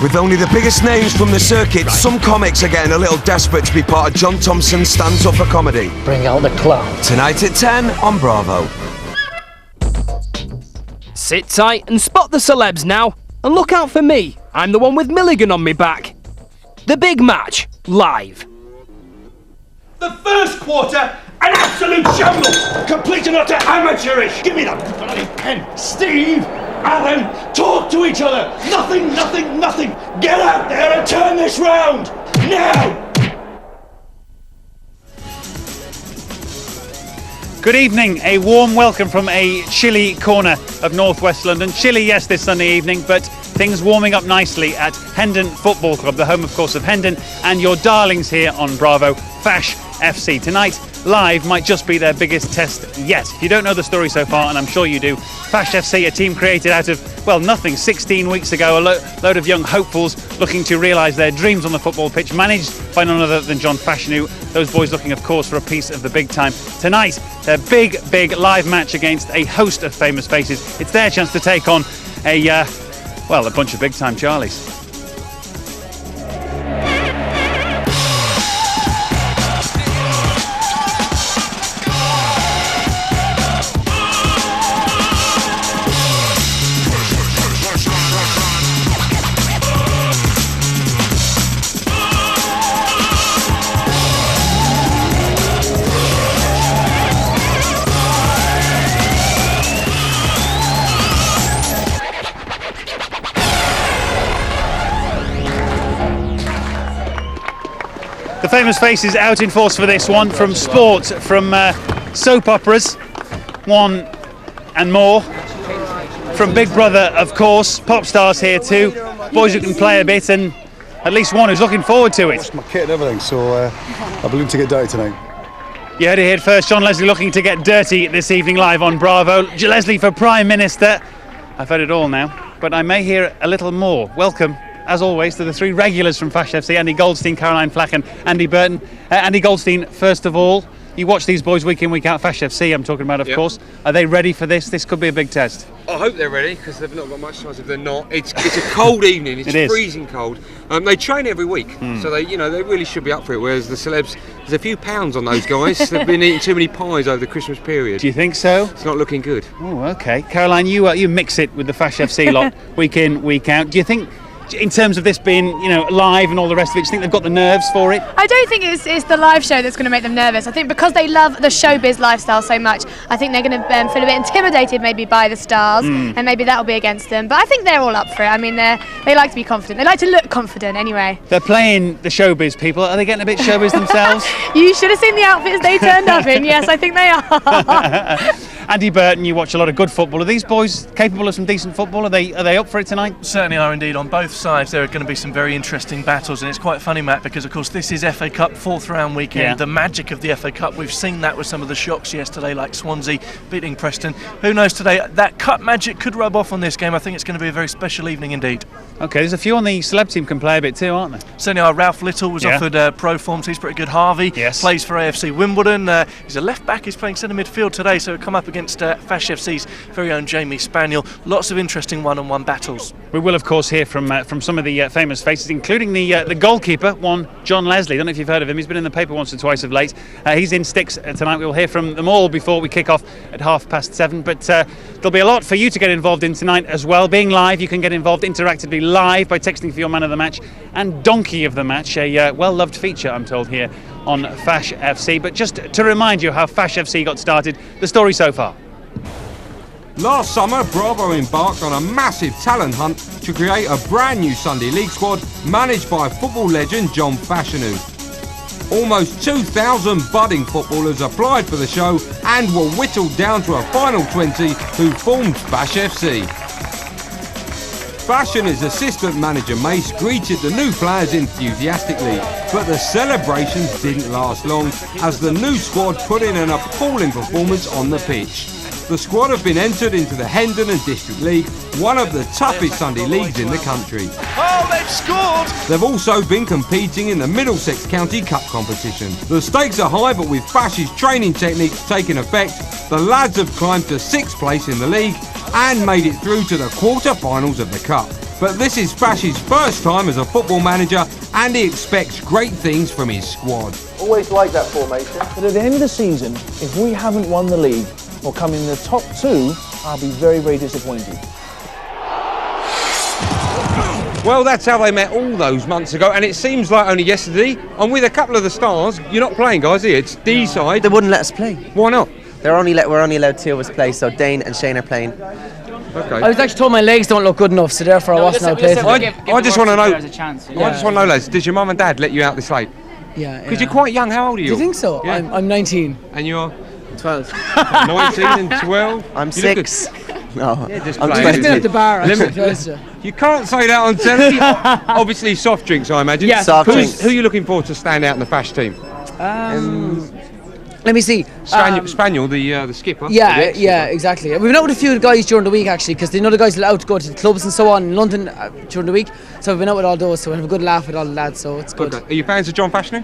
With only the biggest names from the circuit, some comics are getting a little desperate to be part of John Thompson's Stands Up for Comedy. Bring out the clown. Tonight at 10 on Bravo. Sit tight and spot the celebs now. And look out for me. I'm the one with Milligan on me back. The big match, live. The first quarter, an absolute shambles! Complete and utter amateurish! Give me that bloody pen! Steve! Alan! Talk to each other! Nothing! Get out there and turn this round! Now! Good evening, a warm welcome from a chilly corner of northwest London. Chilly, yes, this Sunday evening, but things warming up nicely at Hendon Football Club, the home, of course, of Hendon, and your darlings here on Bravo, Fash FC. Tonight, live might just be their biggest test yet. If you don't know the story so far, and I'm sure you do, Fash FC, a team created out of, well, nothing, 16 weeks ago, a load of young hopefuls looking to realise their dreams on the football pitch, managed by none other than John Fashanu. Those boys looking, of course, for a piece of the big time. Tonight, their big live match against a host of famous faces. It's their chance to take on a bunch of big time Charlies. The famous faces out in force for this one, from sport, from soap operas, one and more, from Big Brother, of course, pop stars here too, boys who can play a bit, and at least one who's looking forward to it. That's my kit and everything, so I believe to get dirty tonight. You heard it here first, John Leslie looking to get dirty this evening live on Bravo. Leslie for Prime Minister. I've heard it all now, but I may hear a little more. Welcome, as always, to the three regulars from Fash FC, Andy Goldstein, Caroline Flack and Andy Burton. Andy Goldstein, first of all, you watch these boys week in, week out, Fash FC I'm talking about, of course. Are they ready for this? This could be a big test. I hope they're ready, because they've not got much chance if they're not. It's a cold evening, it's freezing cold. They train every week, so they really should be up for it, whereas the celebs, there's a few pounds on those guys. They've been eating too many pies over the Christmas period. Do you think so? It's not looking good. Oh, okay. Caroline, you mix it with the Fash FC lot week in, week out. Do you think, in terms of this being, live and all the rest of it, do you think they've got the nerves for it? I don't think it's the live show that's going to make them nervous. I think because they love the showbiz lifestyle so much, I think they're going to feel a bit intimidated maybe by the stars, and maybe that'll be against them. But I think they're all up for it. I mean, they like to be confident. They like to look confident anyway. They're playing the showbiz people. Are they getting a bit showbiz themselves? You should have seen the outfits they turned up in. Yes, I think they are. Andy Burton, you watch a lot of good football. Are these boys capable of some decent football? Are they up for it tonight? Certainly are indeed. On both sides there are going to be some very interesting battles, and it's quite funny, Matt, because of course this is FA Cup fourth round weekend. Yeah. The magic of the FA Cup, we've seen that with some of the shocks yesterday, like Swansea beating Preston. Who knows today, that cup magic could rub off on this game. I think it's going to be a very special evening indeed. Okay, there's a few on the celeb team can play a bit too, aren't there? Certainly are. Ralf Little was offered pro form, so he's pretty good. Harvey plays for AFC Wimbledon. He's a left back, he's playing centre midfield today, so he'll come up against Fash FC's very own Jamie Spaniel. Lots of interesting one-on-one battles. We will, of course, hear from some of the famous faces, including the goalkeeper, one John Leslie. I don't know if you've heard of him. He's been in the paper once or twice of late. He's in sticks tonight. We'll hear from them all before we kick off at 7:30. But there'll be a lot for you to get involved in tonight as well. Being live, you can get involved interactively live by texting for your man of the match and donkey of the match, a well-loved feature, I'm told, here on Fash FC. But just to remind you how Fash FC got started, the story so far. Last summer, Bravo embarked on a massive talent hunt to create a brand new Sunday League squad managed by football legend John Fashanu. Almost 2,000 budding footballers applied for the show and were whittled down to a final 20 who formed Fash FC. Fashanu's assistant manager Mace greeted the new players enthusiastically, but the celebrations didn't last long as the new squad put in an appalling performance on the pitch. The squad have been entered into the Hendon and District League, one of the toughest Sunday leagues in the country. Oh, they've scored! They've also been competing in the Middlesex County Cup competition. The stakes are high, but with Fash's training techniques taking effect, the lads have climbed to 6th place in the league and made it through to the quarter-finals of the Cup. but this is Fash's first time as a football manager and he expects great things from his squad. Always like that formation. But at the end of the season, if we haven't won the league or come in the top 2, I'll be very, very disappointed. Well, that's how they met all those months ago, and it seems like only yesterday. And with a couple of the stars, you're not playing, guys, here. It's D-Side. They wouldn't let us play. Why not? We're only allowed 2 of us play, so Dane and Shane are playing. Okay. I was actually told my legs don't look good enough, so therefore I wasn't allowed to play. I just want to know. A chance, I just want to know, lads. Did your mum and dad let you out this late? Yeah. Because you're quite young. How old are you? Do you think so? Yeah. I'm 19. And you're 12. 19 and 12. I'm 6. No, yeah, just I'm just at the bar. Actually, you can't say that on telly. Obviously, soft drinks, I imagine. Yeah, soft drinks. Who are you looking for to stand out in the Fash team? let me see. Spaniel, the skipper. Yeah, exactly. We've been out with a few guys during the week actually, because the other guys are allowed to go to the clubs and so on in London during the week. So we've been out with all those, so we have a good laugh with all the lads. So it's good. Okay. Are you fans of John Fashanu?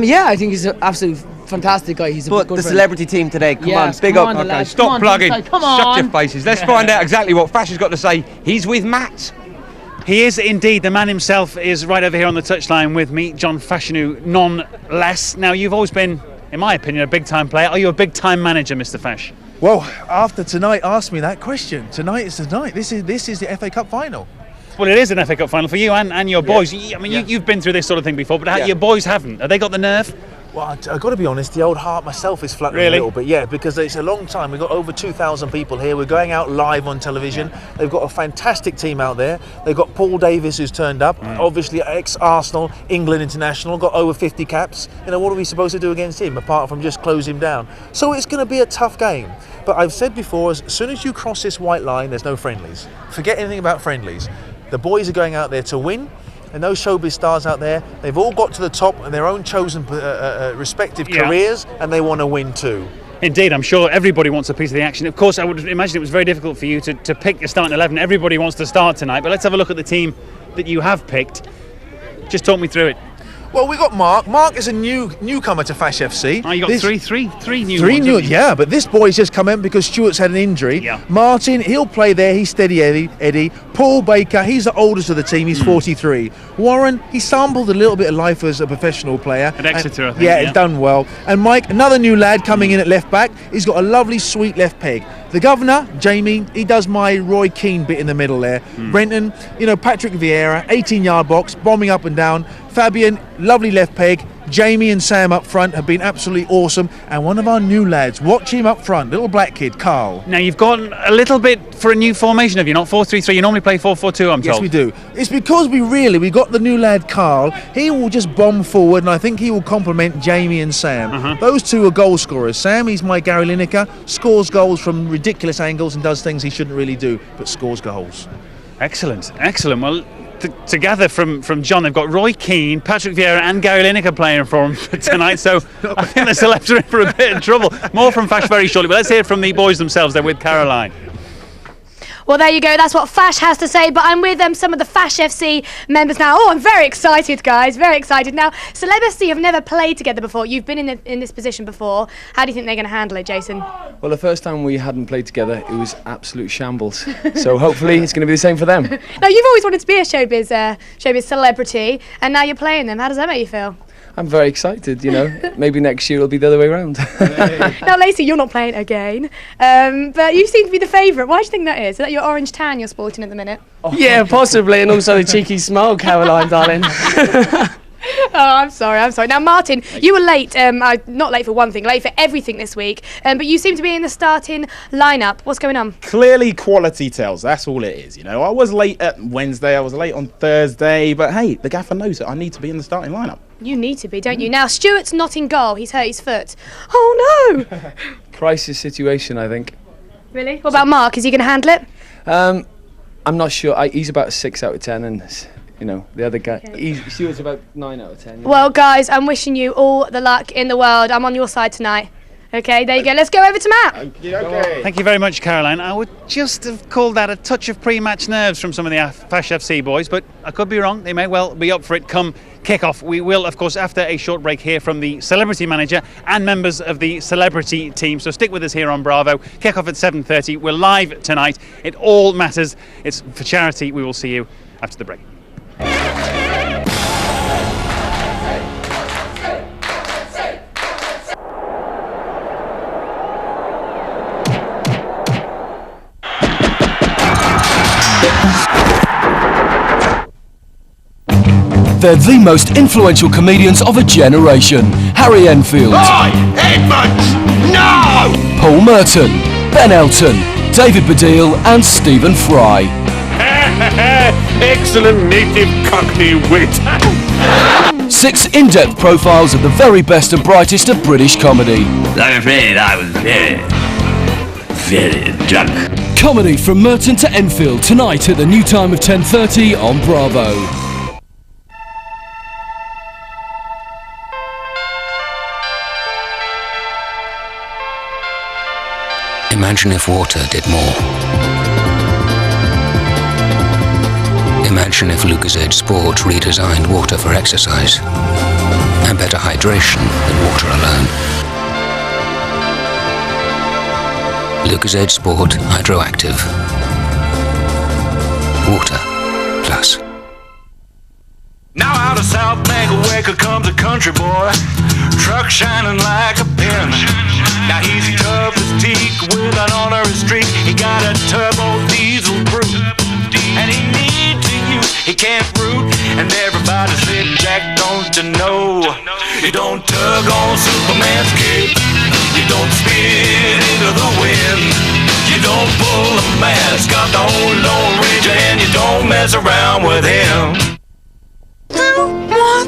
Yeah, I think he's an absolutely fantastic guy. He's a good friend. Celebrity team today. Come on, big come up. on, Okay, stop plugging. Shut your faces. Let's find out exactly what Fash has got to say. He's with Matt. He is indeed. The man himself is right over here on the touchline with me, John Fashanu, none less. Now, you've always been, in my opinion, a big-time player. Are you a big-time manager, Mr. Fash? Well, after tonight, ask me that question. Tonight is tonight. This is the FA Cup final. Well, it is an FA Cup final for you and your boys. I mean, you've been through this sort of thing before, but your boys haven't. Have they got the nerve? Well, I've got to be honest, the old heart myself is fluttering a little bit, yeah, because it's a long time. We've got over 2,000 people here. We're going out live on television. They've got a fantastic team out there. They've got Paul Davis who's turned up, obviously ex-Arsenal, England international, got over 50 caps. You know, what are we supposed to do against him apart from just close him down? So it's going to be a tough game. But I've said before, as soon as you cross this white line, there's no friendlies. Forget anything about friendlies. The boys are going out there to win. And those showbiz stars out there, they've all got to the top in their own chosen respective careers, and they want to win too. Indeed, I'm sure everybody wants a piece of the action. Of course, I would imagine it was very difficult for you to pick your starting 11. Everybody wants to start tonight, but let's have a look at the team that you have picked. Just talk me through it. Well, we got Mark. Mark is a newcomer to Fash FC. Oh, you got three new ones. Yeah, but this boy's just come in because Stuart's had an injury. Yeah. Martin, he'll play there. He's steady Eddie. Paul Baker, he's the oldest of the team. He's 43. Warren, he sampled a little bit of life as a professional player. At Exeter, I think. Yeah, he's done well. And Mike, another new lad coming in at left back. He's got a lovely, sweet left peg. The governor, Jamie, he does my Roy Keane bit in the middle there. Brenton, Patrick Vieira, 18-yard box, bombing up and down. Fabian, lovely left peg. Jamie and Sam up front have been absolutely awesome. And one of our new lads, watch him up front, little black kid, Carl. Now, you've gone a little bit for a new formation, have you not? 4-3-3, you normally play 4-4-2, I'm told. Yes, we do. It's because we got the new lad, Carl. He will just bomb forward, and I think he will complement Jamie and Sam. Those two are goal scorers. Sam, he's my Gary Lineker, scores goals from ridiculous angles and does things he shouldn't really do, but scores goals. Excellent. Well, to gather from John, they've got Roy Keane, Patrick Vieira and Gary Lineker playing for him tonight, so I think the Celebs are in for a bit of trouble. More from Fash very shortly, but let's hear from the boys themselves. They're with Caroline. Well, there you go. That's what Fash has to say. But I'm with some of the Fash FC members now. Oh, I'm very excited, guys. Very excited. Now, Celeb FC have never played together before. You've been in this position before. How do you think they're going to handle it, Jason? Well, the first time we hadn't played together, it was absolute shambles. So hopefully it's going to be the same for them. Now, you've always wanted to be a showbiz celebrity, and now you're playing them. How does that make you feel? I'm very excited, Maybe next year it'll be the other way around. Now, Lacey, you're not playing again, but you seem to be the favourite. Why do you think that is? Is that your orange tan you're sporting at the minute? Yeah, possibly, and also the cheeky smile, Caroline, darling. Oh, I'm sorry. Now, Martin, you were late. Not late for one thing, late for everything this week. But you seem to be in the starting lineup. What's going on? Clearly, quality tells. That's all it is. I was late at Wednesday. I was late on Thursday. But hey, the gaffer knows that I need to be in the starting lineup. You need to be, don't you? Now, Stuart's not in goal. He's hurt his foot. Oh no! Crisis situation, I think. Really? What about Mark? Is he going to handle it? I'm not sure. He's about 6 out of 10, and the other guy, she was about 9 out of 10. Well, guys, I'm wishing you all the luck in the world. I'm on your side tonight. Okay, there you go. Let's go over to Matt. Okay. Thank you very much, Caroline. I would just have called that a touch of pre-match nerves from some of the Fash FC boys, but I could be wrong. They may well be up for it come kick-off. We will, of course, after a short break, hear from the celebrity manager and members of the celebrity team. So stick with us here on Bravo. Kick-off at 7:30. We're live tonight. It all matters. It's for charity. We will see you after the break. They're the most influential comedians of a generation. Harry Enfield. Hi, Edmund! No! Paul Merton. Ben Elton. David Baddiel and Stephen Fry. Excellent native Cockney wit. 6 in-depth profiles of the very best and brightest of British comedy. I'm afraid I was very drunk. Comedy from Merton to Enfield tonight at the new time of 10:30 on Bravo. Imagine if water did more. Imagine if Lucozade Sport redesigned water for exercise and better hydration than water alone. Lucozade Sport Hydroactive. Water plus. Now out of South Bank comes a country boy, truck shining like a pin. Now he's tough as teak with an honorary streak. He got a turbo diesel brute, and he needs to use, he can't root. And everybody said, Jack, don't you know, you don't tug on Superman's cape, you don't spit into the wind, you don't pull a mask off the old Lone Ranger, and you don't mess around with him.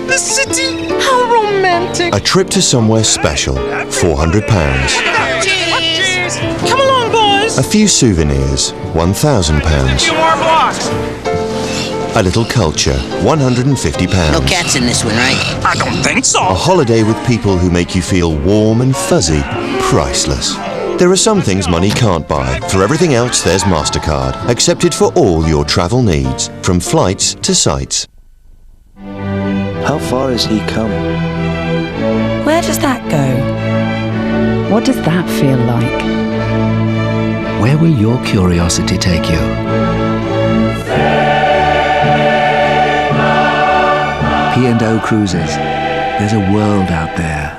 The city, how romantic. A trip to somewhere special, £400. Cheers. Come along, boys. A few souvenirs, £1,000. A few more blocks. A little culture, £150. No cats in this one, right? I don't think so. A holiday with people who make you feel warm and fuzzy, priceless. There are some things money can't buy. For everything else, there's MasterCard, accepted for all your travel needs, from flights to sights. How far has he come? Where does that go? What does that feel like? Where will your curiosity take you? P&O Cruises. There's a world out there.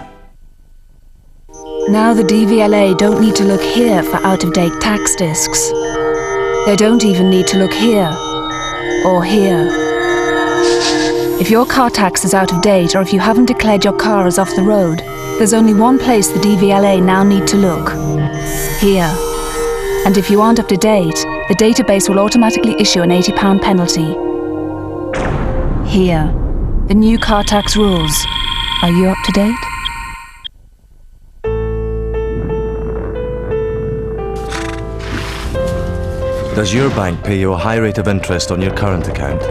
Now the DVLA don't need to look here for out-of-date tax discs. They don't even need to look here or here. If your car tax is out of date or if you haven't declared your car as off the road, there's only one place the DVLA now need to look. Here. And if you aren't up to date, the database will automatically issue an £80 penalty. Here. The new car tax rules. Are you up to date? Does your bank pay you a high rate of interest on your current account?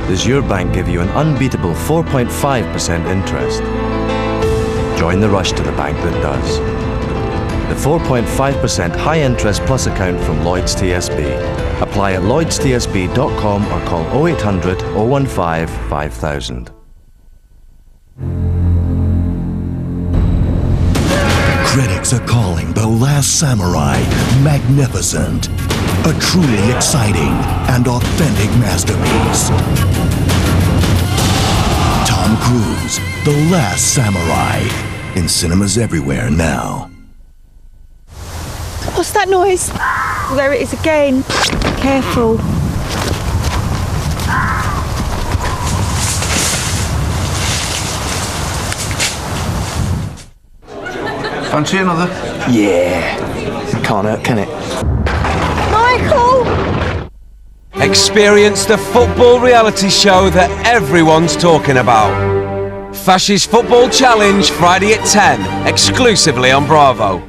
Does your bank give you an unbeatable 4.5% interest? Join the rush to the bank that does. The 4.5% high interest plus account from Lloyds TSB. Apply at lloydstsb.com or call 0800 015 5000. Critics are calling The Last Samurai magnificent. A truly exciting and authentic masterpiece. Tom Cruise, The Last Samurai. In cinemas everywhere now. What's that noise? There it is again. Careful. Fancy another? Yeah. Can't hurt, can it? Michael! Experience the football reality show that everyone's talking about. Fash's Football Challenge, Friday at 10, exclusively on Bravo.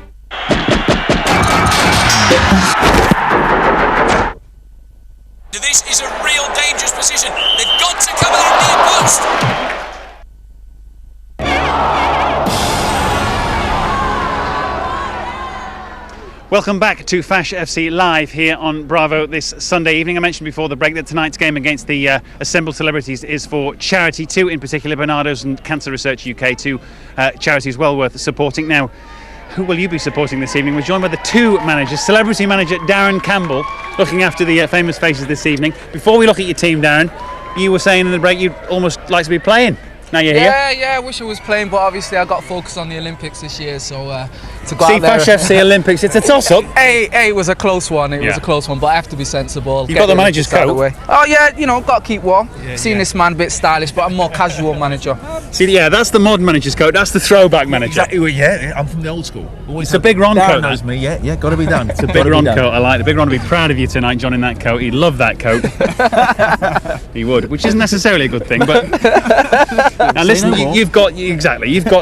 This is a real dangerous position. They've got to cover that near post. Welcome back to Fash FC Live here on Bravo this Sunday evening. I mentioned before the break that tonight's game against the assembled celebrities is for charity, two in particular, Barnardo's and Cancer Research UK, two charities well worth supporting. Now, who will you be supporting this evening? We're joined by the two managers, celebrity manager Darren Campbell looking after the famous faces this evening. Before we look at your team, Darren, you were saying in the break you'd almost like to be playing. Now you're here. Yeah, I wish I was playing, but obviously I got focused on the Olympics this year, so to go See, out there. Fash FC Olympics, it's a toss-up. Hey, it was a close one. It was a close one, but I have to be sensible. You've got the manager's coat. Oh yeah, got to keep warm. Seen this man a bit stylish, but I'm more casual manager. See, that's the modern manager's coat. That's the throwback manager. Exactly. Well, yeah, I'm from the old school. It's a big Ron coat. Darren knows me. Yeah, got to be done. It's a big Ron coat. I like the big Ron. Would be proud of you tonight, John, in that coat. He'd love that coat. He would, which isn't necessarily a good thing. But now listen, you've got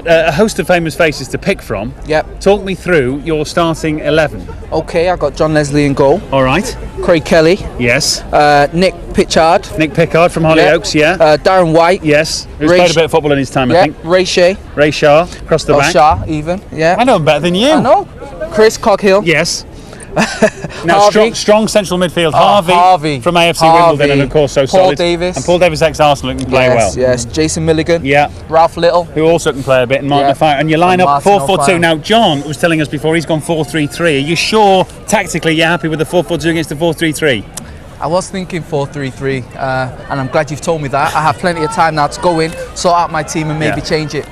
a host of famous faces to pick from. Yep. Talk me through your starting 11. Okay, I got John Leslie in goal. All right. Craig Kelly. Yes. Nick Pickard. Nick Pickard from Hollyoaks. Yeah. Darren White. Yes. Who's played a bit of football in his time, I think. Ray Shah across the back. Shah even. Yeah. I know him better than you. I know. Chris Coghill. Yes. Now, strong central midfield. Harvey from AFC Wimbledon, and of course, Paul solid. Davis. And Paul Davis, ex-Arsenal, can play well. Yes. Jason Milligan. Yeah. Ralf Little, who also can play a bit, and Martin O'Fire. And you line up 4-4-2. Now, John was telling us before he's gone 4-3-3. Are you sure tactically you're happy with the 4-4-2 against the 4-3-3? I was thinking 4-3-3, and I'm glad you've told me that. I have plenty of time now to go in, sort out my team, and maybe change it.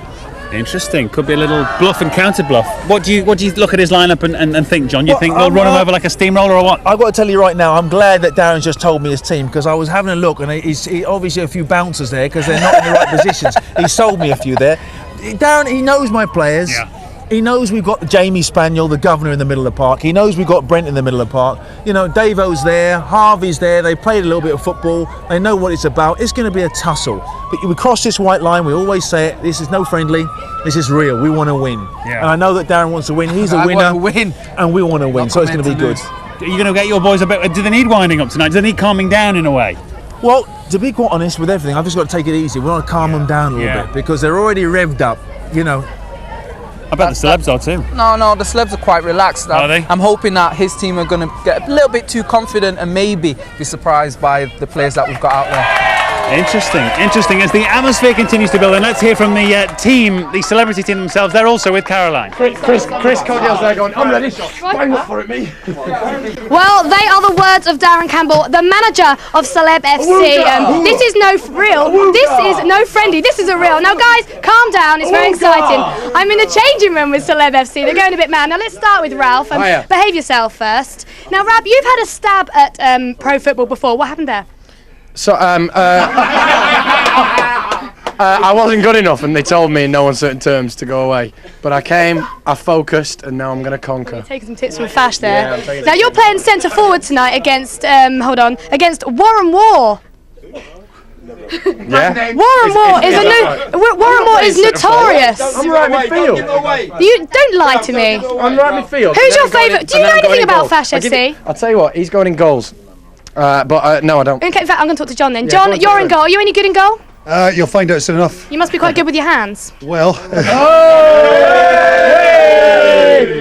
Interesting. Could be a little bluff and counter bluff. What do you look at his lineup and think, John? You think they'll run him over like a steamroller or what? I've got to tell you right now, I'm glad that Darren's just told me his team, because I was having a look and he obviously a few bouncers there because they're not in the right positions. He sold me a few there. Darren, he knows my players. Yeah. He knows we've got Jamie Spaniel, the governor, in the middle of the park. He knows we've got Brent in the middle of the park. Davo's there, Harvey's there. They played a little bit of football. They know what it's about. It's going to be a tussle. But we cross this white line. We always say it. This is no friendly. This is real. We want to win. Yeah. And I know that Darren wants to win. He's a winner. I want to win. And we want to win. So it's going to be good. Are you going to get your boys a bit? Do they need winding up tonight? Do they need calming down in a way? Well, to be quite honest with everything, I've just got to take it easy. We want to calm them down a little bit because they're already revved up. I bet the celebs are too. No, the celebs are quite relaxed now. Are they? I'm hoping that his team are going to get a little bit too confident and maybe be surprised by the players that we've got out there. Interesting. As the atmosphere continues to build, and let's hear from the team, the celebrity team themselves. They're also with Caroline. Chris Coghill's there going, I'm ready. Bang up for it, me. Well, they are the words of Darren Campbell, the manager of Celeb FC. This is no friendly. This is a real. Now, guys, calm down. It's very exciting. I'm in the changing room with Celeb FC. They're going a bit mad. Now, let's start with Ralf. Behave yourself first. Now, Ralf, you've had a stab at pro football before. What happened there? So, I wasn't good enough, and they told me in no uncertain terms to go away. But I came, I focused, and now I'm going to conquer. Taking some tips from Fash there. Now you're playing centre forward tonight against Warren Moore. Yeah. Warren Moore is notorious. I'm right midfield. You don't lie to me. I'm right midfield. Who's your favourite? Do you know anything about Fash FC? I'll tell you what, he's going in goals. But no, I don't. Okay, in fact, I'm going to talk to John then. Yeah, John, you're in goal. Are you any good in goal? You'll find out soon enough. You must be quite good with your hands. Well.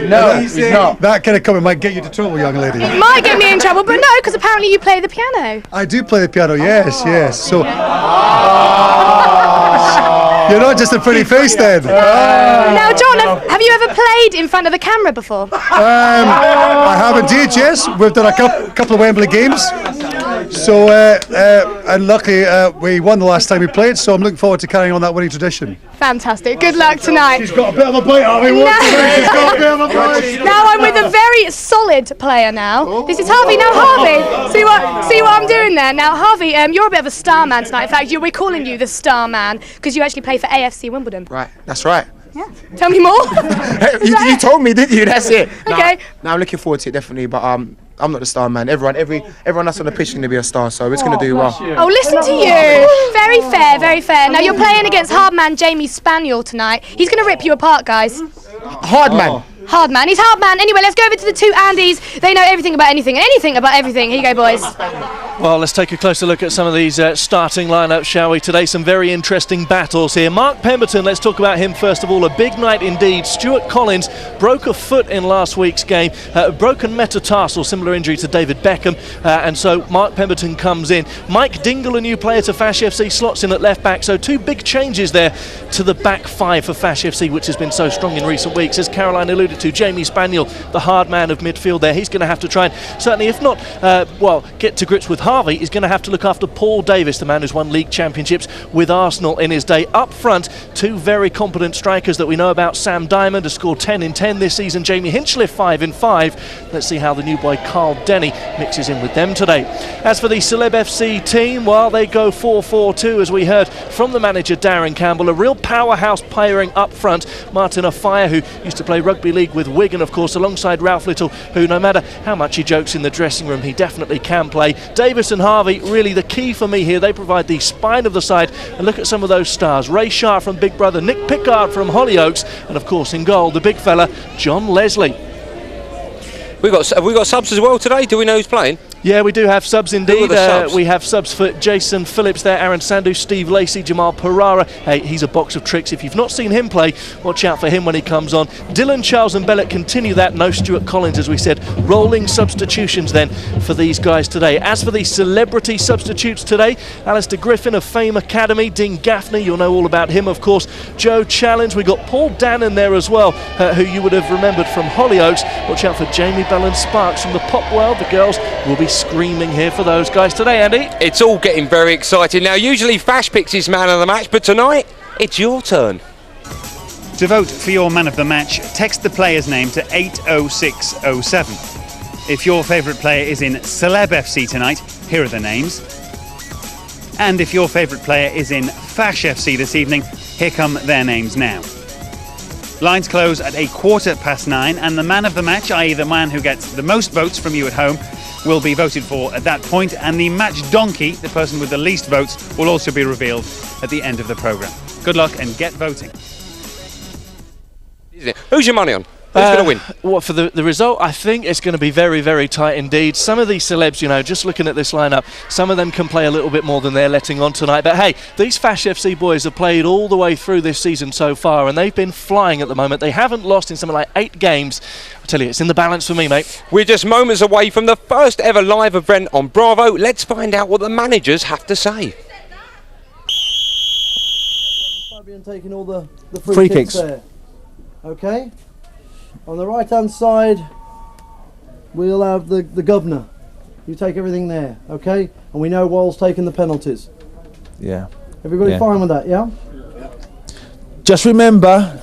No, he's not. That kind of comment might get you into trouble, young lady. It might get me in trouble, but no, because apparently you play the piano. I do play the piano, yes. So. You're not just a pretty face then. Now, John, have you ever played in front of the camera before? I have indeed, yes. We've done a couple of Wembley games. So, and luckily we won the last time we played, so I'm looking forward to carrying on that winning tradition. Fantastic. Good luck tonight. She's got a bit of a bite, Harvey. She's got a bit of a bite. Now I'm with a very solid player now. This is Harvey. Now, Harvey, see what I'm doing there? Now, Harvey, you're a bit of a star man tonight. In fact, we're calling you the star man because you actually play for AFC Wimbledon. Right, that's right. Yeah. Tell me more. you told me, didn't you? That's it. Okay. Now I'm looking forward to it, definitely, but I'm not the star man. Everyone that's on the pitch is going to be a star, so it's going to do well. Oh, listen to you. Very fair, very fair. Now you're playing against hard man Jamie Spaniel tonight. He's going to rip you apart, guys. Hard man. Hard man. He's hard man. Anyway, let's go over to the two Andys. They know everything about anything and anything about everything. Here you go, boys. Well, let's take a closer look at some of these starting lineups, shall we? Today, some very interesting battles here. Mark Pemberton, let's talk about him first of all. A big night indeed. Stuart Collins broke a foot in last week's game, broken metatarsal, similar injury to David Beckham, and so Mark Pemberton comes in. Mike Dingle, a new player to Fash FC, slots in at left back, so two big changes there to the back five for Fash FC, which has been so strong in recent weeks. As Caroline alluded to, Jamie Spaniel, the hard man of midfield there, he's going to have to try and, certainly if not, get to grips with Harvey. Is going to have to look after Paul Davis, the man who's won league championships with Arsenal in his day. Up front, two very competent strikers that we know about. Sam Diamond has scored 10 in 10 this season. Jamie Hinchliffe 5 in 5. Let's see how the new boy Carl Denny mixes in with them today. As for the Celeb FC team, well, they go 4-4-2 as we heard from the manager Darren Campbell. A real powerhouse pairing up front. Martin Afire, who used to play rugby league with Wigan, of course, alongside Ralf Little, who no matter how much he jokes in the dressing room, he definitely can play. Davis and Harvey, really the key for me here. They provide the spine of the side. And look at some of those stars. Ray Shah from Big Brother, Nick Pickard from Hollyoaks, and of course in goal, the big fella, John Leslie. Have we got subs as well today? Do we know who's playing? Yeah, we do have subs indeed. Subs? We have subs for Jason Phillips there, Aaron Sandu, Steve Lacey, Jamal Perara. Hey, he's a box of tricks. If you've not seen him play, watch out for him when he comes on. Dylan, Charles and Bellet continue that. No Stuart Collins, as we said. Rolling substitutions then for these guys today. As for the celebrity substitutes today, Alistair Griffin of Fame Academy, Dean Gaffney, you'll know all about him, of course. Joe Challands. We got Paul Danan there as well, who you would have remembered from Hollyoaks. Watch out for Jamie Bell and Sparks from the pop world. The girls will be screaming here for those guys today, Andy. It's all getting very exciting now. Usually Fash picks his man of the match, but tonight it's your turn. To vote for your man of the match, text the player's name to 80607. If your favourite player is in Celeb FC tonight, here are the names. And if your favourite player is in Fash FC this evening, here come their names now. Lines close at 9:15, and the man of the match, i.e. the man who gets the most votes from you at home, will be voted for at that point, and the match donkey, the person with the least votes, will also be revealed at the end of the programme. Good luck and get voting. Who's your money on? Who's going to win? What for the result? I think it's going to be very, very tight indeed. Some of these celebs, you know, just looking at this lineup, some of them can play a little bit more than they're letting on tonight. But hey, these Fash FC boys have played all the way through this season so far, and they've been flying at the moment. They haven't lost in something like 8 games. I tell you, it's in the balance for me, mate. We're just moments away from the first ever live event on Bravo. Let's find out what the managers have to say. Taking all the free kicks there. Okay. On the right hand side we'll have the governor. You take everything there, okay? And we know Wall's taking the penalties. Yeah. Everybody fine with that, yeah? Just remember,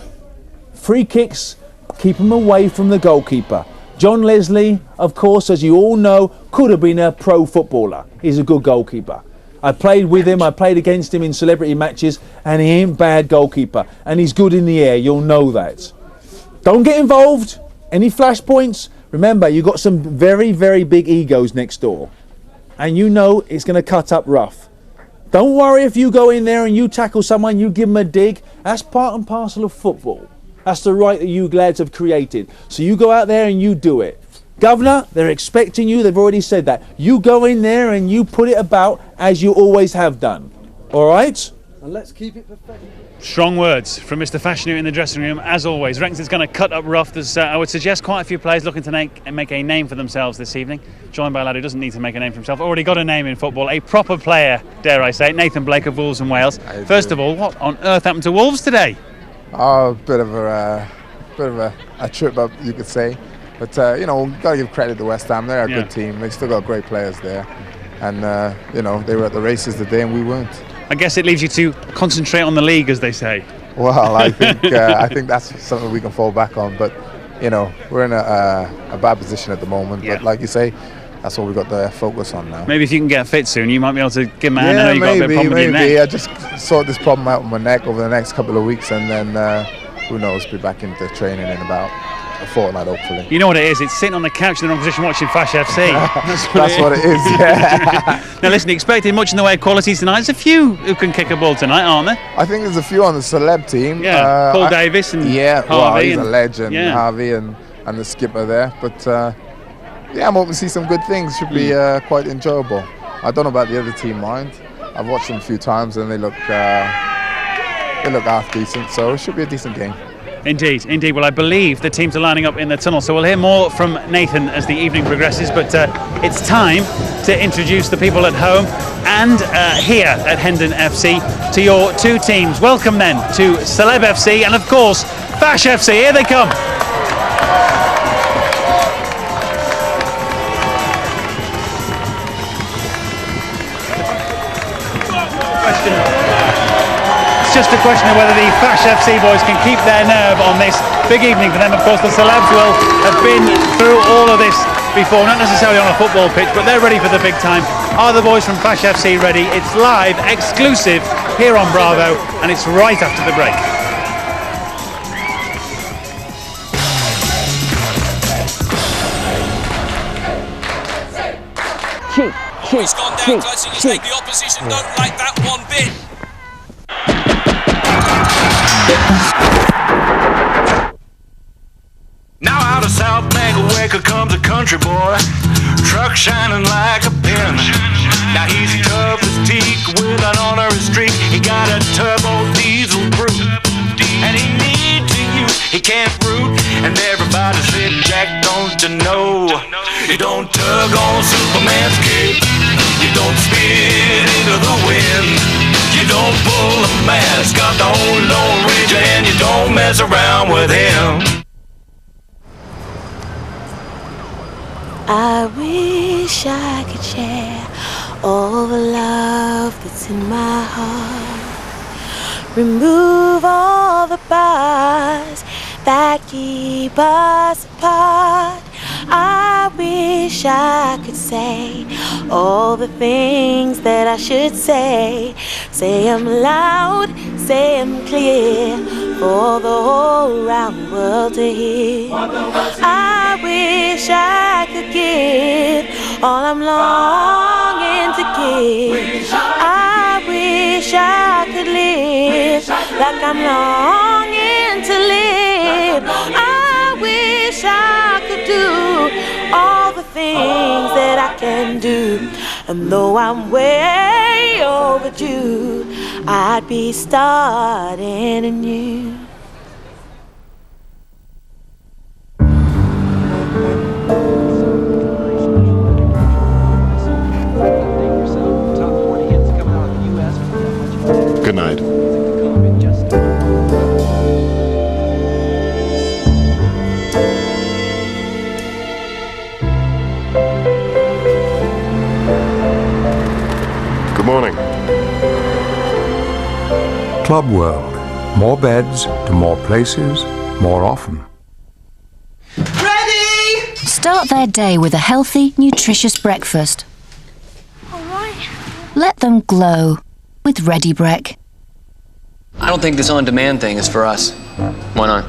free kicks, keep them away from the goalkeeper. John Leslie, of course, as you all know, could have been a pro footballer. He's a good goalkeeper. I played with him, I played against him in celebrity matches, and he ain't bad goalkeeper. And he's good in the air, you'll know that. Don't get involved. Any flashpoints? Remember, you've got some very, very big egos next door. And you know it's going to cut up rough. Don't worry if you go in there and you tackle someone, you give them a dig. That's part and parcel of football. That's the right that you lads have created. So you go out there and you do it. Governor, they're expecting you. They've already said that. You go in there and you put it about as you always have done. All right? And let's keep it perfect. Strong words from Mr. Fashanu in the dressing room, as always. Wrexham's going to cut up rough. There's, I would suggest, quite a few players looking to make a name for themselves this evening. Joined by a lad who doesn't need to make a name for himself. Already got a name in football. A proper player, dare I say. Nathan Blake of Wolves and Wales. First of all, what on earth happened to Wolves today? Oh, a bit of a trip up, you could say. But, you know, got to give credit to West Ham. They're a good team. They've still got great players there. And, you know, they were at the races today and we weren't. I guess it leaves you to concentrate on the league, as they say. Well, I think that's something we can fall back on. But, you know, we're in a bad position at the moment. But like you say, that's what we've got to focus on now. Maybe if you can get fit soon, you might be able to give him a hand. I know you've got a bit of problem with your neck. I just sort this problem out with my neck over the next couple of weeks, and then who knows, be back into training in about a fortnight, hopefully. You know what it is? It's sitting on the couch in the wrong position watching Fash FC. That's what it is, yeah. Now listen, expecting much in the way of quality tonight. There's a few who can kick a ball tonight, aren't there? I think there's a few on the celeb team. Yeah, Paul Davis and Harvey. Well, he's a legend, Harvey and the skipper there. But yeah, I'm hoping to see some good things. Should be quite enjoyable. I don't know about the other team mind. I've watched them a few times and they look half decent, so it should be a decent game. Indeed, indeed. Well, I believe the teams are lining up in the tunnel, so we'll hear more from Nathan as the evening progresses, but it's time to introduce the people at home and here at Hendon FC to your two teams. Welcome then to Celeb FC and of course Fash FC. Here they come. It's just a question of whether the Fash FC boys can keep their nerve on this big evening for them. Of course, the Celebs will have been through all of this before, not necessarily on a football pitch, but they're ready for the big time. Are the boys from Fash FC ready? It's live, exclusive, here on Bravo, and it's right after the break. He's gone down, clutching his leg. The opposition don't like that one bit. Now out of South Bank comes a country boy, truck shining like a pin. Now he's tough as teak with an honorary streak. He got a turbo diesel brute, and he needs to use, he can't root. And everybody said, Jack, don't you know, you don't tug on Superman's cape, you don't spit into the wind, you don't pull a mask off the old Lone Ranger, and you don't mess around with him. I wish I could share all the love that's in my heart. Remove all the bars that keep us apart. I wish I could say all the things that I should say. Say them loud, say them clear, for the whole round world to hear. I wish I could give all I'm longing to give. I wish I could live like I'm longing to live. I wish I could do all the things that I can do. And though I'm way overdue, I'd be starting anew. Good night. Good morning. Club World. More beds to more places, more often. Ready! Start their day with a healthy, nutritious breakfast. All right. Let them glow with Ready Brek. I don't think this on-demand thing is for us. Why not?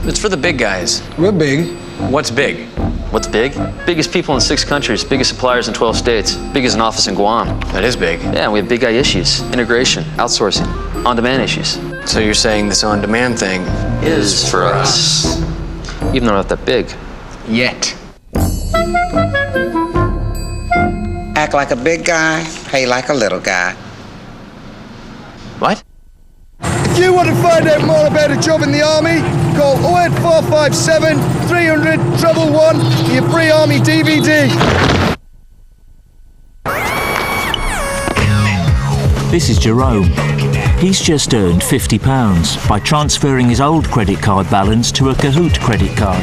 It's for the big guys. We're big. What's big? What's big? Biggest people in 6 countries, biggest suppliers in 12 states, biggest an office in Guam. That is big. Yeah, we have big guy issues. Integration, outsourcing, on-demand issues. So you're saying this on-demand thing is for us? Even though we're not that big. Yet. Act like a big guy, pay like a little guy. What? If you want to find out more about a job in the army, call 08457 300 111 for your pre-army DVD. This is Jerome. He's just earned £50 by transferring his old credit card balance to a Kahoot credit card.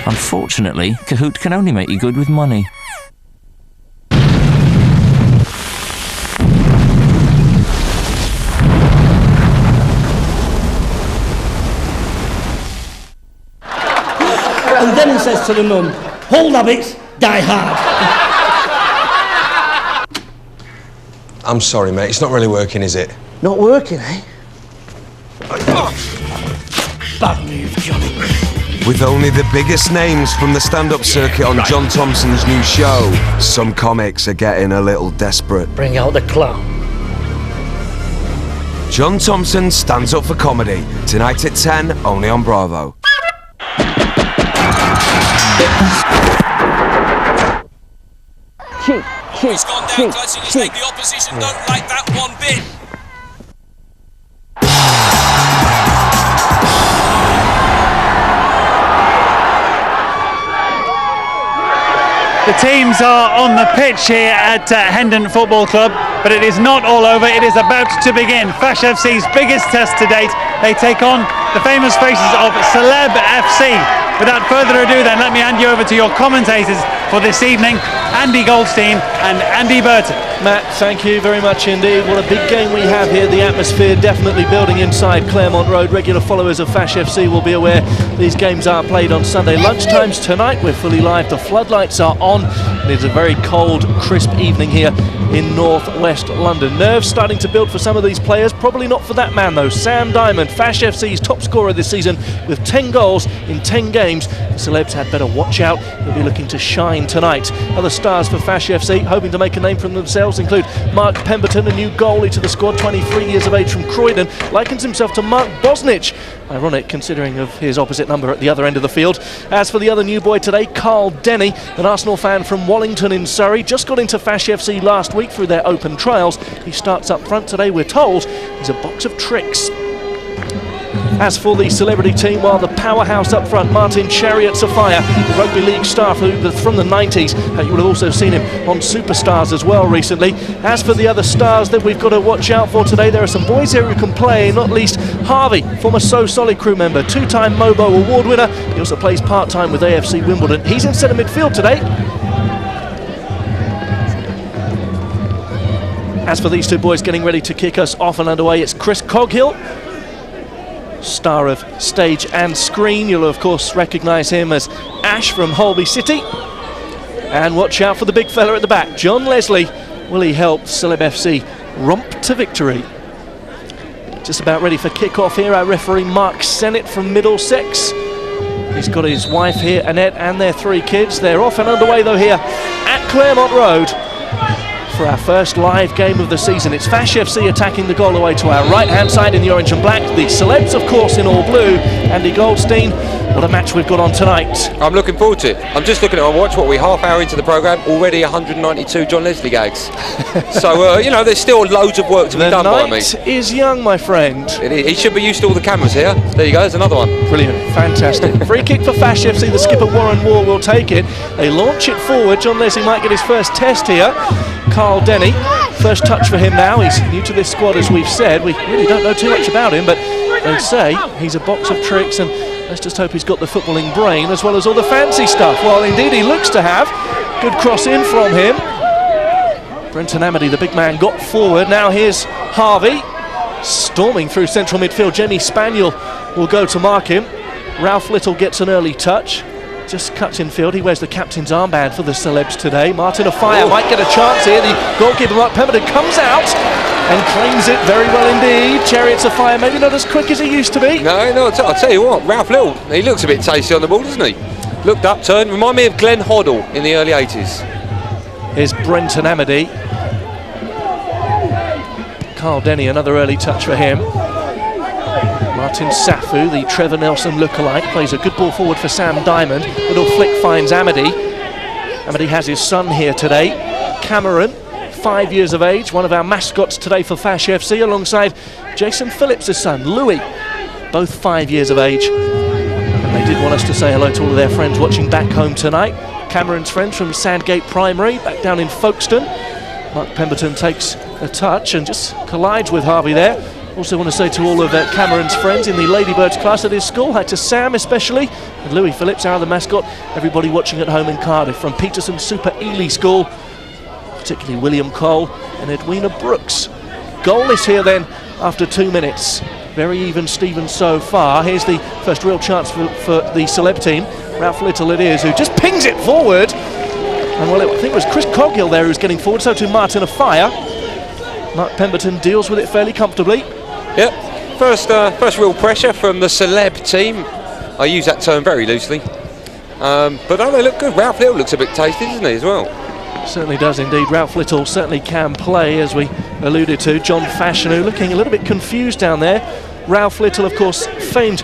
Unfortunately, Kahoot can only make you good with money. And then he says to the mum, "Old habits die hard." I'm sorry, mate. It's not really working, is it? Not working, eh? Bad move, Johnny. with only the biggest names from the stand-up circuit on John Thompson's new show. Some comics are getting a little desperate. Bring out the clown. John Thompson stands up for comedy. Tonight at 10, only on Bravo. He's gone down clutching his leg. The opposition don't like that one bit. The teams are on the pitch here at Hendon Football Club, but it is not all over. It is about to begin. Fash FC's biggest test to date. They take on the famous faces of Celeb FC. Without further ado then, let me hand you over to your commentators for this evening, Andy Goldstein and Andy Burton. Matt, thank you very much indeed. What a big game we have here. The atmosphere definitely building inside Claremont Road. Regular followers of Fash FC will be aware these games are played on Sunday lunchtimes tonight. We're fully live. The floodlights are on. And it's a very cold, crisp evening here in northwest London. Nerves starting to build for some of these players. Probably not for that man though. Sam Diamond, Fash FC's top scorer this season with 10 goals in 10 games. The Celebs had better watch out. He'll be looking to shine tonight. Other stars for Fash FC hoping to make a name for themselves include Mark Pemberton, a new goalie to the squad, 23 years of age from Croydon, likens himself to Mark Bosnich. Ironic considering of his opposite number at the other end of the field. As for the other new boy today, Carl Denny, an Arsenal fan from Wallington in Surrey, just got into Fash FC last week through their open trials. He starts up front today, we're told. He's a box of tricks. As for the celebrity team, well, the powerhouse up front, Martin Chariot's afire, the rugby league star from the 90s. You will have also seen him on Superstars as well recently. As for the other stars that we've got to watch out for today, there are some boys here who can play, not least Harvey, former So Solid crew member, two-time Mobo award winner. He also plays part-time with AFC Wimbledon. He's in centre midfield today. As for these two boys getting ready to kick us off and underway, it's Chris Coghill, star of stage and screen. You'll of course recognise him as Ash from Holby City. And watch out for the big fella at the back, John Leslie. Will he help Celeb FC romp to victory? Just about ready for kick-off here, our referee Mark Sennett from Middlesex. He's got his wife here, Annette, and their 3 kids. They're off and underway though here at Claremont Road for our first live game of the season. It's Fash FC attacking the goal away to our right-hand side in the orange and black. The Celebs, of course, in all blue. Andy Goldstein, what a match we've got on tonight. I'm looking forward to it. I'm just looking at my watch. What are we, half hour into the programme? Already 192 John Leslie gags. So, you know, there's still loads of work to be done by me. The night is young, my friend. He should be used to all the cameras here. There you go, there's another one. Brilliant, fantastic. Free kick for Fash FC. The skipper Warren Moore will take it. They launch it forward. John Leslie might get his first test here. Carl Denny, first touch for him now. He's new to this squad, as we've said. We really don't know too much about him, but they say he's a box of tricks, and let's just hope he's got the footballing brain as well as all the fancy stuff. Well, indeed he looks to have. Good cross in from him. Brenton Amity, the big man, got forward. Now here's Harvey, storming through central midfield. Jamie Spaniel will go to mark him. Ralf Little gets an early touch. Just cuts in field. He wears the captain's armband for the Celebs today. Martin Afire might get a chance here. The goalkeeper Mark Pemberton comes out and claims it very well indeed. Chariot's Afire maybe not as quick as he used to be. No, I'll tell you what, Ralf Little, he looks a bit tasty on the ball, doesn't he? Looked up, turned, remind me of Glenn Hoddle in the early 80s. Here's Brenton Amity. Carl Denny, another early touch for him. Martin Safu, the Trevor Nelson lookalike, plays a good ball forward for Sam Diamond. Little flick finds Amity. Amity has his son here today, Cameron, 5 years of age, one of our mascots today for Fash FC, alongside Jason Phillips' son, Louis, both 5 years of age. And they did want us to say hello to all of their friends watching back home tonight. Cameron's friends from Sandgate Primary, back down in Folkestone. Mark Pemberton takes a touch and just collides with Harvey there. Also want to say to all of Cameron's friends in the Ladybirds class at his school, hi to Sam especially, and Louis Phillips, our other mascot, everybody watching at home in Cardiff from Peterson Super Ely School, particularly William Cole and Edwina Brooks. Goalless here then after 2 minutes. Very even Stevens so far. Here's the first real chance for the Celeb team. Ralf Little it is, who just pings it forward. And well, I think it was Chris Coghill there who's getting forward, so to Martin Afire. Mark Pemberton deals with it fairly comfortably. Yep, first real pressure from the Celeb team. I use that term very loosely. But they look good. Ralf Little looks a bit tasty, doesn't he, as well? Certainly does indeed. Ralf Little certainly can play, as we alluded to. John Fashanu looking a little bit confused down there. Ralf Little, of course, famed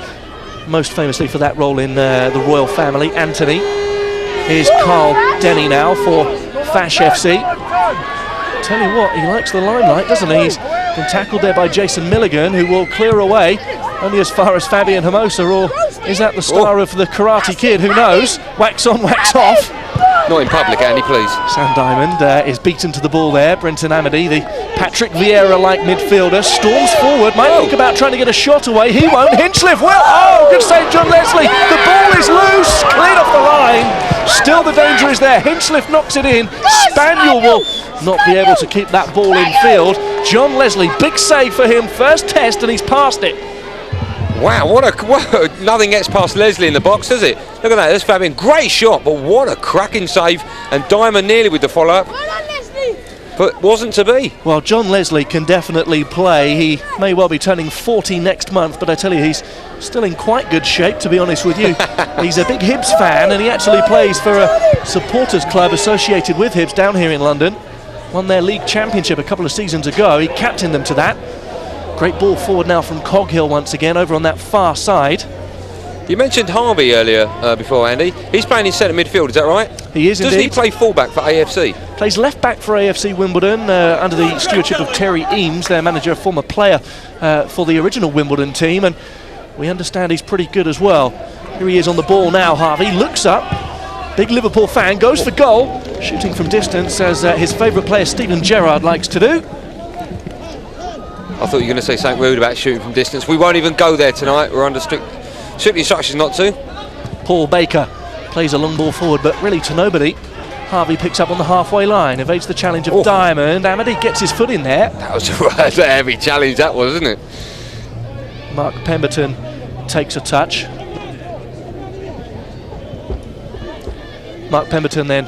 most famously for that role in the royal family. Anthony. Here's Carl Denny now for Fash FC. Tell you what, he likes the limelight, doesn't he? He's been tackled there by Jason Milligan, who will clear away only as far as Fabian Hermosa, or is that the star of the Karate Kid? Who knows? Wax on, wax off. Not in public, Andy, please. Sam Diamond is beaten to the ball there. Brenton Amity, the Patrick Vieira-like midfielder, storms forward, might think about trying to get a shot away. He won't. Hinchliffe will. Oh, good save, John Leslie. The ball is loose, cleared off the line. Still the danger is there. Hinchliffe knocks it in. Spaniel will not be able to keep that ball in field. John Leslie, big save for him. First test, and he's passed it. Wow, nothing gets past Leslie in the box, does it? Look at that, there's Fabian. Great shot, but what a cracking save. And Diamond nearly with the follow-up. But wasn't to be. Well, John Leslie can definitely play. He may well be turning 40 next month, but I tell you, he's still in quite good shape, to be honest with you. He's a big Hibs fan, and he actually plays for a supporters club associated with Hibs down here in London. Won their league championship a couple of seasons ago. He captained them to that. Great ball forward now from Coghill once again over on that far side. You mentioned Harvey earlier before, Andy. He's playing in centre midfield, is that right? He is indeed. Doesn't he play fullback for AFC? Plays left back for AFC Wimbledon under the stewardship of Terry Eames, their manager, former player for the original Wimbledon team, and we understand he's pretty good as well. Here he is on the ball now, Harvey looks up, big Liverpool fan, goes for goal, shooting from distance as his favourite player Steven Gerrard likes to do. I thought you were going to say something rude about shooting from distance. We won't even go there tonight. We're under strict instructions not to. Paul Baker plays a long ball forward, but really to nobody. Harvey picks up on the halfway line, evades the challenge of Diamond. Amity gets his foot in there. That was a heavy challenge, that was, isn't it? Mark Pemberton takes a touch. Mark Pemberton then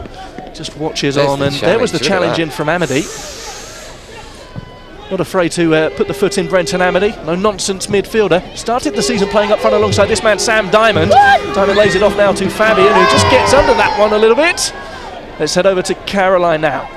just watches on, and there was the challenge in from Amity. Not afraid to put the foot in, Brenton Amity. No nonsense midfielder. Started the season playing up front alongside this man, Sam Diamond. Diamond lays it off now to Fabian, who just gets under that one a little bit. Let's head over to Caroline now.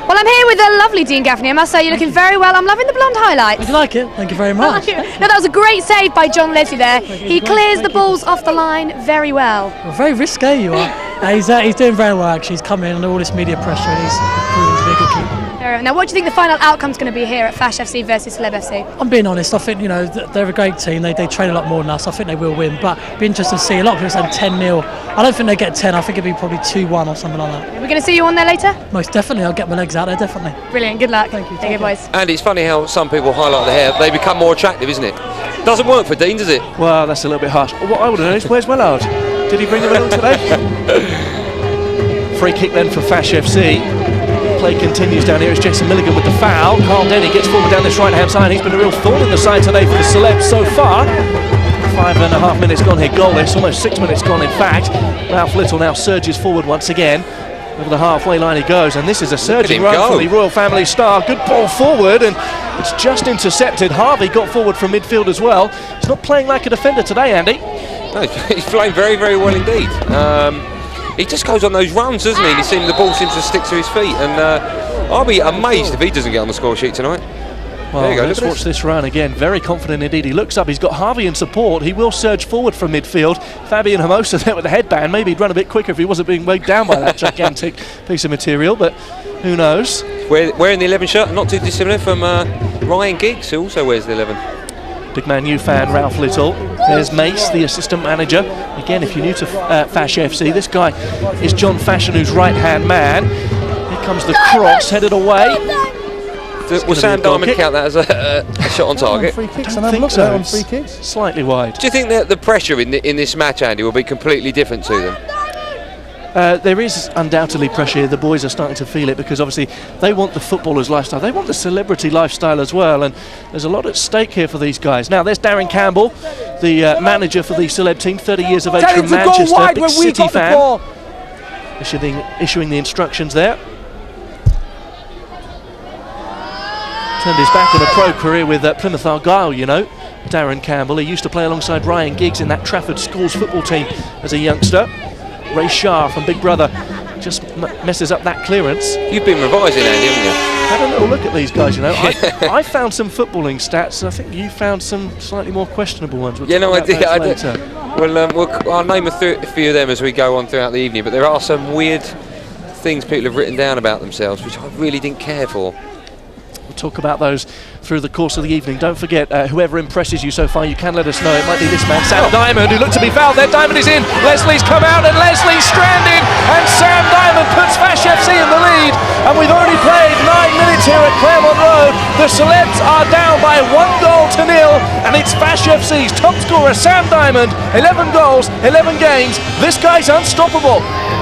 Well, I'm here with the lovely Dean Gaffney. I must say, you're looking very well. I'm loving the blonde highlights. I like it. Thank you very much. No, that was a great save by John Leslie there. He clears the balls off the line very well. Well, very risque you are. He's doing very well, actually. He's come in under all this media pressure and he's proven to be a good keeper. Now, what do you think the final outcome's going to be here at Fash FC versus Celeb FC? I'm being honest. I think they're a great team. They train a lot more than us. I think they will win. But it'd be interesting to see. A lot of people saying 10-0. I don't think they get 10. I think it'd be probably 2-1 or something like that. We're going to see you on there later? Most definitely. I'll get my legs out there, definitely. Brilliant. Good luck. Thank you. Thank you, boys. And it's funny how some people highlight the hair. They become more attractive, isn't it? Doesn't work for Dean, does it? Well, that's a little bit harsh. What I would know is, where's Wellard? Did he bring him along today? Free kick then for Fash FC. Play continues down here. It's Jason Milligan with the foul. Carl Denny gets forward down this right-hand side. He's been a real thorn in the side today for the Celebs so far. 5.5 minutes gone here, goalless. Almost 6 minutes gone, in fact. Ralf Little now surges forward once again. Over the halfway line he goes, and this is a surging run for the royal family star. Good ball forward, and it's just intercepted. Harvey got forward from midfield as well. He's not playing like a defender today, Andy. No, he's playing very, very well indeed. He just goes on those runs, doesn't he? The ball seems to stick to his feet, and I'll be amazed if he doesn't get on the score sheet tonight. Well, there you go. Let's watch this run again. Very confident indeed. He looks up. He's got Harvey in support. He will surge forward from midfield. Fabian Hermosa there with the headband. Maybe he'd run a bit quicker if he wasn't being weighed down by that gigantic piece of material, but who knows? Wearing the 11 shirt, not too dissimilar from Ryan Giggs, who also wears the 11. Big Man U fan, Ralf Little. There's Mace, the assistant manager. Again, if you're new to Fash FC, this guy is John Fashanu's right-hand man. Here comes the cross, headed away. Will Sam Diamond count that as a shot on target? Free kicks, I don't think so. On free kicks. Slightly wide. Do you think that the pressure in this match, Andy, will be completely different to them? There is undoubtedly pressure here. The boys are starting to feel it because obviously they want the footballer's lifestyle. They want the celebrity lifestyle as well, and there's a lot at stake here for these guys. Now there's Darren Campbell, the manager for the Celeb team, 30 years of age from Manchester, big City fan, issuing the instructions there. Turned his back on a pro career with Plymouth Argyle, you know. Darren Campbell. He used to play alongside Ryan Giggs in that Trafford Schools football team as a youngster. Ray Shah from Big Brother just messes up that clearance. You've been revising, Andy, haven't you? Had a little look at these guys, you know. I found some footballing stats, and I think you found some slightly more questionable ones. We'll I did. later. I'll name a few of them as we go on throughout the evening, but there are some weird things people have written down about themselves, which I really didn't care for. We'll talk about those through the course of the evening. Don't forget, whoever impresses you so far, you can let us know. It might be this man, Sam Diamond, who looked to be fouled there. Diamond is in. Leslie's come out, and Leslie's stranded. And Sam Diamond puts Fash FC in the lead. And we've already played 9 minutes here at Claremont Road. The Celebs are down by 1-0. And it's Fash FC's top scorer, Sam Diamond. 11 goals, 11 games. This guy's unstoppable.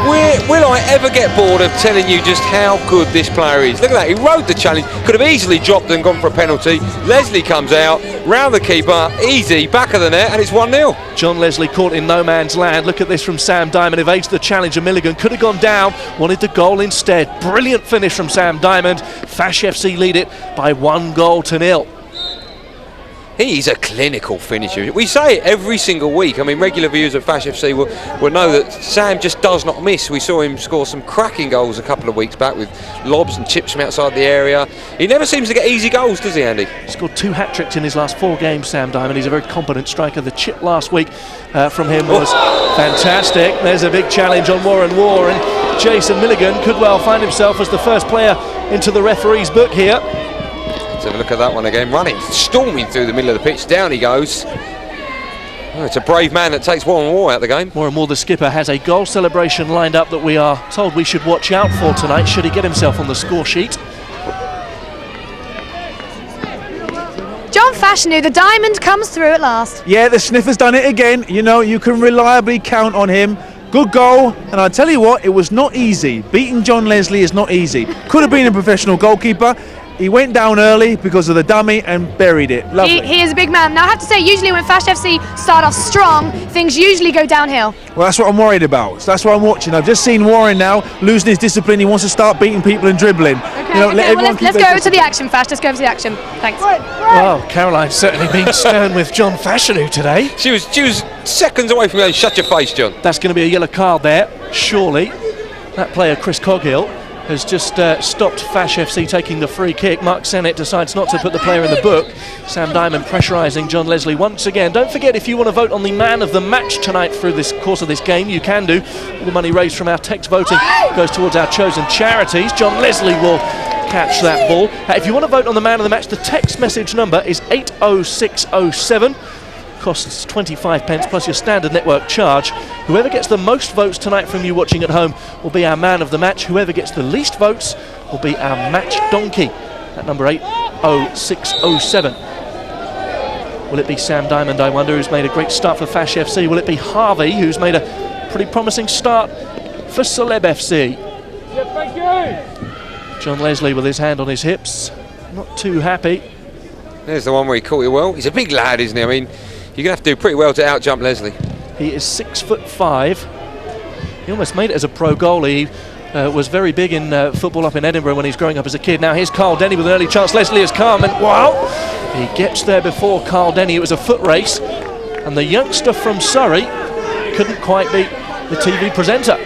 Will I ever get bored of telling you just how good this player is? Look at that, he rode the challenge, could have easily dropped and gone for a penalty. Leslie comes out, round the keeper, easy, back of the net, and it's 1-0. John Leslie caught in no man's land. Look at this from Sam Diamond, evades the challenge of Milligan, could have gone down, wanted the goal instead. Brilliant finish from Sam Diamond. Fash FC lead it by 1-0. He's a clinical finisher. We say it every single week. I mean, regular viewers of Fash FC will know that Sam just does not miss. We saw him score some cracking goals a couple of weeks back with lobs and chips from outside the area. He never seems to get easy goals, does he, Andy? He scored 2 hat-tricks in his last 4 games, Sam Diamond. He's a very competent striker. The chip last week from him was fantastic. There's a big challenge on Warren War, and Jason Milligan could well find himself as the first player into the referee's book here. Let's have a look at that one again. Running, storming through the middle of the pitch. Down he goes. Oh, it's a brave man that takes Warren War out the game. Warren War, the skipper, has a goal celebration lined up that we are told we should watch out for tonight, should he get himself on the score sheet. John Fashanu, the diamond comes through at last. Yeah, the sniffer's done it again. You know, you can reliably count on him. Good goal, and I tell you what, it was not easy. Beating John Leslie is not easy. Could have been a professional goalkeeper. He went down early because of the dummy and buried it. Lovely. He is a big man. Now I have to say, usually when Fash FC start off strong, things usually go downhill. Well, that's what I'm worried about. So that's what I'm watching. I've just seen Warren now losing his discipline. He wants to start beating people and dribbling. Okay, you know, let's go to the action, Fash. Let's go to the action. Thanks. Well, Caroline's certainly been stern with John Fashanu today. She was seconds away from going, shut your face, John. That's going to be a yellow card there, surely. That player, Chris Coghill, has just stopped Fash FC taking the free kick. Mark Sennett decides not to put the player in the book. Sam Diamond pressurising John Leslie once again. Don't forget, if you want to vote on the man of the match tonight through this course of this game, you can do. All the money raised from our text voting goes towards our chosen charities. John Leslie will catch that ball. If you want to vote on the man of the match, the text message number is 80607. Costs 25 pence plus your standard network charge. Whoever gets the most votes tonight from you watching at home will be our man of the match. Whoever gets the least votes will be our match donkey. At number 80607. Will it be Sam Diamond, I wonder, who's made a great start for Fash FC? Will it be Harvey, who's made a pretty promising start for Celeb FC? Yeah, thank you. John Leslie with his hand on his hips, not too happy. There's the one where he caught it well. He's a big lad, isn't he? I mean, you're going to have to do pretty well to out-jump Leslie. He is 6'5". He almost made it as a pro goalie. He was very big in football up in Edinburgh when he was growing up as a kid. Now here's Carl Denny with an early chance. Leslie has come, and wow! He gets there before Carl Denny. It was a foot race, and the youngster from Surrey couldn't quite beat the TV presenter.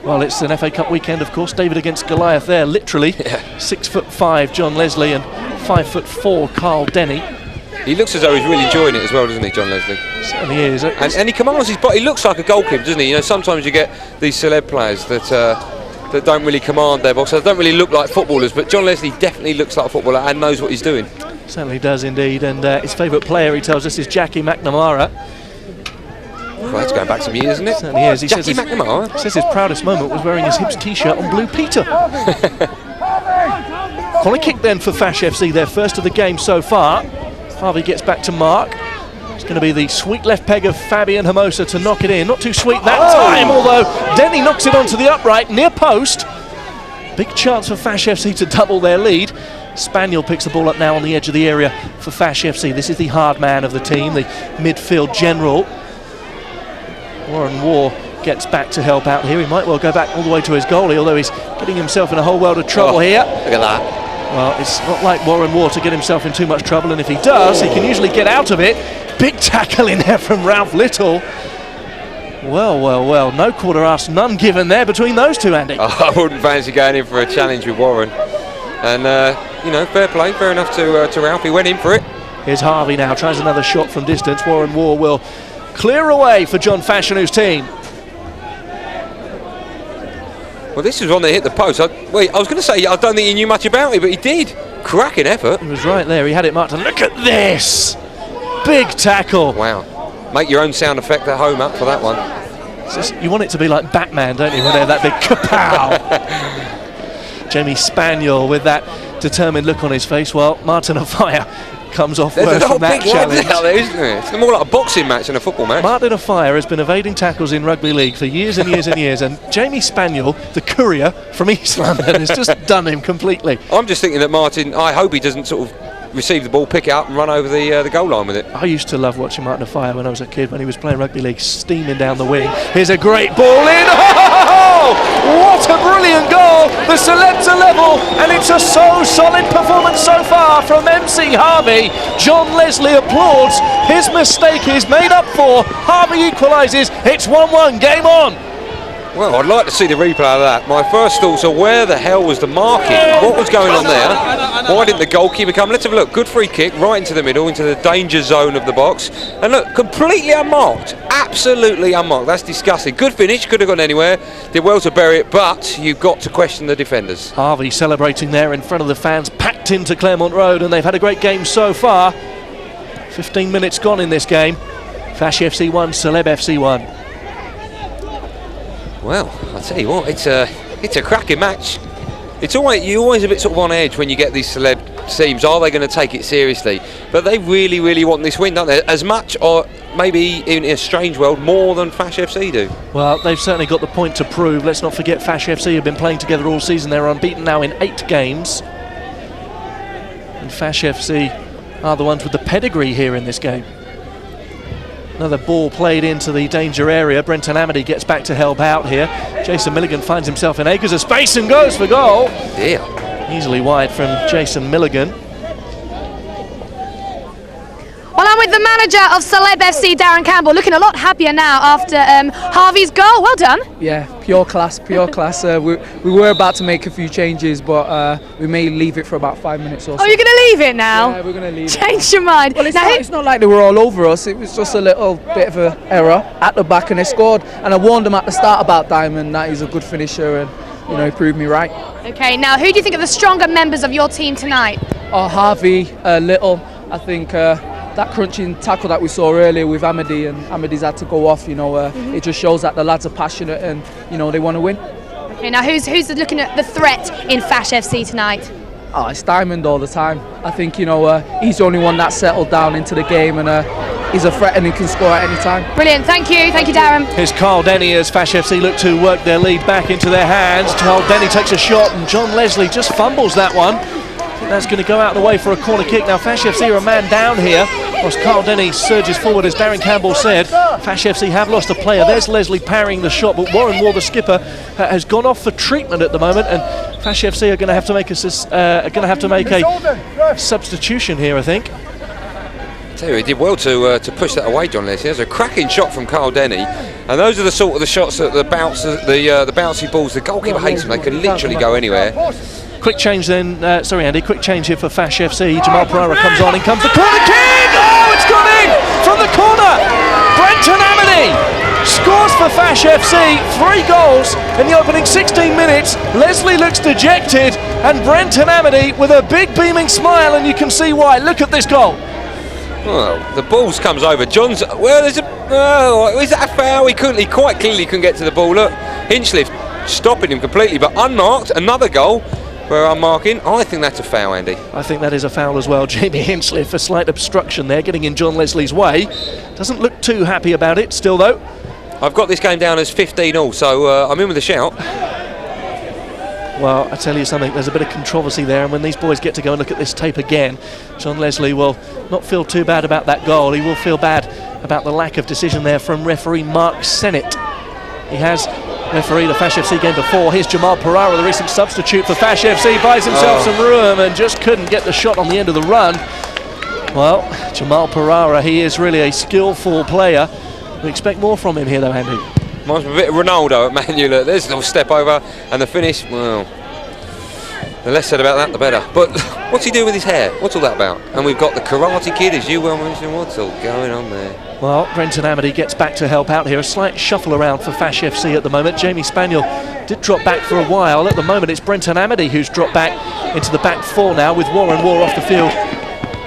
Well, it's an FA Cup weekend, of course. David against Goliath there, literally. 6'5", John Leslie, and 5'4", Carl Denny. He looks as though he's really enjoying it as well, doesn't he, John Leslie? Certainly is. And he commands his body. He looks like a goalkeeper, doesn't he? You know, sometimes you get these celeb players that don't really command their box. They don't really look like footballers, but John Leslie definitely looks like a footballer and knows what he's doing. Certainly does indeed. And his favourite player, he tells us, is Jackie McNamara. Well, that's going back some years, isn't it? Certainly is. He Jackie McNamara says his proudest moment was wearing his Hibs t-shirt on Blue Peter. Corner kick then for Fash FC, their first of the game so far. Harvey gets back to Mark. It's going to be the sweet left peg of Fabian Hermosa to knock it in. Not too sweet that time, although Denny knocks it onto the upright, near post. Big chance for Fash FC to double their lead. Spaniel picks the ball up now on the edge of the area for Fash FC. This is the hard man of the team, the midfield general. Warren War gets back to help out here. He might well go back all the way to his goalie, although he's getting himself in a whole world of trouble here. Look at that. Well, it's not like Warren Moore to get himself in too much trouble, and if he does, he can usually get out of it. Big tackle in there from Ralf Little. Well, no quarter asked, none given there between those two, Andy. I wouldn't fancy going in for a challenge with Warren. And, you know, fair play, fair enough to Ralf. He went in for it. Here's Harvey now, tries another shot from distance. Warren Moore will clear away for John Fashanu's team. Well, this was one that hit the post. I was going to say, I don't think he knew much about it, but he did. Cracking effort. He was right there, he had it marked. And look at this! Big tackle. Wow. Make your own sound effect at home up for that one. You want it to be like Batman, don't you, when they have that big kapow? Jamie Spaniel with that determined look on his face, while Martin Afire comes off worse from that challenge. Out there, isn't there? It's more like a boxing match than a football match. Martin Afire has been evading tackles in rugby league for years and years and years, and Jamie Spaniel, the courier from East London, has just done him completely. I'm just thinking that Martin, I hope he doesn't sort of receive the ball, pick it up and run over the goal line with it. I used to love watching Martin Afire when I was a kid, when he was playing rugby league, steaming down the wing. Here's a great ball in. Oh, what a brilliant goal. The celebs are level, and it's a so solid performance so far from MC Harvey. John Leslie applauds. His mistake is made up for. Harvey equalises. It's 1-1. Game on. Well, I'd like to see the replay of that. My first thoughts are, where the hell was the marking? What was going on there? Why didn't the goalkeeper come? Let's have a look. Good free kick right into the middle, into the danger zone of the box. And look, completely unmarked. Absolutely unmarked. That's disgusting. Good finish. Could have gone anywhere. Did well to bury it, but you've got to question the defenders. Harvey celebrating there in front of the fans, packed into Claremont Road, and they've had a great game so far. 15 minutes gone in this game. Fash FC 1, Celeb FC 1. Well, I'll tell you what, it's a cracking match. You're always a bit sort of on edge when you get these celeb teams. Are they going to take it seriously? But they really, really want this win, don't they? As much, or maybe in a strange world, more than Fash FC do. Well, they've certainly got the point to prove. Let's not forget Fash FC have been playing together all season. They're unbeaten now in 8 games. And Fash FC are the ones with the pedigree here in this game. Another ball played into the danger area. Brenton Amity gets back to help out here. Jason Milligan finds himself in acres of space and goes for goal. Dear. Easily wide from Jason Milligan. Well, I'm with the manager of Celeb FC, Darren Campbell, looking a lot happier now after Harvey's goal. Well done. Yeah, pure class, pure class. We were about to make a few changes, but we may leave it for about 5 minutes or so. Oh, you're going to leave it now? Yeah, we're going to leave it. Change your mind. Well, it's not like they were all over us. It was just a little bit of an error at the back, and they scored. And I warned them at the start about Diamond that he's a good finisher, and he proved me right. Okay, now who do you think are the stronger members of your team tonight? Oh, Harvey, Little. I think that crunching tackle that we saw earlier with Amity, and Amity's had to go off, it just shows that the lads are passionate and, they want to win. Okay, now who's looking at the threat in Fash FC tonight? Oh, it's Diamond all the time. I think, he's the only one that's settled down into the game, and he's a threat and he can score at any time. Brilliant, thank you Darren. Here's Carl Denny as Fash FC look to work their lead back into their hands. Carl Denny takes a shot and John Leslie just fumbles that one. I think that's going to go out of the way for a corner kick. Now Fash FC are a man down here, whilst Carl Denny surges forward. As Darren Campbell said, Fash FC have lost a player. There's Leslie parrying the shot, but Warren Moore, the skipper, has gone off for treatment at the moment, and Fash FC are going to have to make a substitution here, I think. So he did well to push that away, John Leslie. There's a cracking shot from Carl Denny, and those are the sort of the shots that the bouncy balls. The goalkeeper hates them. They can literally go anywhere. Quick change then, sorry Andy, quick change here for Fash FC. Jamal Pereira comes on, in comes the corner kick! Oh, it's gone in from the corner! Brenton Amity scores for Fash FC, 3 goals in the opening 16 minutes. Leslie looks dejected, and Brenton Amity with a big beaming smile, and you can see why. Look at this goal. Well, the balls comes over. John's, is that a foul? He quite clearly couldn't get to the ball. Look, Hinchliffe stopping him completely, but unmarked. Another goal. Where I'm marking, I think that's a foul, Andy. I think that is a foul as well. Jamie Hinchliffe, a slight obstruction there, getting in John Leslie's way. Doesn't look too happy about it still, though. I've got this game down as 15-all, so I'm in with a shout. Well, I tell you something, there's a bit of controversy there, and when these boys get to go and look at this tape again, John Leslie will not feel too bad about that goal. He will feel bad about the lack of decision there from referee Mark Sennett. He has referee the Fash FC game before. Here's Jamal Pereira, the recent substitute for Fash FC, buys himself some room and just couldn't get the shot on the end of the run. Well, Jamal Pereira, he is really a skillful player. We expect more from him here though, Andy. Reminds me a bit of Ronaldo at Man U. Look, there's a little step over and the finish, well, the less said about that the better. But what's he doing with his hair? What's all that about? And we've got the Karate Kid, as you well mentioned. What's all going on there? Well, Brenton Amity gets back to help out here. A slight shuffle around for Fash FC at the moment. Jamie Spaniel did drop back for a while. At the moment, it's Brenton Amity who's dropped back into the back four now, with Warren Moore off the field,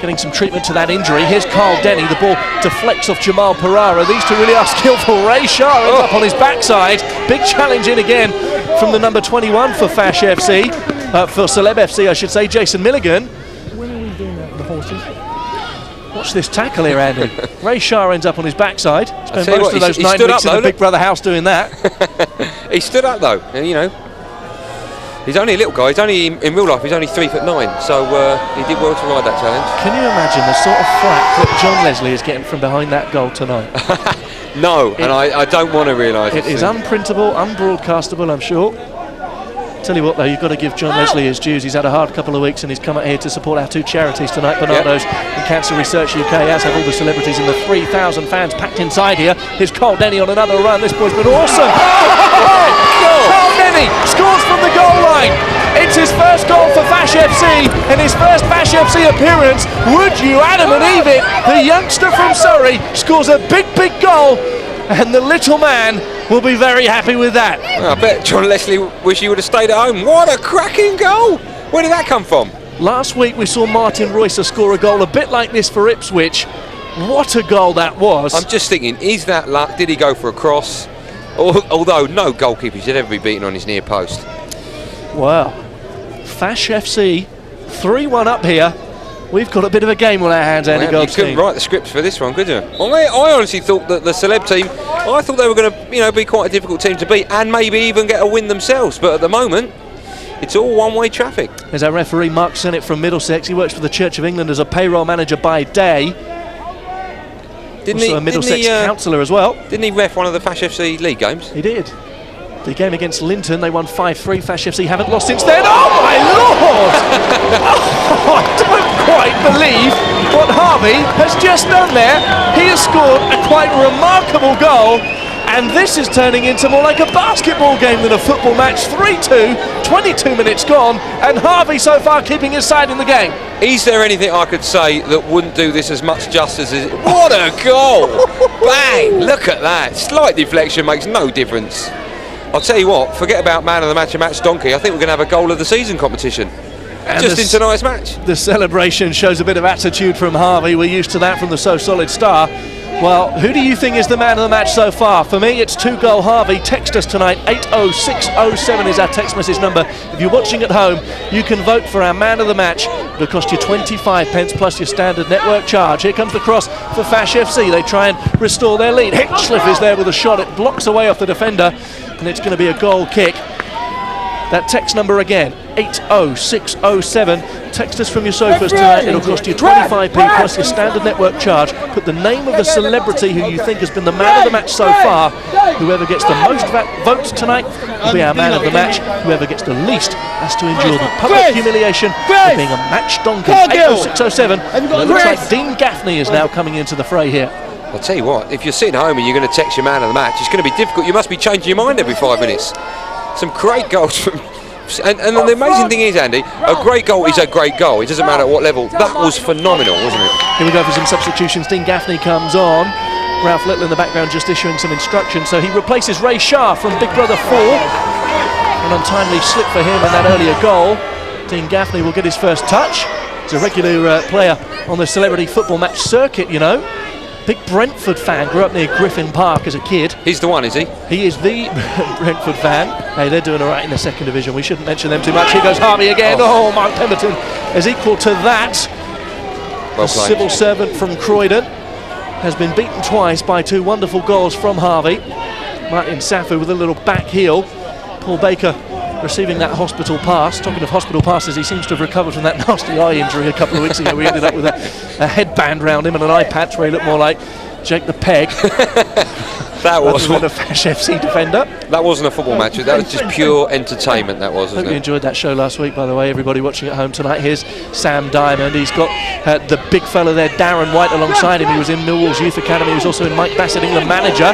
getting some treatment to that injury. Here's Carl Denny. The ball deflects off Jamal Pereira. These two really are skillful. Ray Shah ends up on his backside. Big challenge in again from the number 21 for Fash FC. For Celeb FC, I should say, Jason Milligan. When are we doing that, the horses? Watch this tackle here, Andy. Ray Shah ends up on his backside. Spent most of those he 9 stood weeks up, in the Big Brother house doing that. He stood up though, and you know, he's only a little guy. He's only, in real life, he's only 3'9", so he did well to ride that challenge. Can you imagine the sort of flack that John Leslie is getting from behind that goal tonight? No, and I don't want to realise it. It is unprintable, unbroadcastable, I'm sure. Tell you what though, you've got to give John Leslie his dues. He's had a hard couple of weeks and he's come out here to support our two charities tonight, Bernardo's and Cancer Research UK, as have all the celebrities, and the 3,000 fans packed inside here. Here's Carl Denny on another run. This boy's been awesome. Carl Denny scores from the goal line. It's his first goal for Fash FC and his first Fash FC appearance. Would you Adam and Eve it? The youngster from Surrey scores a big goal, and the little man will be very happy with that. Well, I bet John Leslie wish he would have stayed at home. What a cracking goal! Where did that come from? Last week we saw Martin Roycer score a goal a bit like this for Ipswich. What a goal that was. I'm just thinking, is that luck? Did he go for a cross? Although no goalkeeper should ever be beaten on his near post. Well, Fash FC 3-1 up here. We've got a bit of a game on our hands, Andy Goldstein. You couldn't write the scripts for this one, could you? I honestly thought that the Celeb team, I thought they were going to, be quite a difficult team to beat and maybe even get a win themselves. But at the moment, it's all one-way traffic. There's our referee, Mark Sennett from Middlesex. He works for the Church of England as a payroll manager by day. Also a Middlesex councillor as well. Didn't he ref one of the Fash FC league games? He did. The game against Linton, they won 5-3. Fash FC haven't lost since then. Oh my lord! I don't quite believe what Harvey has just done there. He has scored a quite remarkable goal, and this is turning into more like a basketball game than a football match. 3-2, 22 minutes gone, and Harvey so far keeping his side in the game. Is there anything I could say that wouldn't do this as much justice as... What a goal! Bang! Look at that. Slight deflection makes no difference. I'll tell you what, forget about man of the match and match donkey. I think we're going to have a goal of the season competition. And just in tonight's match. The celebration shows a bit of attitude from Harvey. We're used to that from the So Solid star. Well, who do you think is the man of the match so far? For me, it's 2-goal Harvey. Text us tonight. 80607 is our text message number. If you're watching at home, you can vote for our man of the match. It'll cost you 25 pence plus your standard network charge. Here comes the cross for Fash FC. They try and restore their lead. Hinchcliffe is there with a shot. It blocks away off the defender, and it's going to be a goal kick. That text number again, 80607. Text us from your sofas tonight. It'll cost you 25p plus your standard network charge. Put the name of the celebrity who you think has been the man of the match so far. Whoever gets the most votes tonight will be our man of the match. Whoever gets the least has to endure the public humiliation of being a match donkey. 80607. It looks like Dean Gaffney is now coming into the fray here. I'll tell you what, if you're sitting at home and you're going to text your man of the match, it's going to be difficult. You must be changing your mind every 5 minutes. Some great goals from... And the amazing thing is, Andy, a great goal is a great goal. It doesn't matter at what level. That was phenomenal, wasn't it? Here we go for some substitutions. Dean Gaffney comes on. Ralf Little in the background just issuing some instructions. So he replaces Ray Shah from Big Brother 4. An untimely slip for him in that earlier goal. Dean Gaffney will get his first touch. He's a regular player on the celebrity football match circuit, you know. Big Brentford fan, grew up near Griffin Park as a kid. He's the one, is he? He is the Brentford fan. Hey, they're doing all right in the second division. We shouldn't mention them too much. Here goes Harvey again. Oh, Mark Pemberton is equal to that. Well the civil servant from Croydon has been beaten twice by two wonderful goals from Harvey. Martin Safu with a little back heel. Paul Baker receiving that hospital pass. Talking of hospital passes, he seems to have recovered from that nasty eye injury a couple of weeks ago. We ended up with a headband round him and an eye patch where he looked more like Jake the Peg. That was a Fash FC defender. That wasn't a football match. That was just pure entertainment. That was. Hope you enjoyed that show last week, by the way. Everybody watching at home tonight. Here's Sam Diamond. He's got the big fella there, Darren White, alongside him. He was in Millwall's Youth Academy. He was also in Mike Bassett, England manager.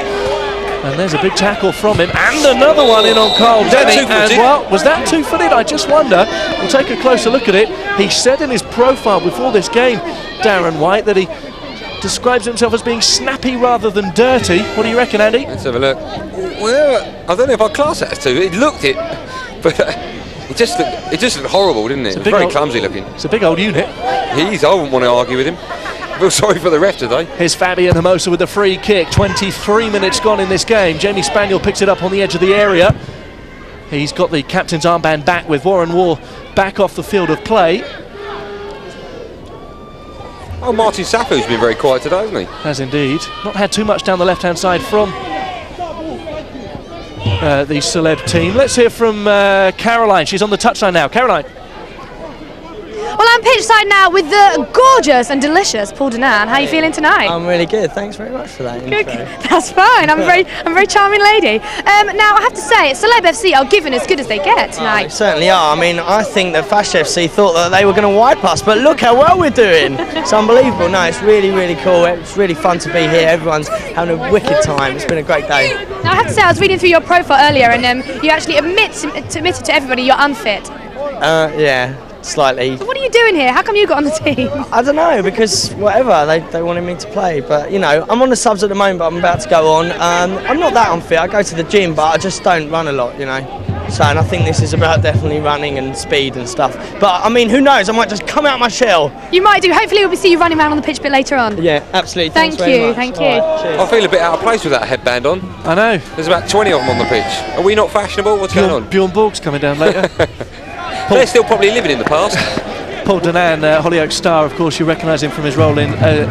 And there's a big tackle from him, and another one in on Carl Denny. And well, was that two-footed? I just wonder. We'll take a closer look at it. He said in his profile before this game, Darren White, that he describes himself as being snappy rather than dirty. What do you reckon, Andy? Let's have a look. Well, I don't know if I'd class it as two. It looked it, but it just looked horrible, didn't it? It was very clumsy looking. It's a big old unit. I wouldn't want to argue with him. I feel sorry for the ref today. Here's Fabian Hermosa with the free kick. 23 minutes gone in this game. Jamie Spaniel picks it up on the edge of the area. He's got the captain's armband back with Warren Waugh back off the field of play. Oh, Martin Safu's been very quiet today, hasn't he? Has indeed. Not had too much down the left-hand side from the celeb team. Let's hear from Caroline. She's on the touchline now. Caroline. Well, I'm pitch side now with the gorgeous and delicious Paul Danan. How are you feeling tonight? I'm really good. Thanks very much for that intro. That's fine. I'm a very charming lady. Now I have to say, Celeb FC are giving as good as they get tonight. They certainly are. I mean, I think that Fash FC thought that they were going to wipe us, but look how well we're doing. It's unbelievable. No, it's really, really cool. It's really fun to be here. Everyone's having a wicked time. It's been a great day. Now I have to say, I was reading through your profile earlier, and you actually admitted to everybody you're unfit. Yeah. Slightly. So what are you doing here? How come you got on the team? I don't know, because whatever, they wanted me to play. But, you know, I'm on the subs at the moment, but I'm about to go on. I'm not that unfit. I go to the gym, but I just don't run a lot, you know. So, and I think this is about definitely running and speed and stuff. But, I mean, who knows? I might just come out my shell. You might do. Hopefully we'll see you running around on the pitch a bit later on. Yeah, absolutely. Thank you. Thank you. Right, I feel a bit out of place with that headband on. I know. There's about 20 of them on the pitch. Are we not fashionable? What's going on? Bjorn Borg's coming down later. They're still probably living in the past. Paul Danan, Hollyoake star, of course, you recognise him from his role in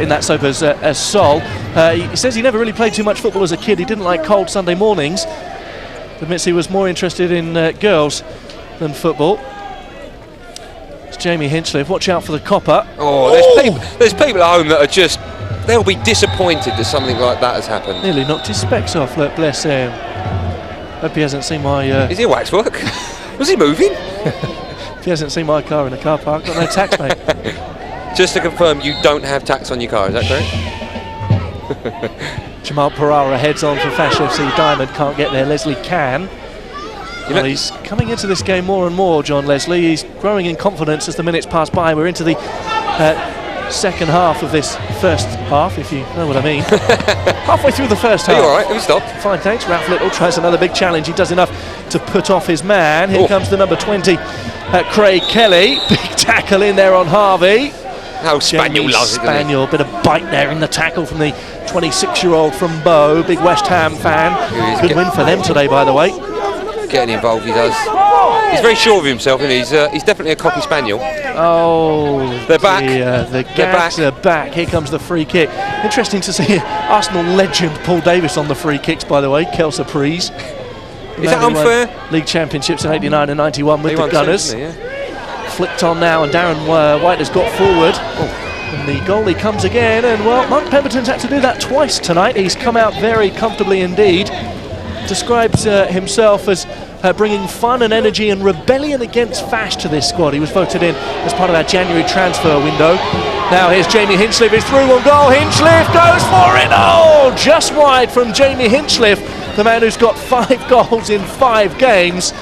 that soap as Sol. He says he never really played too much football as a kid. He didn't like cold Sunday mornings. Admits he was more interested in girls than football. It's Jamie Hinchliffe. Watch out for the copper. Oh, there's people at home that are just, they'll be disappointed that something like that has happened. Nearly knocked his specs off, look, bless him. Hope he hasn't seen my... Is he waxwork? Was he moving? If he hasn't seen my car in the car park, got no tax, mate. Just to confirm, you don't have tax on your car, is that correct? Jamal Pereira heads on for Fash FC. Diamond can't get there, Leslie can. Well, he's coming into this game more and more, John Leslie. He's growing in confidence as the minutes pass by. We're into the second half of this first half, if you know what I mean. Halfway through the first half. Are you alright? Have you stopped? Fine, thanks. Ralf Little tries another big challenge. He does enough to put off his man. Here comes the number 20, Craig Kelly. Big tackle in there on Harvey. How Spaniel loves it, Spaniel, bit of bite there in the tackle from the 26-year-old from Bow. Big West Ham fan. Good win for them today, by the way. Getting involved, he does. He's very sure of himself, and he's definitely a cocky spaniel. Oh, they're back. The Gags are back. Here comes the free kick. Interesting to see Arsenal legend Paul Davis on the free kicks, by the way. Quelle surprise. Is that unfair? League championships in 89 and 91 with the Gunners. Too, Flicked on now, and Darren White has got forward. And the goalie comes again, and well, Mark Pemberton's had to do that twice tonight. He's come out very comfortably indeed. Describes himself as bringing fun and energy and rebellion against Fash to this squad. He was voted in as part of our January transfer window. Now here's Jamie Hinchliffe, he's through on goal. Hinchliffe goes for it. Oh, just wide from Jamie Hinchliffe, the man who's got 5 goals in 5 games.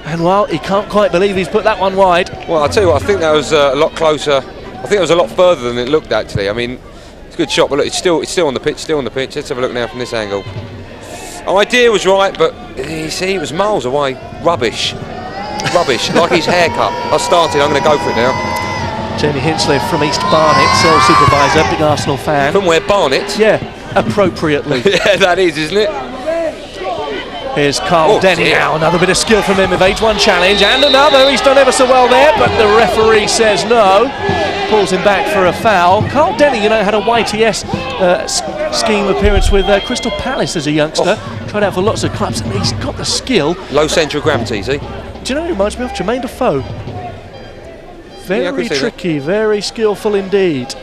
And well, he can't quite believe he's put that one wide. Well, I'll tell you what, I think that was a lot closer. I think it was a lot further than it looked actually. I mean, it's a good shot, but look, it's still on the pitch, Let's have a look now from this angle. Idea was right, but you see, it was miles away. Rubbish, like his haircut. I'm going to go for it now. Jamie Hinchliffe from East Barnet, sales supervisor, big Arsenal fan. From where, Barnet? Yeah, appropriately. Yeah, that is, isn't it? Here's Carl Denny now, another bit of skill from him. Evades one challenge, and another. He's done ever so well there, but the referee says no. Pulls him back for a foul. Carl Denny, you know, had a YTS scheme appearance with Crystal Palace as a youngster. Tried out for lots of clubs, and he's got the skill. Low central gravity, is he? Do you know who reminds me of? Jermaine Defoe. Very tricky, very skillful indeed.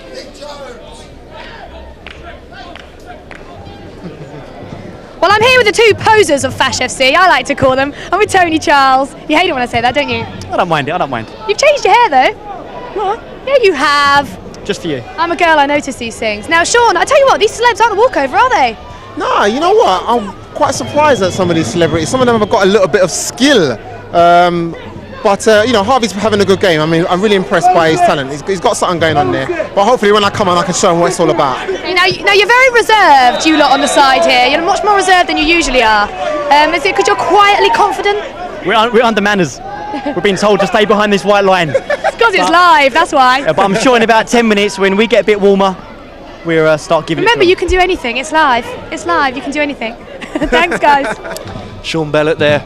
Well, I'm here with the two posers of Fash FC, I like to call them. I'm with Tony Charles. You hate it when I say that, don't you? I don't mind it, I don't mind. You've changed your hair, though. What? Yeah, you have. Just for you. I'm a girl, I notice these things. Now, Sean, I tell you what, these celebs aren't a walkover, are they? Nah, you know what? I'm quite surprised at some of these celebrities. Some of them have got a little bit of skill. But you know, Harvey's having a good game. I mean, I'm really impressed by his talent. He's got something going on there. But hopefully when I come on, I can show him what it's all about. Now you're very reserved, you lot on the side here. You're much more reserved than you usually are. Is it because you're quietly confident? We're under manners. We're being told to stay behind this white line. It's because it's live, that's why. But I'm sure in about 10 minutes, when we get a bit warmer, we'll start giving Remember, it to you can do anything. It's live. It's live. You can do anything. Thanks, guys. Sean Bellett there,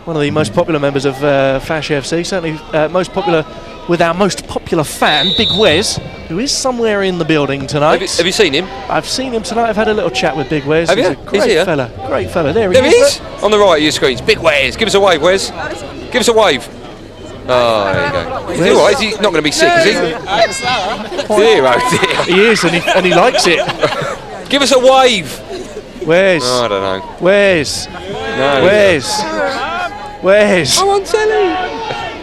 one of the most popular members of Fash FC, certainly most popular with our most popular fan, Big Wes, who is somewhere in the building tonight. Have you seen him? I've seen him tonight. I've had a little chat with Big Wes. Have He's you? a great Is he here? fella. Great fella. There he is. On the right of your screens. Big Wes. Give us a wave, Wes. Give us a wave. Oh, there you go. Is he all right? Is he not going to be sick, is he? Dear, oh dear. He is, and he likes it. Give us a wave. Where's? Oh, I don't know. Where's? No. Where's? I'm on telly.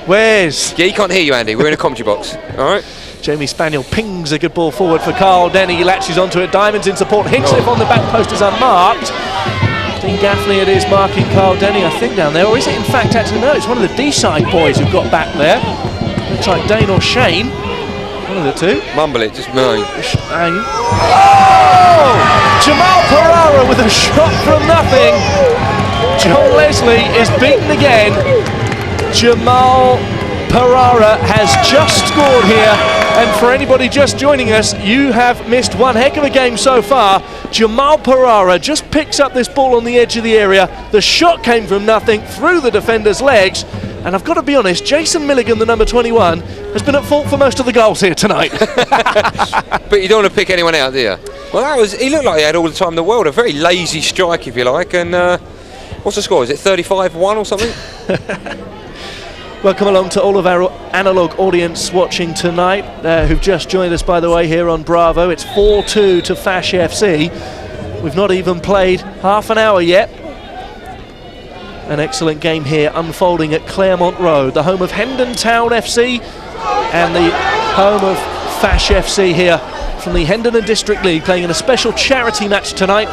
Where's? Yeah, he can't hear you, Andy. We're in a commentary box. All right. Jamie Spaniel pings a good ball forward for Carl Denny. He latches onto it. Diamonds in support. Hinchcliffe on the back post is unmarked. Dean Gaffney it is marking Carl Denny, I think, down there. Or is it, in fact, actually, no, it's one of the D-Side boys who've got back there. Looks like Dane or Shane. One of the two. Mumble it, just no. Oh! Jamal Pereira with a shot from nothing. John Leslie is beaten again. Jamal Pereira has just scored here, and for anybody just joining us, you have missed one heck of a game so far. Jamal Pereira just picks up this ball on the edge of the area. The shot came from nothing, through the defender's legs, and I've got to be honest, Jason Milligan, the number 21, has been at fault for most of the goals here tonight. But you don't want to pick anyone out, do you? Well, he looked like he had all the time in the world. A very lazy strike, if you like, and what's the score? Is it 35-1 or something? Welcome along to all of our analogue audience watching tonight, who've just joined us, by the way, here on Bravo. It's 4-2 to Fash FC. We've not even played half an hour yet. An excellent game here unfolding at Claremont Road, the home of Hendon Town FC and the home of Fash FC here from the Hendon and District League, playing in a special charity match tonight.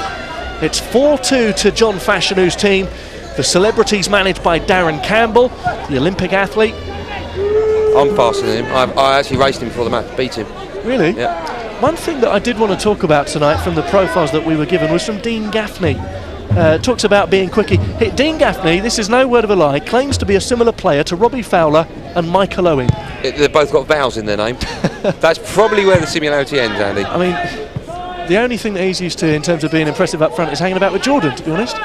It's 4-2 to John Fashanu's team. The celebrities managed by Darren Campbell, the Olympic athlete. I'm faster than him. I actually raced him before the match, beat him. Really? Yeah. One thing that I did want to talk about tonight from the profiles that we were given was from Dean Gaffney. Talks about being quickie. Dean Gaffney, this is no word of a lie, claims to be a similar player to Robbie Fowler and Michael Owen. They've both got vowels in their name. That's probably where the similarity ends, Andy. I mean, the only thing that he's used to in terms of being impressive up front is hanging about with Jordan, to be honest.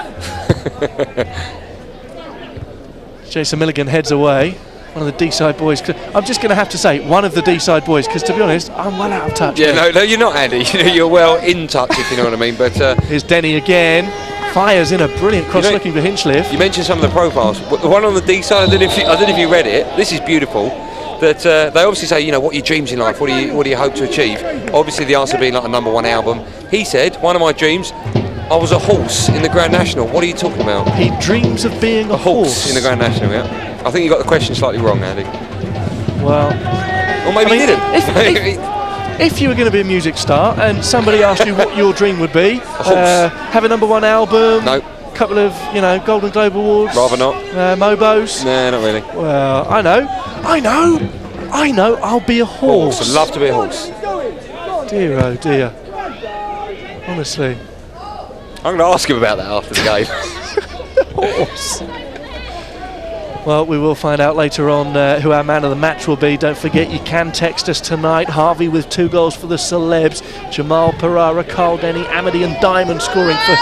Jason Milligan heads away. One of the D-Side boys. I'm just going to have to say, one of the D-Side boys, because to be honest, I'm well out of touch. Yeah, no, you're not, Andy. You're well in touch, if you know what I mean. But here's Denny again. Fires in a brilliant cross looking for Hinchcliffe. You mentioned some of the profiles. The one on the D-Side, I don't know if you read it. This is beautiful. That they obviously say, what are your dreams in life? What do you hope to achieve? Obviously, the answer being like a #1 album. He said, one of my dreams, I was a horse in the Grand National. What are you talking about? He dreams of being a horse in the Grand National. Yeah, I think you got the question slightly wrong, Andy. Well, or maybe you didn't. If you were going to be a music star and somebody asked you what your dream would be, have a #1 album. Nope. Couple of Golden Globe Awards. Rather not. Mobos. Nah, not really. Well, I know. I'll be a horse. I'd love to be a horse. Dear, oh dear. Honestly. I'm going to ask him about that after the game. Horse. Well, we will find out later on who our man of the match will be. Don't forget, you can text us tonight. Harvey with 2 goals for the celebs. Jamal Pereira, Carl Denny, Amity and Diamond scoring for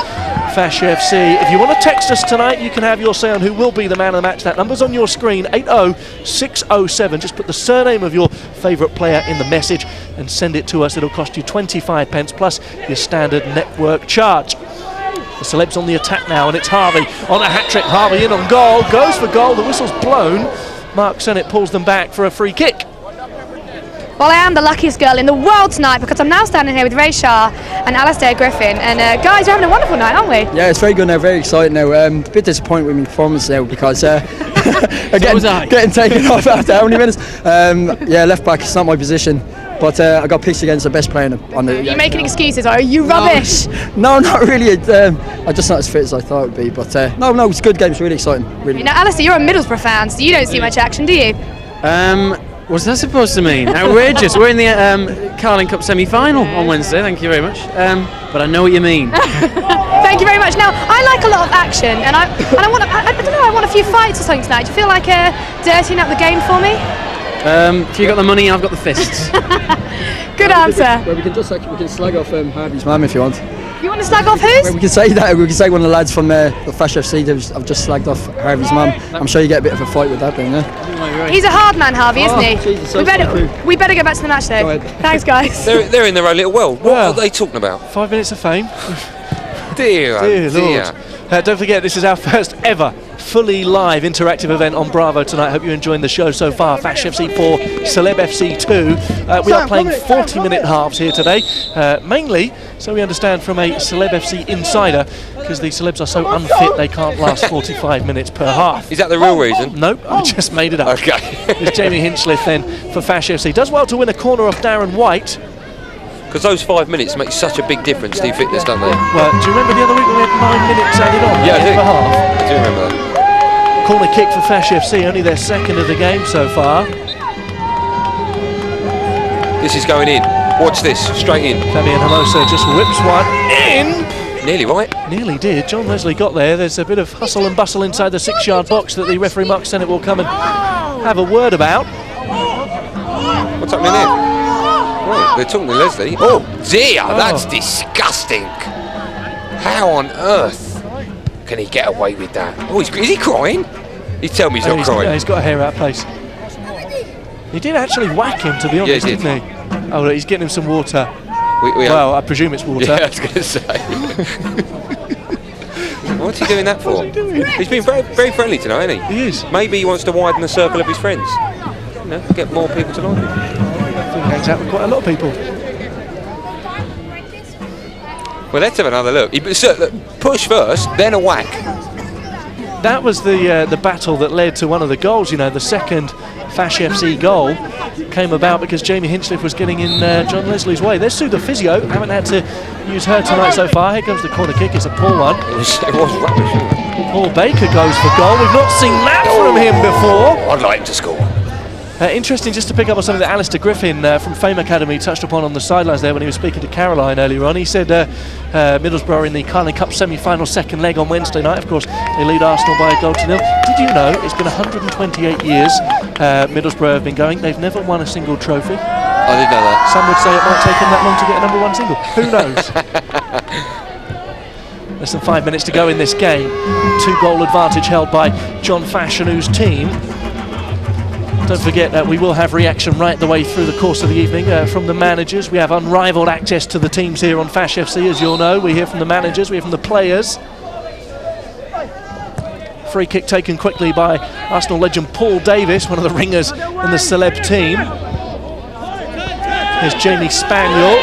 Fash FC. If you want to text us tonight, you can have your say on who will be the man of the match. That number's on your screen, 80607. Just put the surname of your favourite player in the message and send it to us. It'll cost you 25 pence plus your standard network charge. The celebs on the attack now, and it's Harvey on a hat-trick. Harvey in on goal, goes for goal, the whistle's blown. Mark Sennett pulls them back for a free kick. Well, I am the luckiest girl in the world tonight because I'm now standing here with Ray Shah and Alistair Griffin. And guys, we're having a wonderful night, aren't we? Yeah, it's very good now, very exciting now. A bit disappointed with my performance now because getting taken off after how many minutes? Yeah, left back, it's not my position. But I got picked against the best player on the... Are you making excuses, or are you rubbish? No, not really. I'm just not as fit as I thought it would be. But no, it's a good game. It's really exciting. Really. Now, Alistair, you're a Middlesbrough fan, so you don't see much action, do you? What's that supposed to mean? Outrageous. We're in the Carling Cup semi-final on Wednesday. Thank you very much. But I know what you mean. Thank you very much. Now, I like a lot of action, and I want I don't know. I want a few fights or something tonight. Do you feel like dirtying up the game for me? If you got the money, I've got the fists. Good answer. Well, we can slag off Harvey's mum if you want. You want to slag off whose? Well, we can say that. We can say one of the lads from the Fash FC. I've just slagged off Harvey's mum. I'm sure you get a bit of a fight with that then, yeah? He's a hard man, Harvey, isn't he? Jesus, we better go back to the match though. Thanks, guys. They're in their own little world. What are they talking about? 5 minutes of fame. Dear Lord. Don't forget, this is our first ever fully live interactive event on Bravo tonight. Hope you're enjoying the show so far. Fash FC 4, Celeb FC 2. We are playing 40-minute halves here today, mainly, so we understand, from a Celeb FC insider, because the celebs are so unfit they can't last 45 minutes per half. Is that the real reason? Nope, I just made it up. Okay. It's Jamie Hinchliffe then for Fash FC. Does well to win a corner off Darren White. Because those 5 minutes make such a big difference to your fitness, don't they? Well, do you remember the other week when we had 9 minutes added on? Yeah, I do remember that. Corner kick for Fash FC, only their second of the game so far. This is going in. Watch this, straight in. Fabian Hermosa just whips one in. Nearly right. Nearly did. John Leslie got there. There's a bit of hustle and bustle inside the 6-yard box that the referee Mark Sennett will come and have a word about. What's happening there? Oh, they're talking to Leslie. Oh dear, that's disgusting. How on earth can he get away with that? Oh, is he crying? You tell me he's not crying. He's got a hair out of place. He did actually whack him, to be honest, didn't he? Oh, look, he's getting him some water. Well, I presume it's water. Yeah, I was going to say. What's he doing that for? He's been very, very friendly tonight, hasn't he? He is. Maybe he wants to widen the circle of his friends. You know, get more people to like him. He hangs out with quite a lot of people. Well, let's have another look. Push first, then a whack. That was the battle that led to one of the goals. You know, the second Fash FC goal came about because Jamie Hinchliffe was getting in John Leslie's way. There's Sue the physio. Haven't had to use her tonight so far. Here comes the corner kick. It's a poor one. It was rubbish. Paul Baker goes for goal. We've not seen that from him before. I'd like him to score. Interesting, just to pick up on something that Alistair Griffin from Fame Academy touched upon on the sidelines there when he was speaking to Caroline earlier on. He said Middlesbrough are in the Carling Cup semi-final second leg on Wednesday night. Of course, they lead Arsenal by a goal to nil. Did you know it's been 128 years Middlesbrough have been going? They've never won a single trophy. I didn't know that. Some would say it might take them that long to get a number 1 single. Who knows? Less than 5 minutes to go in this game. 2-goal advantage held by John Fashanu's team. Don't forget that we will have reaction right the way through the course of the evening from the managers. We have unrivaled access to the teams here on Fash FC, as you'll know. We hear from the managers, we hear from the players. Free kick taken quickly by Arsenal legend Paul Davis, one of the ringers in the celeb team. Here's Jamie Spaniel.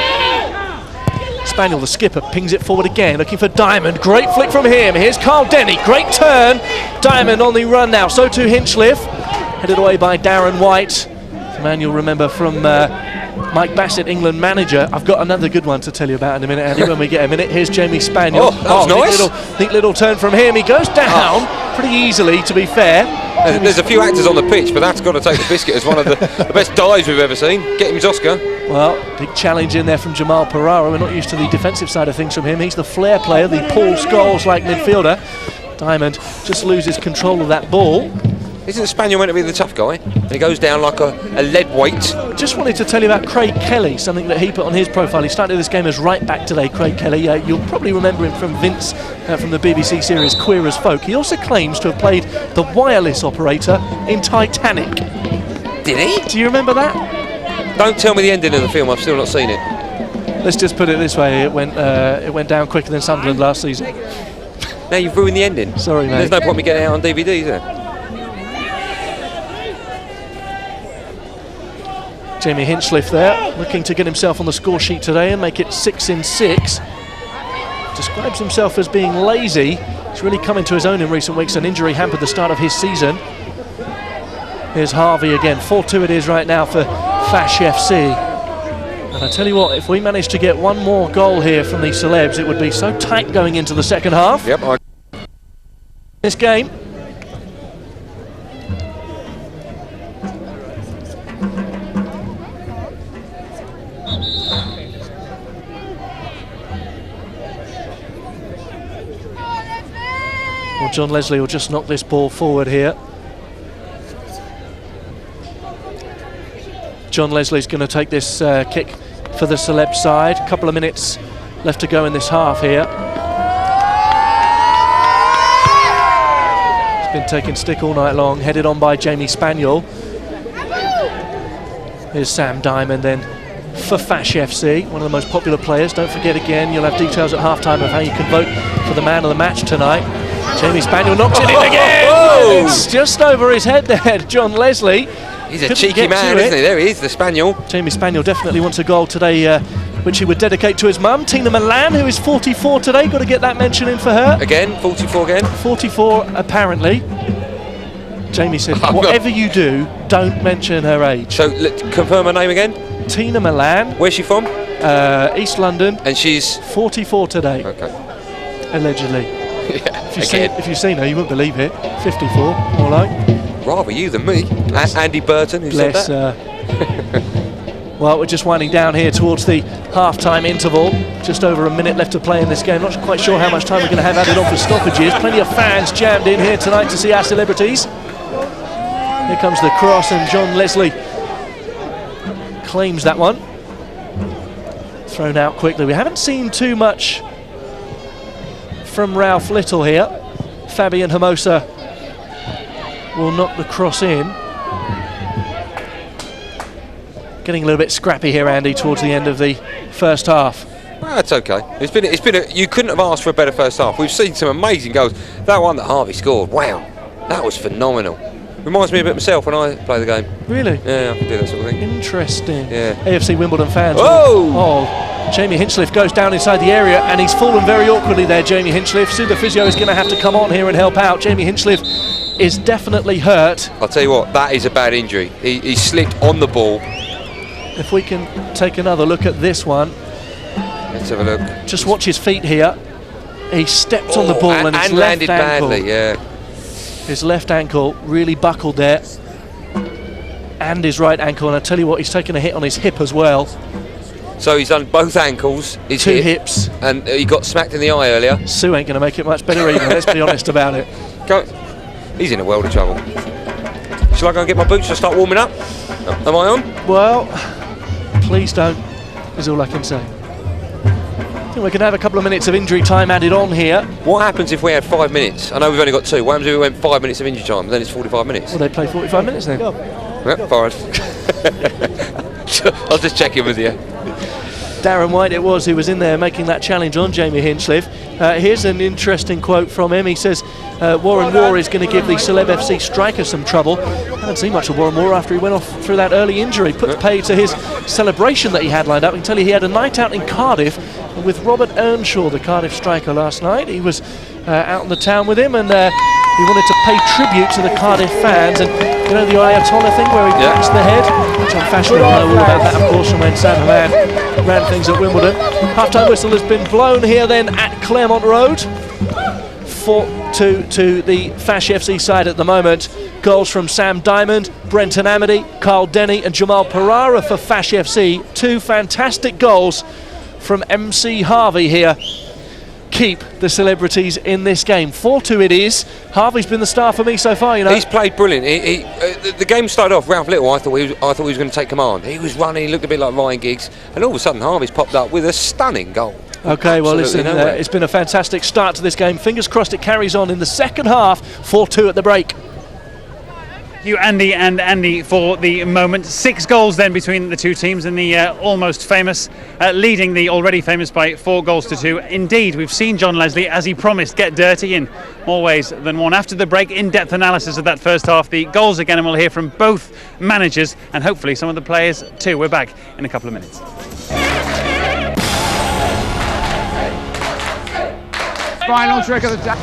Spaniel, the skipper, pings it forward again, looking for Diamond. Great flick from him. Here's Carl Denny. Great turn. Diamond on the run now. So too Hinchliffe. Headed away by Darren White. The man you'll remember from Mike Bassett, England manager. I've got another good one to tell you about in a minute, Andy, when we get a minute. Here's Jamie Spaniel. Oh, that was nice. Neat little turn from him. He goes down pretty easily, to be fair. There's a few actors on the pitch, but that's got to take the biscuit as one of the best dives we've ever seen. Get him his Oscar. Well, big challenge in there from Jamal Pereira. We're not used to the defensive side of things from him. He's the flair player, the Paul Scholes-like midfielder. Diamond just loses control of that ball. Isn't Spaniel meant to be the tough guy? And he goes down like a lead weight. Just wanted to tell you about Craig Kelly, something that he put on his profile. He started this game as right back today, Craig Kelly. You'll probably remember him from Vince from the BBC series Queer as Folk. He also claims to have played the wireless operator in Titanic. Did he? Do you remember that? Don't tell me the ending of the film, I've still not seen it. Let's just put it this way, it went down quicker than Sunderland last season. Now you've ruined the ending. Sorry, mate. There's no point me getting it out on DVD, is there? Jamie Hinchliffe there, looking to get himself on the score sheet today and make it 6 in 6. Describes himself as being lazy. He's really come into his own in recent weeks. An injury hampered the start of his season. Here's Harvey again. 4-2 it is right now for Fash FC. And I tell you what, if we manage to get one more goal here from these celebs, it would be so tight going into the second half. Yep. This game. Well, John Leslie will just knock this ball forward here. John Leslie's going to take this kick for the celeb side. A couple of minutes left to go in this half here. It's been taking stick all night long, headed on by Jamie Spaniel. Here's Sam Diamond then for Fash FC, one of the most popular players. Don't forget again, you'll have details at half-time of how you can vote for the man of the match tonight. Jamie Spaniel knocks it in again! It's just over his head there, John Leslie. He's a cheeky man, isn't he? There he is, the Spaniel. Jamie Spaniel definitely wants a goal today, which he would dedicate to his mum, Tina Milan, who is 44 today. Got to get that mention in for her. Again, 44 again? 44, apparently. Jamie said, whatever you do, don't mention her age. So, confirm her name again? Tina Milan. Where's she from? East London. And she's? 44 today. Okay. Allegedly. Yeah, if you've seen her, you wouldn't believe it. 54, more like. Rather you than me. Andy Burton, who said that. Well, we're just winding down here towards the half-time interval. Just over a minute left to play in this game. Not quite sure how much time we're going to have added on for stoppages. Plenty of fans jammed in here tonight to see our celebrities. Here comes the cross, and John Leslie claims that one. Thrown out quickly. We haven't seen too much from Ralf Little here. Fabian Hermosa will knock the cross in. Getting a little bit scrappy here, Andy, towards the end of the first half. That's okay. It's been you couldn't have asked for a better first half. We've seen some amazing goals. That one that Harvey scored, wow, that was phenomenal. Reminds me a bit of myself when I play the game. Really? Yeah, I can do that sort of thing. Interesting. Yeah. AFC Wimbledon fans. Oh! Jamie Hinchliffe goes down inside the area, and he's fallen very awkwardly there, Jamie Hinchliffe. Super Physio is going to have to come on here and help out. Jamie Hinchliffe is definitely hurt. I'll tell you what, that is a bad injury. He slipped on the ball. If we can take another look at this one. Let's have a look. Just watch his feet here. He stepped on the ball and his left landed ankle. badly, yeah. His left ankle really buckled there. And his right ankle, and I tell you what, he's taken a hit on his hip as well. So he's done both ankles, his Two hip, hips. and he got smacked in the eye earlier. Sue ain't going to make it much better either, let's be honest about it. He's in a world of trouble. Shall I go and get my boots and start warming up? Am I on? Well, please don't, is all I can say. I think we're going to have a couple of minutes of injury time added on here. What happens if we had 5 minutes? I know we've only got 2. What happens if we went 5 minutes of injury time? Then it's 45 minutes. Well, they play 45 minutes then. Yep, fine. I'll just check in with you. Darren White it was who was in there making that challenge on Jamie Hinchliffe. Here's an interesting quote from him. He says Warren Moore is going to give the Celeb FC striker some trouble. Haven't seen much of Warren Moore after he went off through that early injury. Put the pay to his celebration that he had lined up. I can tell you he had a night out in Cardiff with Robert Earnshaw, the Cardiff striker, last night. He was out in the town with him, and he wanted to pay tribute to the Cardiff fans. And you know the Ayatollah thing where he pats the head? John Fashanu will know all about that, of course, from when Sam Hammad ran things at Wimbledon. Half-time whistle has been blown here then at Claremont Road. 4-2 to the Fash FC side at the moment. Goals from Sam Diamond, Brenton Amity, Carl Denny and Jamal Pereira for Fash FC. 2 fantastic goals from MC Harvey here. Keep the celebrities in this game. 4-2 it is. Harvey's been the star for me so far, you know. He's played brilliant. The game started off, Ralf Little, I thought he was going to take command. He was running, he looked a bit like Ryan Giggs, and all of a sudden Harvey's popped up with a stunning goal. Okay, well listen, it's been a fantastic start to this game. Fingers crossed it carries on in the second half. 4-2 at the break. Thank you, Andy and Andy, for the moment. 6 goals then between the two teams, and the almost famous leading the already famous by 4 goals to 2. Indeed, we've seen John Leslie, as he promised, get dirty in more ways than one. After the break, in-depth analysis of that first half, the goals again, and we'll hear from both managers and hopefully some of the players too. We're back in a couple of minutes. Final trick of the day.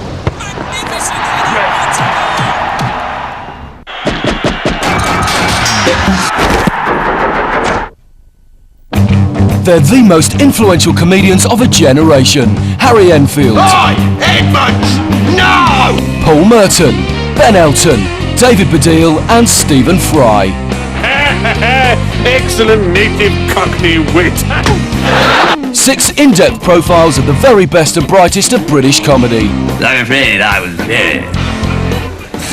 They're the most influential comedians of a generation. Harry Enfield. Right, Edmonds! No! Paul Merton. Ben Elton. David Baddiel and Stephen Fry. Excellent native Cockney wit. 6 in-depth profiles of the very best and brightest of British comedy. I'm afraid I was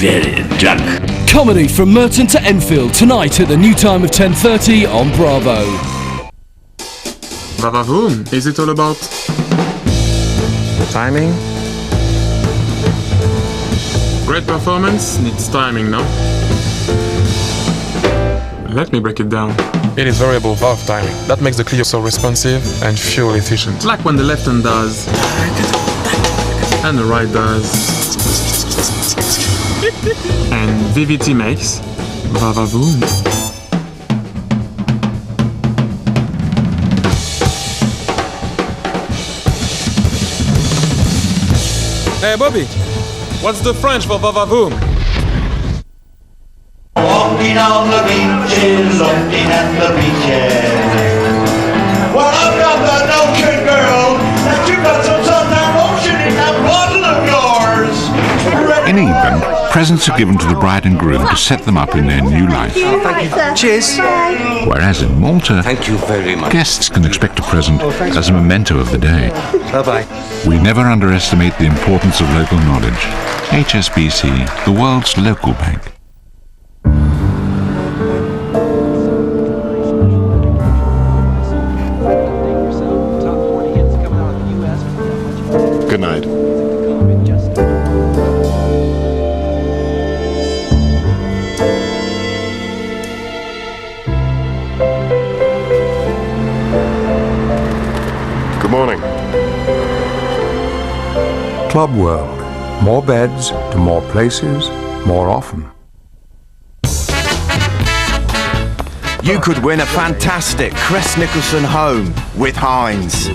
very drunk. Comedy from Merton to Enfield tonight at the new time of 10:30 on Bravo. Vavavoom, is it all about the timing? Great performance needs timing, no? Let me break it down. It is variable valve timing. That makes the Clio so responsive and fuel efficient. Like when the left hand does and the right does. And VVT makes Vavavoom. Hey Bobby, what's the French for Vavavoom? Walking on the beaches, looking at the beaches. Well, I've got that no-kid girl, and you've got some sundown motion in that bottle of yours. In England, presents are given to the bride and groom to set them up in their new life. Oh, thank you. Cheers. Whereas in Malta, Thank you very much. guests can expect a present as a memento of the day. Bye-bye. We never underestimate the importance of local knowledge. HSBC, the world's local bank. Good night. Good morning. Club World. More beds to more places, more often. You could win a fantastic Crest Nicholson home with Heinz.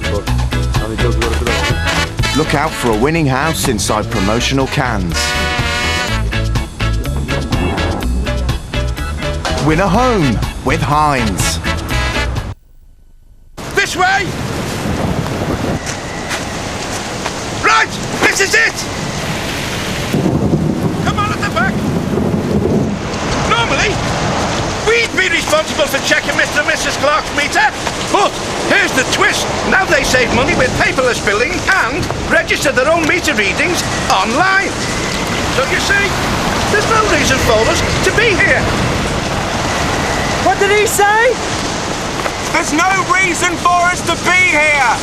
Look out for a winning house inside promotional cans. Win a home with Heinz. This way! Right, this is it! Come on at the back! Normally, we'd be responsible for checking Mr. and Mrs. Clark's meter, but here's the twist. Now they save money with paperless billing and register their own meter readings online. So you see, there's no reason for us to be here. What did he say? There's no reason for us to be here.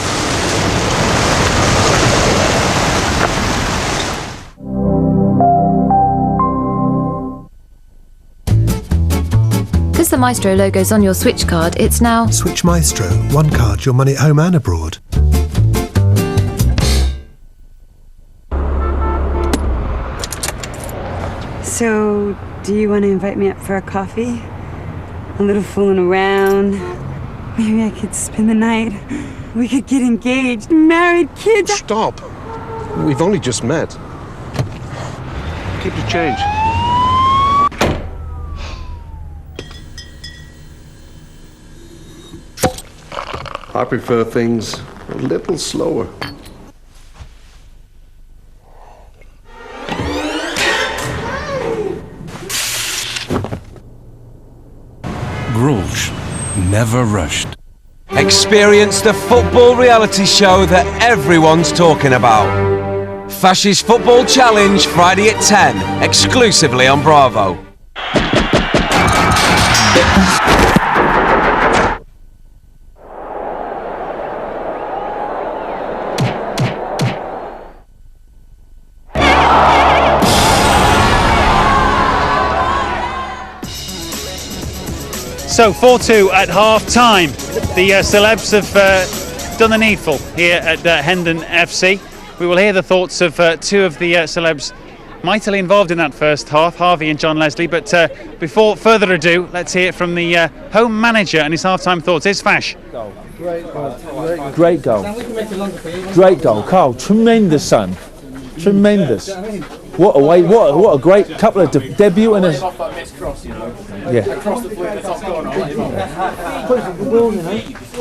Because the Maestro logo's on your Switch card, it's now Switch Maestro. One card, your money at home and abroad. So, do you want to invite me up for a coffee? A little fooling around. Maybe I could spend the night. We could get engaged, married, kids. Stop. We've only just met. Keep the change. I prefer things a little slower. Grulge, never rushed. Experience the football reality show that everyone's talking about. Fash's Football Challenge, Friday at 10, exclusively on Bravo. So 4-2 at half-time. The celebs have done the needful here at Hendon FC. We will hear the thoughts of two of the celebs mightily involved in that first half, Harvey and John Leslie. But before further ado, let's hear it from the home manager and his half-time thoughts. Here's Fash. Great goal. Great goal, Carl. Tremendous, son. Tremendous. What a way! What a great couple of debut and a yeah. Before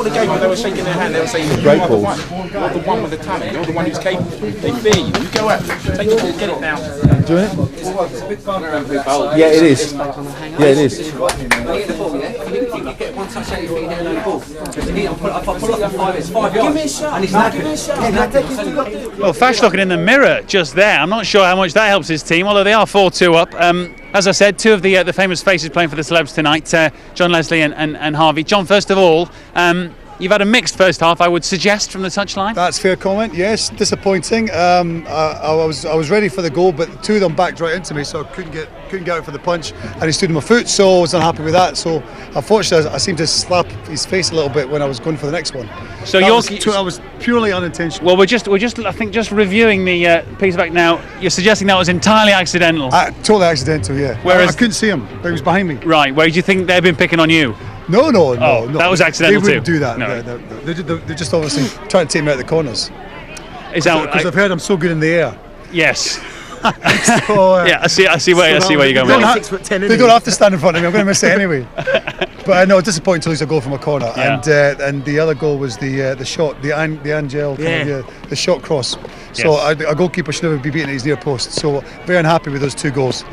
the game, when they were shaking their hand, they were saying, Great balls. You're the one with the talent. You're the one who's capable. They fear you. You go out, take the ball, get it now. Doing it? Yeah, it is. Yeah, it is. Well, Fash looking in the mirror just there. I'm not sure how much that helps his team, although they are 4-2 up. As I said, two of the famous faces playing for the celebs tonight, John Leslie and Harvey. John, first of all, you've had a mixed first half, I would suggest, from the touchline. That's a fair comment. Yes, disappointing. I was ready for the goal, but two of them backed right into me, so I couldn't get out for the punch, and he stood on my foot, so I was unhappy with that. So unfortunately, I seemed to slap his face a little bit when I was going for the next one. So I was purely unintentional. Well, we're just I think just reviewing the piece back now. You're suggesting that was entirely accidental. Totally accidental, yeah. Whereas I couldn't see him, but he was behind me. Right. Where do you think they've been picking on you? No. That was accidental too. They wouldn't do that. No. They're just obviously trying to take me out of the corners. Is that because I've heard I'm so good in the air? Yes. So, yeah, I see where you're going. They don't have to stand in front of me. I'm going to miss it anyway. But I know disappointing to lose a goal from a corner, Yeah. and the other goal was the shot, the Angel, the shot cross. So Yes. a goalkeeper should never be beaten at his near post. So very unhappy with those two goals.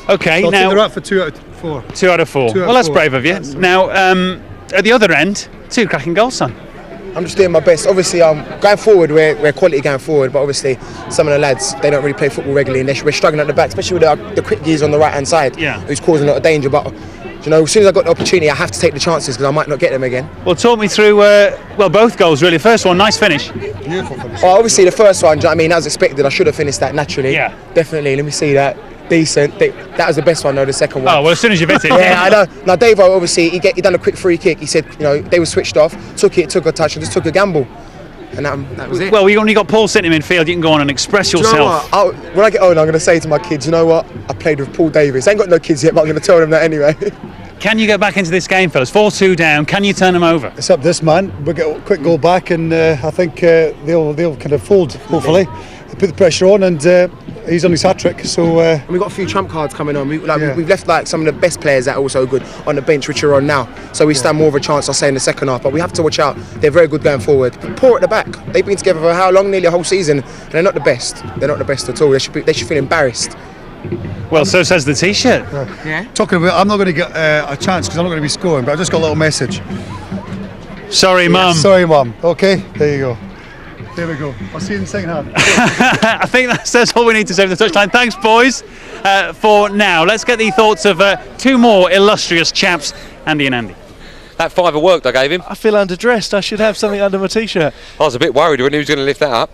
Okay, so now they're up for 2 out of 4. 2 out of 4. Well, that's brave of you. Now, at the other end, 2 cracking goals, son. I'm just doing my best. Obviously, going forward, we're quality going forward, but obviously some of the lads, they don't really play football regularly, and we're struggling at the back, especially with the quick gears on the right-hand side, who's causing a lot of danger. But you know, as soon as I got the opportunity, I have to take the chances because I might not get them again. Well, talk me through, both goals really. First one, nice finish. Beautiful finish. Well, obviously the first one, do you know what I mean, as expected, I should have finished that naturally. Yeah. Definitely, let me see that. Decent. That was the best one though, the second one. Oh, well, as soon as you've hit it. Yeah, I know. Now, Davo, obviously, he done a quick free kick. He said, you know, they were switched off, took a touch and just took a gamble. And that was it. Well, you only got Paul sitting in midfield, you can go on and express yourself. Do you know what? When I get older, I'm going to say to my kids, you know what? I played with Paul Davis. I ain't got no kids yet, but I'm going to tell them that anyway. Can you get back into this game, fellas? 4-2 down, can you turn them over? It's up to this man. We'll get a quick goal back, and I think they'll kind of fold, hopefully. Put the pressure on, and he's on his hat-trick, so... And we've got a few trump cards coming on. We've left like some of the best players that are also good on the bench, which are on now. So we stand more of a chance, I say, in the second half. But we have to watch out. They're very good going forward. But poor at the back. They've been together for how long? Nearly a whole season. And they're not the best. They're not the best at all. They should feel embarrassed. Well, so says the T-shirt. Yeah. Talking about, I'm not going to get a chance because I'm not going to be scoring, but I just got a little message. Sorry, Mum. Sorry, Mum. Okay, there you go. There we go. I'll see you in the second half. I think that's all we need to say for the touchline. Thanks, boys, for now. Let's get the thoughts of 2 more illustrious chaps, Andy and Andy. That 5 worked I gave him. I feel underdressed. I should have something under my T-shirt. I was a bit worried when he was going to lift that up.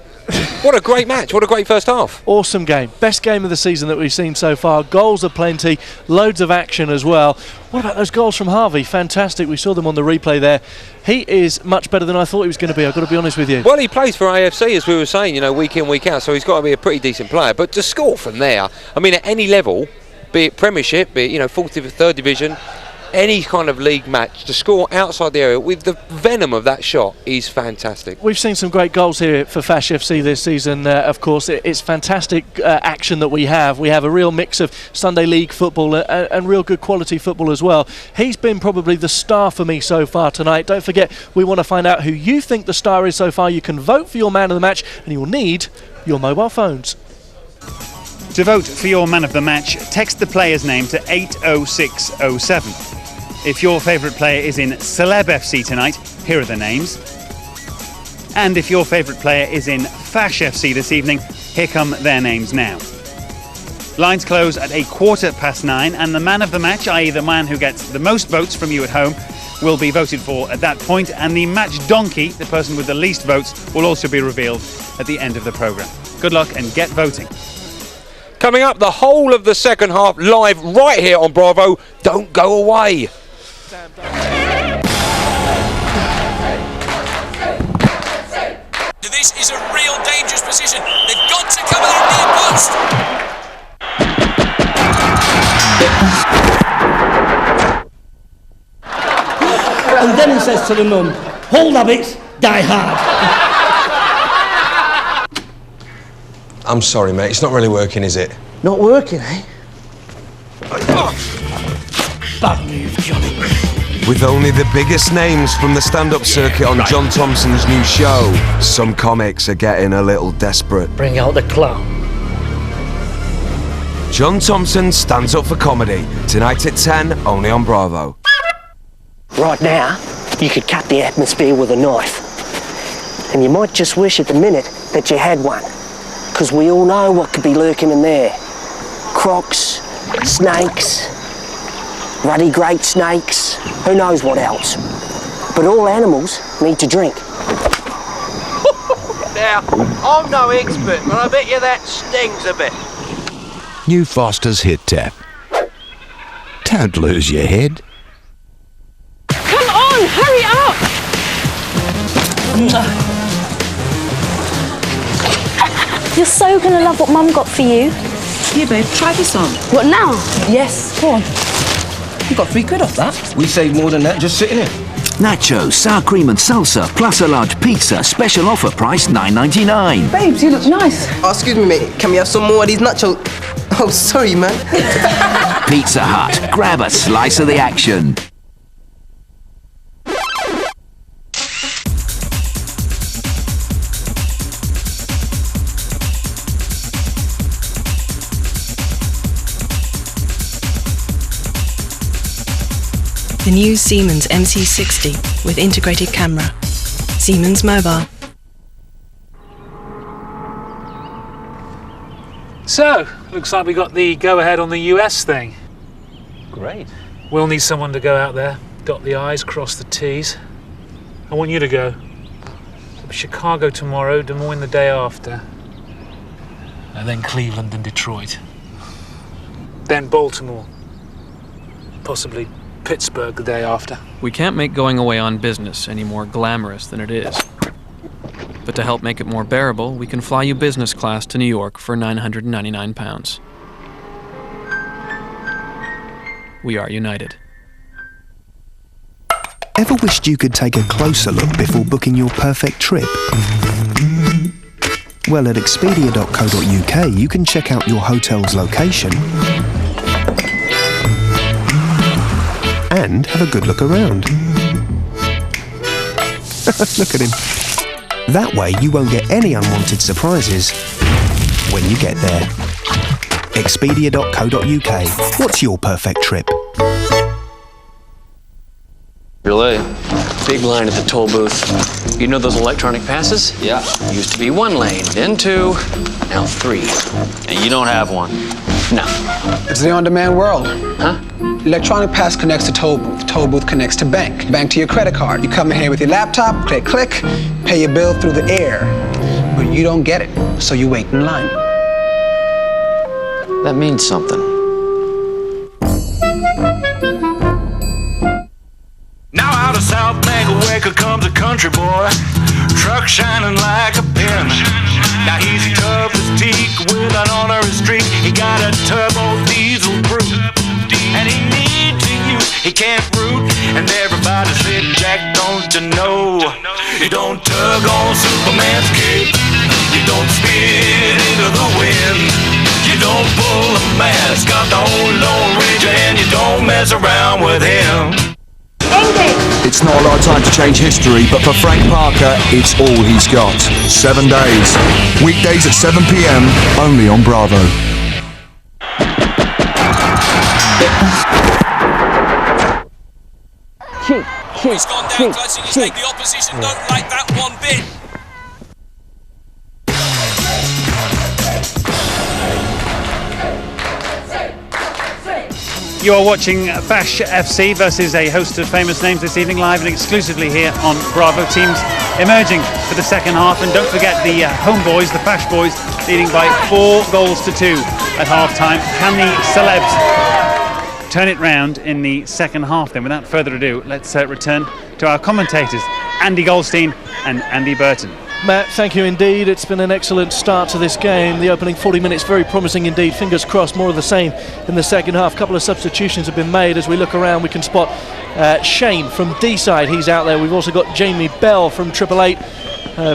What a great match. What a great first half. Awesome game. Best game of the season that we've seen so far. Goals are plenty. Loads of action as well. What about those goals from Harvey? Fantastic. We saw them on the replay there. He is much better than I thought he was going to be. I've got to be honest with you. Well, he plays for AFC, as we were saying, you know, week in, week out, so he's got to be a pretty decent player. But to score from there, I mean, at any level, be it Premiership, be it, you know, 4th or 3rd Division, any kind of league match, to score outside the area with the venom of that shot is fantastic. We've seen some great goals here for Fash FC this season. Of course, it's fantastic action that we have. We have a real mix of Sunday League football and real good quality football as well. He's been probably the star for me so far tonight. Don't forget, we want to find out who you think the star is so far. You can vote for your man of the match, and you will need your mobile phones. To vote for your man of the match, text the player's name to 80607. If your favourite player is in Celeb FC tonight, here are the names. And if your favourite player is in Fash FC this evening, here come their names now. Lines close at 9:15, and the man of the match, i.e. the man who gets the most votes from you at home, will be voted for at that point, and the match donkey, the person with the least votes, will also be revealed at the end of the programme. Good luck and get voting. Coming up, the whole of the second half live right here on Bravo. Don't go away. This is a real dangerous position. They've got to cover that near post. And then he says to the mum, "Hold habits, die hard." I'm sorry, mate. It's not really working, is it? Not working, eh? Bad move, Johnny. With only the biggest names from the stand-up circuit on John Thompson's new show, some comics are getting a little desperate. Bring out the clown. John Thompson stands up for comedy. Tonight at 10, only on Bravo. Right now, you could cut the atmosphere with a knife. And you might just wish at the minute that you had one. Because we all know what could be lurking in there. Crocs, snakes, ruddy great snakes, who knows what else. But all animals need to drink. Now, I'm no expert, but I bet you that stings a bit. New Foster's Hit Tap. Don't lose your head. Come on, hurry up! You're so gonna love what Mum got for you. Here, babe, try this on. What now? Yes, go on. You got £3 off that. We saved more than that just sitting here. Nachos, sour cream and salsa, plus a large pizza. Special offer price $9.99. Babes, you look nice. Oh, excuse me, mate. Can we have some more of these nachos? Oh, sorry, man. Pizza Hut. Grab a slice of the action. The new Siemens MC60 with integrated camera. Siemens Mobile. So, looks like we got the go-ahead on the US thing. Great. We'll need someone to go out there, dot the I's, cross the T's. I want you to go. Chicago tomorrow, Des Moines the day after. And then Cleveland and Detroit. Then Baltimore. Possibly Pittsburgh the day after. We can't make going away on business any more glamorous than it is. But to help make it more bearable, we can fly you business class to New York for £999. We are united. Ever wished you could take a closer look before booking your perfect trip? Well, at Expedia.co.uk you can check out your hotel's location and have a good look around. Look at him. That way you won't get any unwanted surprises when you get there. Expedia.co.uk. What's your perfect trip? Relay. Big line at the toll booth. You know those electronic passes? Yeah. Used to be 1 lane, then 2, now 3. And you don't have one? No. It's the on-demand world. Huh? Electronic pass connects to toll booth. Toll booth connects to bank. Bank to your credit card. You come in here with your laptop, click, click, pay your bill through the air. But you don't get it, so you wait in line. That means something. Now out of South Waker comes a country boy, truck shining like a pin. Now he's tough as teak with an honorary streak. He got a turbo diesel brute, and he needs to use. He can't root, and everybody said, Jack, don't you know? You don't tug on Superman's cape. You don't spit into the wind. You don't pull a mask off the old Lone Ranger, and you don't mess around with him. It's not a lot of time to change history, but for Frank Parker, it's all he's got. 7 days. Weekdays at 7 p.m, only on Bravo. He's gone down close, and you think the opposition don't like that one bit. You are watching Fash FC versus a host of famous names this evening, live and exclusively here on Bravo. Teams emerging for the second half, and don't forget the homeboys, the Fash boys, leading by 4 goals to 2 at half-time. Can the celebs turn it round in the second half then. Without further ado, let's return to our commentators, Andy Goldstein and Andy Burton. Matt, thank you indeed. It's been an excellent start to this game. The opening 40 minutes very promising indeed. Fingers crossed, more of the same in the second half. A couple of substitutions have been made. As we look around, we can spot Shane from D-Side. He's out there. We've also got Jamie Bell from 888,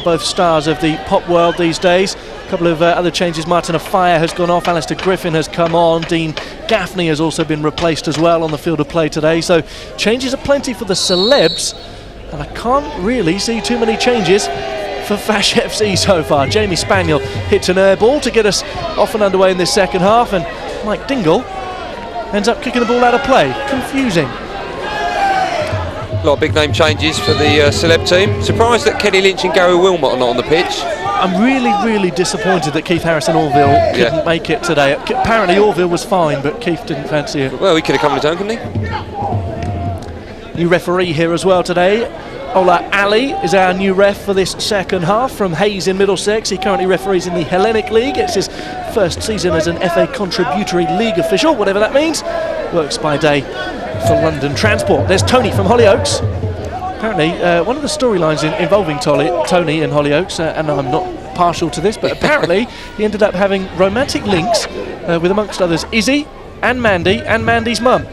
both stars of the pop world these days. A couple of other changes. Martin Afire has gone off. Alistair Griffin has come on. Dean Gaffney has also been replaced as well on the field of play today. So changes are plenty for the celebs, and I can't really see too many changes for Fash FC so far. Jamie Spaniel hits an air ball to get us off and underway in this second half, and Mike Dingle ends up kicking the ball out of play. Confusing. A lot of big name changes for the celeb team. Surprised that Kenny Lynch and Gary Wilmot are not on the pitch. I'm really disappointed that Keith Harrison-Orville couldn't make it today. Apparently Orville was fine, but Keith didn't fancy it. Well, he could have come on his own, couldn't he? New referee here as well today. Ola Ali is our new ref for this second half from Hayes in Middlesex. He currently referees in the Hellenic League. It's his first season as an FA contributory league official, whatever that means. Works by day for London Transport. There's Tony from Hollyoaks. Apparently, one of the storylines involving Tony in Hollyoaks, and I'm not partial to this, but apparently he ended up having romantic links with, amongst others, Izzy and Mandy and Mandy's mum.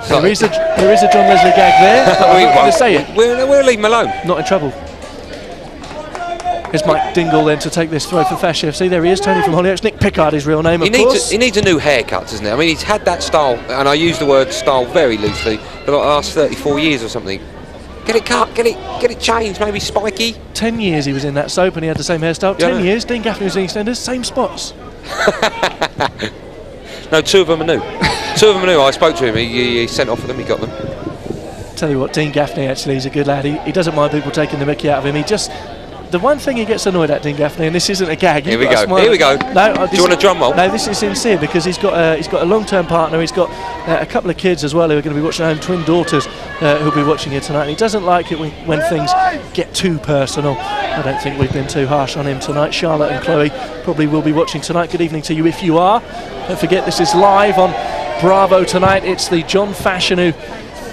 There is a John Leslie gag there. I'm not going to say it. We'll leave him alone. Not in trouble. Here's Mike Dingle then to take this throw for Fash FC. There he is, Tony from Hollyoaks. Nick Pickard, his real name, of course. He needs a new haircut, doesn't he? I mean, he's had that style, and I use the word style very loosely, for the last 34 years or something. Get it cut, get it changed, maybe spiky. 10 years he was in that soap and he had the same hairstyle. 10 years, Dean Gaffney was in EastEnders, same spots. No, two of them are new. I spoke to him, he sent off for them, he got them. Tell you what, Dean Gaffney actually is a good lad. He doesn't mind people taking the mickey out of him. He just... The one thing he gets annoyed at, Dean Gaffney, and this isn't a gag. Here we go. No, do you want a drum roll? No, this is sincere because he's got a long-term partner. He's got a couple of kids as well who are going to be watching at home, twin daughters who'll be watching here tonight. And he doesn't like it when things get too personal. I don't think we've been too harsh on him tonight. Charlotte and Chloe probably will be watching tonight. Good evening to you if you are. Don't forget this is live on Bravo tonight. It's the John Fashanu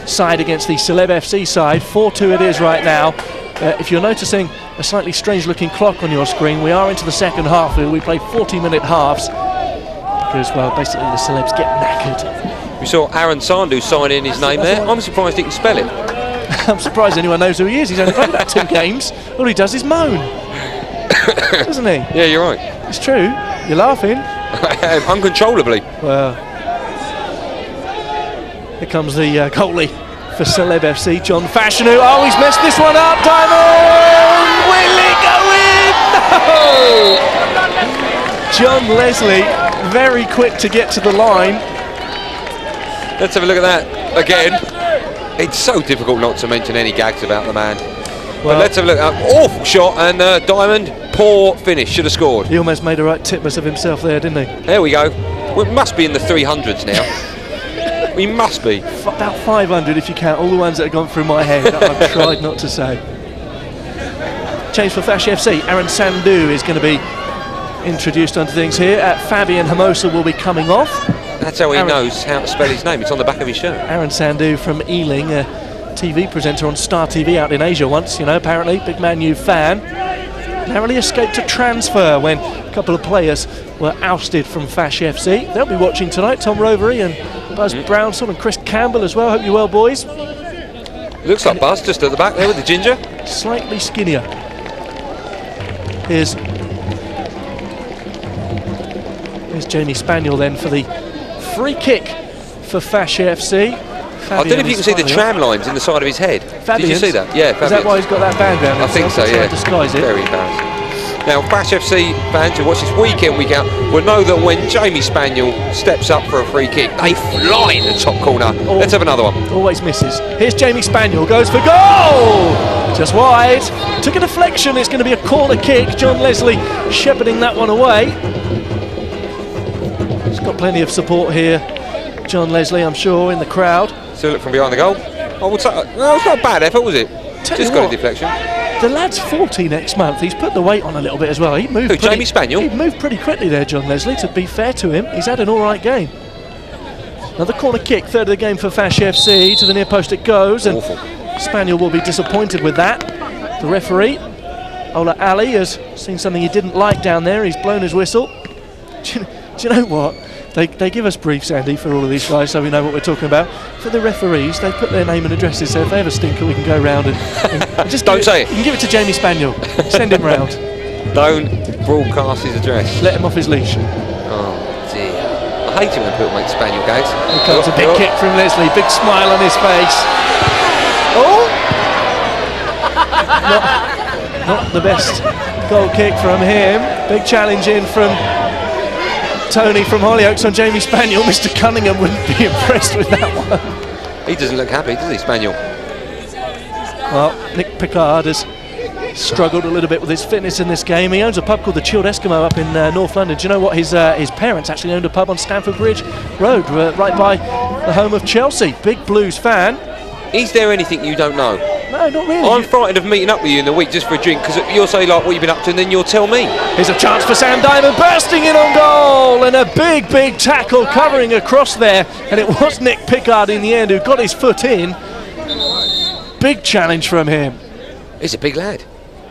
side against the Celeb FC side. 4-2 it is right now. If you're noticing a slightly strange looking clock on your screen, we are into the second half. We play 40-minute halves because, well, basically the celebs get knackered. We saw Aaron Sandu sign in his name there. I'm surprised he can spell it. I'm surprised anyone knows who he is. He's only played about 2 games. All he does is moan. Doesn't he? Yeah, you're right. It's true. You're laughing. Uncontrollably. Well, here comes the goalie for Celeb FC, John Fashanu. Oh, he's messed this one up. Diamond! Will it go in? No! John Leslie, very quick to get to the line. Let's have a look at that again. It's so difficult not to mention any gags about the man. Well, but let's have a look. Awful shot, and Diamond, poor finish, should have scored. He almost made a right tipmas of himself there, didn't he? There we go. We must be in the 300s now. We must be. About 500 if you count all the ones that have gone through my head that I've tried not to say. Change for Fash FC. Aaron Sandu is going to be introduced onto things here. Fabian Hermosa will be coming off. That's how he knows how to spell his name. It's on the back of his shirt. Aaron Sandu from Ealing, a TV presenter on Star TV out in Asia once, you know, apparently. Big Man U fan. Narrowly escaped a transfer when a couple of players were ousted from Fash FC. They'll be watching tonight. Tom Rovery and Buzz Brownsome and Chris Campbell as well. Hope you're well, boys. Looks like Buzz just at the back there with the ginger. Slightly skinnier. Here's Jamie Spaniel then for the free kick for Fash FC. I don't know if you can see the tram lines in the side of his head. Fabian's? Did you see that? Yeah, Fabian's. Is that why he's got that band down? I think so, yeah. Disguise it. Very embarrassing. Now, Fash FC fans who watch this week in, week out, will know that when Jamie Spaniel steps up for a free kick, they fly in the top corner. Let's have another one. Always misses. Here's Jamie Spaniel, goes for goal! Just wide. Took a deflection, it's going to be a corner kick. John Leslie shepherding that one away. He's got plenty of support here. John Leslie, I'm sure, in the crowd. Still look from behind the goal. Oh, it's not a bad effort, was it? Just got a deflection. The lad's 40 next month. He's put the weight on a little bit as well. He moved. Jamie Spaniel? He moved pretty quickly there, John Leslie. To be fair to him, he's had an all right game. Another corner kick, third of the game for Fash FC. To the near post it goes, and Awful. Spaniel will be disappointed with that. The referee, Ola Ali, has seen something he didn't like down there. He's blown his whistle. Do you know what? They give us briefs, Andy, for all of these guys, so we know what we're talking about. For the referees, they put their name and addresses, so if they have a stinker, we can go round and just Don't say it. You can give it to Jamie Spaniel. Send him round. Don't broadcast his address. Let him off his leash. Oh dear. I hate it when people make Spaniel gags. Here comes a big kick from Leslie, big smile on his face. Oh! Not the best goal kick from him. Big challenge in from Tony from Hollyoaks on Jamie Spaniel. Mr. Cunningham wouldn't be impressed with that one. He doesn't look happy, does he, Spaniel? Well, Nick Pickard has struggled a little bit with his fitness in this game. He owns a pub called the Chilled Eskimo up in North London. Do you know what? His parents actually owned a pub on Stamford Bridge Road, right by the home of Chelsea. Big Blues fan. Is there anything you don't know? No, not really. I'm frightened of meeting up with you in the week just for a drink, because you'll say like what you've been up to and then you'll tell me. Here's a chance for Sam Diamond, bursting in on goal, and a big tackle covering across there, and it was Nick Pickard in the end who got his foot in. Big challenge from him. He's a big lad.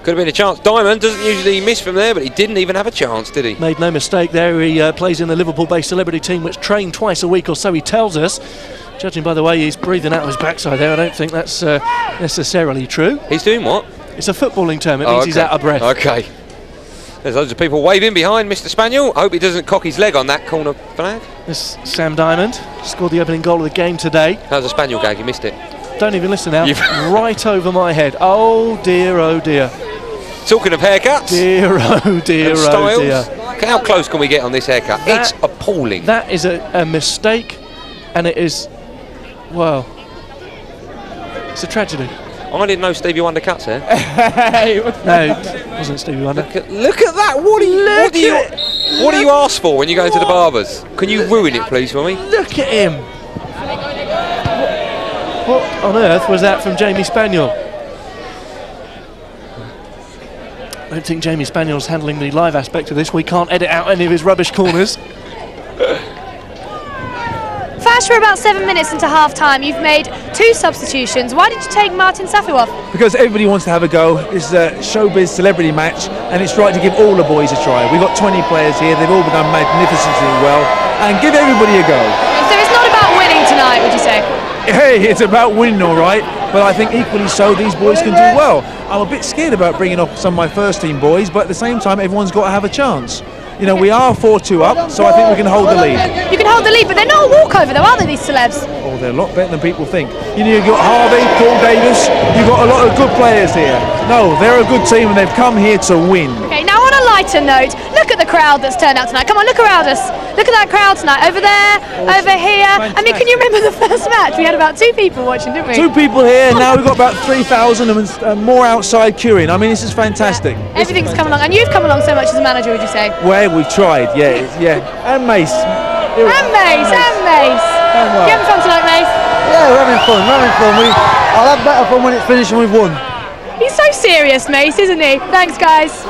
Could have been a chance. Diamond doesn't usually miss from there, but he didn't even have a chance, did he? Made no mistake there. He plays in the Liverpool-based celebrity team, which train twice a week or so, he tells us. Judging by the way he's breathing out of his backside there, I don't think that's necessarily true. He's doing what? It's a footballing term. It means he's out of breath. Okay. There's loads of people waving behind Mr. Spaniel. I hope he doesn't cock his leg on that corner flag. This Sam Diamond scored the opening goal of the game today. How's the Spaniel gag? You missed it. Don't even listen now. Right over my head. Oh dear, oh dear. Talking of haircuts. Dear, oh dear, and styles. oh dear. How close can we get on this haircut? It's appalling. That is a mistake, and it is, well, it's a tragedy. I didn't know Stevie Wonder cuts hair. No, it wasn't Stevie Wonder. Look at that. What do you ask for when you go into the barbers? Can you ruin it, please, for me? Look at him. What on earth was that from Jamie Spaniel? I don't think Jamie Spaniel's handling the live aspect of this. We can't edit out any of his rubbish corners. Fash, we're about 7 minutes into half-time. You've made 2 substitutions. Why did you take Martin Safu off? Because everybody wants to have a go. It's a showbiz celebrity match, and it's right to give all the boys a try. We've got 20 players here. They've all done magnificently well, and give everybody a go. So it's not about winning tonight, would you say? Hey, it's about winning, all right, but I think equally so these boys can do well. I'm a bit scared about bringing off some of my first team boys, but at the same time everyone's got to have a chance. You know, we are 4-2 up, so I think we can hold the lead. You can hold the lead, but they're not a walkover though, are they, these celebs? Oh, they're a lot better than people think. You know, you've got Harvey, Paul Davis, you've got a lot of good players here. No, they're a good team and they've come here to win. Okay, now on a lighter note, look at the crowd that's turned out tonight. Come on, look around us. Look at that crowd tonight, over there, over here. Fantastic. I mean, can you remember the first match? We had about 2 people watching, didn't we? 2 people here, now we've got about 3,000 and more outside queuing. I mean, this is fantastic. Yeah. Everything's come along, and you've come along so much as a manager, would you say? Well, we've tried, yeah. And Mace. And Mace. You having fun tonight, Mace? Yeah, we're having fun. I'll have better fun when it's finished and we've won. He's so serious, Mace, isn't he? Thanks, guys.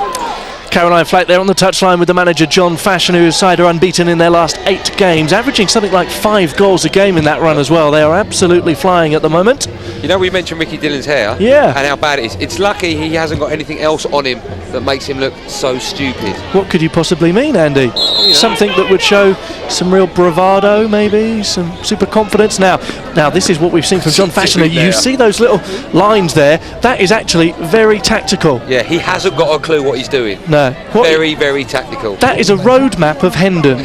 Caroline Flack there on the touchline with the manager John Fashanu, whose side are unbeaten in their last 8 games, averaging something like 5 goals a game in that run as well. They are absolutely flying at the moment. You know, we mentioned Ricky Dillon's hair, yeah, and how bad it is. It's lucky he hasn't got anything else on him that makes him look so stupid. What could you possibly mean, Andy? You know. Something that would show some real bravado, maybe some super confidence. Now this is what we've seen from John Fashanu. You see those little lines there? That is actually very tactical. Yeah, he hasn't got a clue what he's doing. No. Very, very tactical. That is a roadmap of Hendon.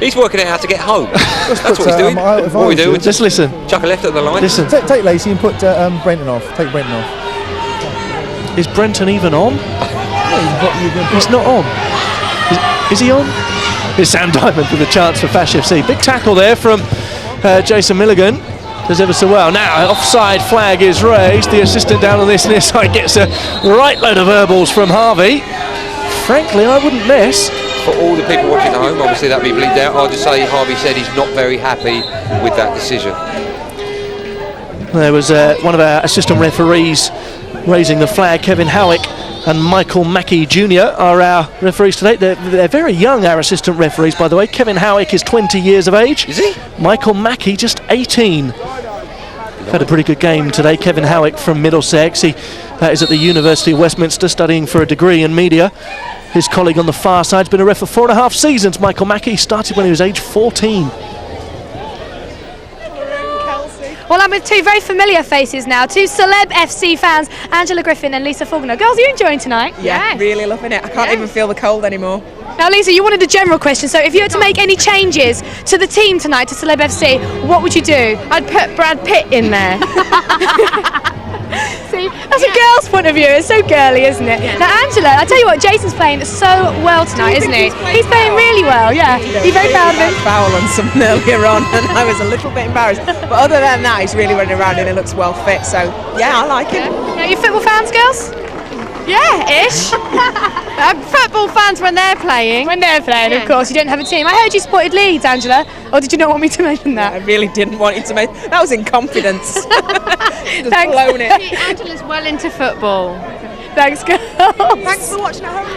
He's working out how to get home. That's what he's doing. What we do? Just listen. Chuck a left at the line. Listen. Take Lacey and put Brenton off. Take Brenton off. Is Brenton even on? He's not on. Is he on? Here's Sam Diamond with a chance for Fash FC. Big tackle there from Jason Milligan. Does ever so well. Now, offside flag is raised. The assistant down on this near side gets a right load of verbals from Harvey. Frankly, I wouldn't miss. For all the people watching at home, obviously that'll be bleeped out. I'll just say Harvey said he's not very happy with that decision. There was one of our assistant referees raising the flag, Kevin Howick, and Michael Mackey Jr. are our referees today. They're very young, our assistant referees, by the way. Kevin Howick is 20 years of age. Is he? Michael Mackey, just 18. Had a pretty good game today. Kevin Howick from Middlesex. He is at the University of Westminster studying for a degree in media. His colleague on the far side's been a ref for 4.5 seasons. Michael Mackey started when he was age 14. Well, I'm with two very familiar faces now, two Celeb FC fans, Angela Griffin and Lisa Faulkner. Girls, are you enjoying tonight? Yeah, really loving it. I can't even feel the cold anymore. Now, Lisa, you wanted a general question, so if you had to make any changes to the team tonight, to Celeb FC, what would you do? I'd put Brad Pitt in there. See, that's a girl's point of view. It's so girly, isn't it? Yeah. Now, Angela, I tell you what, Jason's playing so well tonight, isn't he? He's playing really well, yeah. You're very proud of him. Foul on something earlier on, and I was a little bit embarrassed. But other than that, he's really running around and he looks well fit. So, yeah, I like him. Are you football fans, girls? Yeah, ish. Football fans when they're playing. When they're playing, of course. You don't have a team. I heard you supported Leeds, Angela. Or did you not want me to mention that? I really didn't want you to mention. That was in confidence. Thanks. Blown it. Angela's well into football. Thanks, girls. Thanks for watching at home.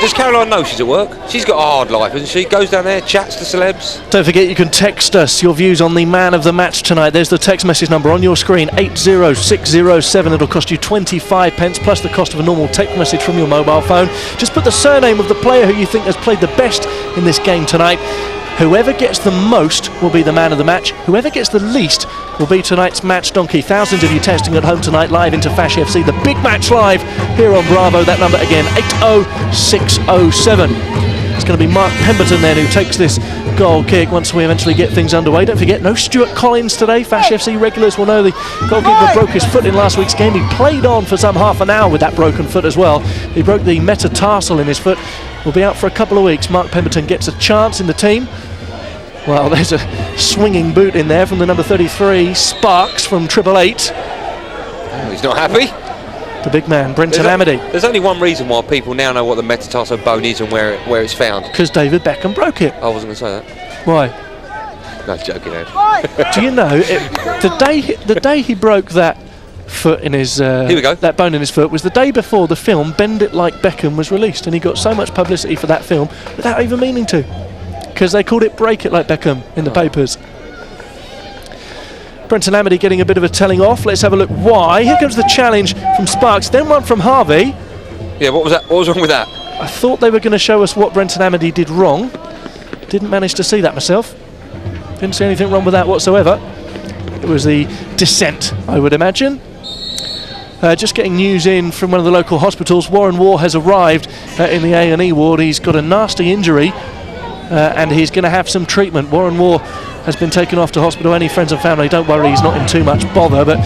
Does Caroline know she's at work? She's got a hard life, hasn't she? Goes down there, chats to celebs. Don't forget you can text us your views on the man of the match tonight. There's the text message number on your screen, 80607. It'll cost you 25 pence plus the cost of a normal text message from your mobile phone. Just put the surname of the player who you think has played the best in this game tonight. Whoever gets the most will be the man of the match. Whoever gets the least will be tonight's match donkey. Thousands of you testing at home tonight, live into Fash FC. The big match live here on Bravo. That number again, 80607. It's going to be Mark Pemberton then who takes this goal kick once we eventually get things underway. Don't forget, no Stuart Collins today. Fash FC regulars will know the goalkeeper broke his foot in last week's game. He played on for some half an hour with that broken foot as well. He broke the metatarsal in his foot. Will be out for a couple of weeks. Mark Pemberton gets a chance in the team. Well, there's a swinging boot in there from the number 33, Sparks from 888. Oh, he's not happy. The big man, Brenton Amity. There's only one reason why people now know what the metatarsal bone is and where it's found. Because David Beckham broke it. I wasn't going to say that. Why? No, joking, Ed. Do you know, the day he broke that foot in his Here we go. that bone in his foot was the day before the film Bend It Like Beckham was released, and he got so much publicity for that film without even meaning to, because they called it Break It Like Beckham in the papers. Brenton Amity getting a bit of a telling off. Let's have a look why. Here comes the challenge from Sparks, then one from Harvey. Yeah, what was that? What was wrong with that? I thought they were going to show us what Brenton Amity did wrong. Didn't manage to see that myself. Didn't see anything wrong with that whatsoever. It was the descent, I would imagine. Just getting news in from one of the local hospitals. Warren Waugh has arrived in the A&E ward. He's got a nasty injury and he's going to have some treatment. Warren Waugh has been taken off to hospital. Any friends and family, don't worry, he's not in too much bother, but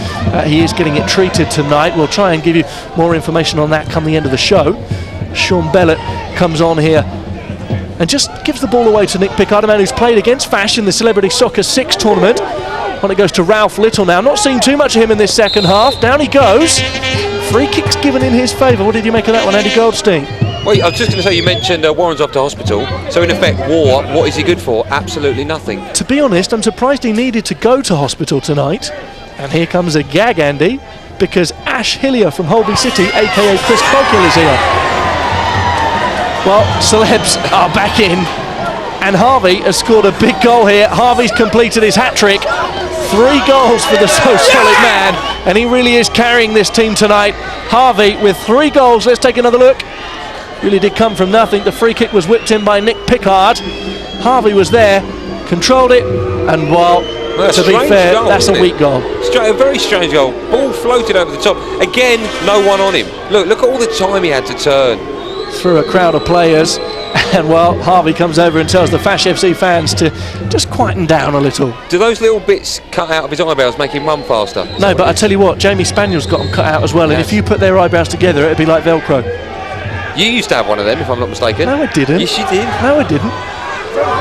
he is getting it treated tonight. We'll try and give you more information on that come the end of the show. Sean Bellett comes on here and just gives the ball away to Nick Pickard, a man who's played against Fash in the Celebrity Soccer 6 tournament. On it goes to Ralf Little now. Not seen too much of him in this second half. Down he goes. Free kicks given in his favour. What did you make of that one, Andy Goldstein? Well, I was just going to say, you mentioned Warren's off to hospital. So in effect, Waugh, what is he good for? Absolutely nothing. To be honest, I'm surprised he needed to go to hospital tonight. And here comes a gag, Andy, because Ash Hillier from Holby City, aka Chris Coghill, is here. Well, celebs are back in. And Harvey has scored a big goal here. Harvey's completed his hat-trick. 3 goals for the so solid man, and he really is carrying this team tonight. Harvey with 3 goals. Let's take another look. Really did come from nothing. The free kick was whipped in by Nick Pickard. Harvey was there, controlled it, and well, to be fair, that's a weak goal. A very strange goal. Ball floated over the top. Again, no one on him. Look at all the time he had to turn. Through a crowd of players. And well, Harvey comes over and tells the Fash FC fans to just quieten down a little. Do those little bits cut out of his eyebrows make him run faster? No, but I tell you what, Jamie Spaniel's got them cut out as well, yes. And if you put their eyebrows together, it'd be like Velcro. You used to have one of them, if I'm not mistaken. No, I didn't. Yes, you did. No, I didn't.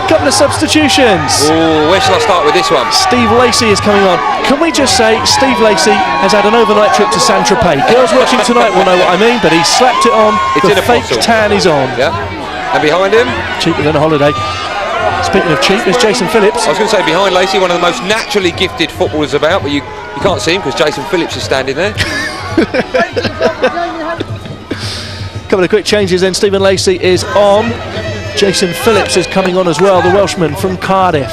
Couple of substitutions. Oh, where shall I start with this one? Steve Lacey is coming on. Can we just say Steve Lacey has had an overnight trip to Saint-Tropez. Girls watching tonight will know what I mean, but he slapped it on. It's the fake tan is on. Yeah. And behind him? Cheaper than a holiday. Speaking of cheap, there's Jason Phillips. I was going to say behind Lacey, one of the most naturally gifted footballers about, but you can't see him because Jason Phillips is standing there. Couple of quick changes then. Stephen Lacey is on. Jason Phillips is coming on as well, the Welshman from Cardiff.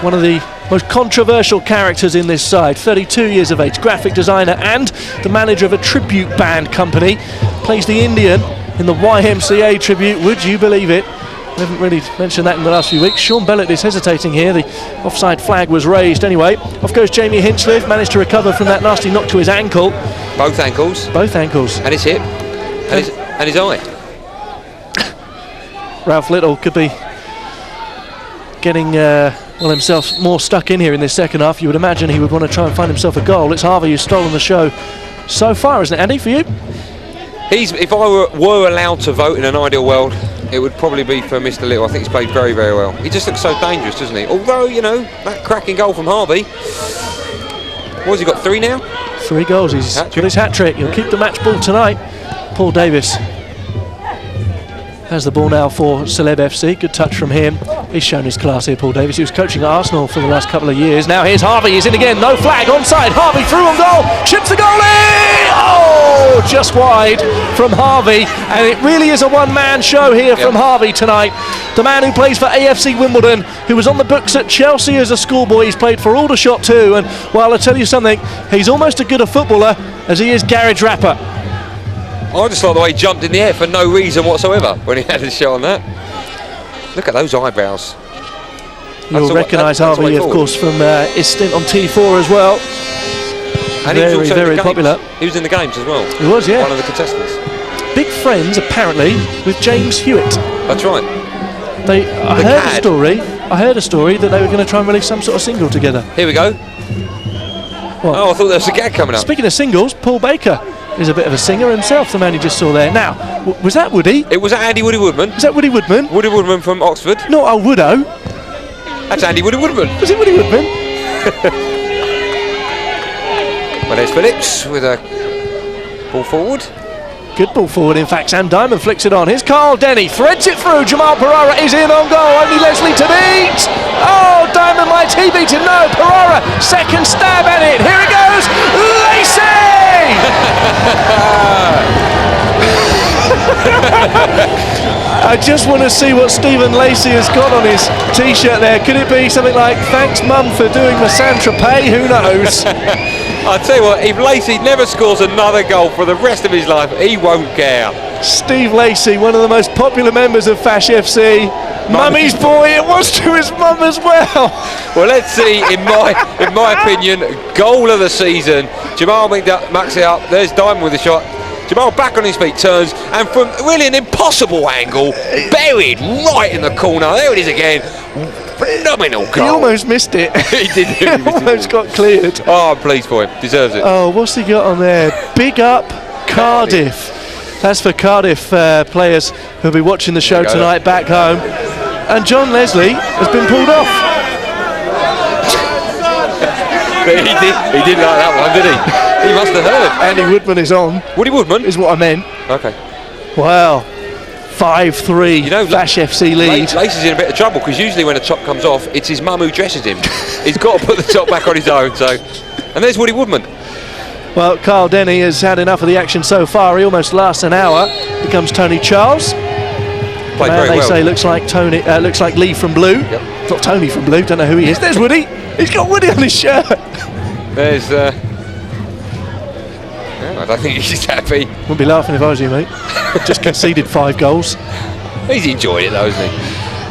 One of the most controversial characters in this side. 32 years of age, graphic designer and the manager of a tribute band company. Plays the Indian in the YMCA tribute, would you believe it? We haven't really mentioned that in the last few weeks. Sean Bellett is hesitating here. The offside flag was raised anyway. Off goes Jamie Hinchliffe, managed to recover from that nasty knock to his ankle. Both ankles. Both ankles. And his hip. And his eye. Ralf Little could be getting himself more stuck in here in this second half. You would imagine he would want to try and find himself a goal. It's Harvey who's stolen the show so far, isn't it, Andy, for you? If I were allowed to vote in an ideal world, it would probably be for Mr. Little. I think he's played very, very well. He just looks so dangerous, doesn't he? Although, you know, that cracking goal from Harvey. What has he got, 3 now? 3 goals. He's got his hat-trick. He'll keep the match ball tonight. Paul Davis has the ball now for Celeb FC. Good touch from him. He's shown his class here, Paul Davis. He was coaching at Arsenal for the last couple of years. Now here's Harvey. He's in again. No flag. Onside. Harvey through on goal. Chips the goalie. Oh, just wide from Harvey. And it really is a one-man show here from Harvey tonight. The man who plays for AFC Wimbledon, who was on the books at Chelsea as a schoolboy. He's played for Aldershot too. And, well, I'll tell you something. He's almost as good a footballer as he is garage rapper. I just like the way he jumped in the air for no reason whatsoever when he had his shot on that. Look at those eyebrows. You'll recognise Harvey, of course, from his stint on T4 as well. And very, he was also very in the popular. Games. He was in the games as well. He was, yeah. One of the contestants. Big friends, apparently, with James Hewitt. That's right. I heard a story that they were going to try and release some sort of single together. Here we go. What? Oh, I thought there was a gag coming up. Speaking of singles, Paul Baker is a bit of a singer himself, the man you just saw there. Now, was that Woody? It was Andy Woody Woodman. Was that Woody Woodman? Woody Woodman from Oxford. Not a Woodo. That's Andy Woody Woodman. Was it Woody Woodman? Well, there's Phillips with a ball forward. Good ball forward, in fact. Sam Diamond flicks it on. Here's Carl Denny, threads it through. Jamal Pereira is in on goal. Only Leslie to beat. Oh, Diamond might he beat him? No, Pereira, second stab at it. Here it goes. Lacey! I just want to see what Stephen Lacey has got on his t-shirt there. Could it be something like, thanks mum for doing the Saint-Tropez? Who knows? I'll tell you what, if Lacey never scores another goal for the rest of his life, he won't care. Steve Lacey, one of the most popular members of Fash FC. Mummy's boy, it was to his mum as well. Well, let's see, in my opinion, goal of the season. Jamal mucks it up, there's Diamond with the shot. Jamal back on his feet, turns, and from really an impossible angle, buried right in the corner. There it is again. Phenomenal goal. He almost missed it. He did. He almost got cleared. Oh, I'm pleased for him. Deserves it. Oh, what's he got on there? Big up Cardiff. That's for Cardiff players who'll be watching the show tonight back home. And John Leslie has been pulled off. But he didn't like that one, did he? He must have heard. Andy Woodman is on. Woody Woodman? Is what I meant. Okay. Wow. 5-3, Fash FC lead. Lacey's in a bit of trouble because usually when a top comes off, it's his mum who dresses him. He's got to put the top back on his own. So, and there's Woody Woodman. Well, Carl Denny has had enough of the action so far. He almost lasts an hour. Becomes Tony Charles. Played very well. They say looks like Tony. Looks like Lee from Blue. Yep. Not Tony from Blue. Don't know who he is. There's Woody. He's got Woody on his shirt. There's. I don't think he's happy. Wouldn't be laughing if I was you, mate. Just conceded 5 goals. He's enjoyed it though, isn't he?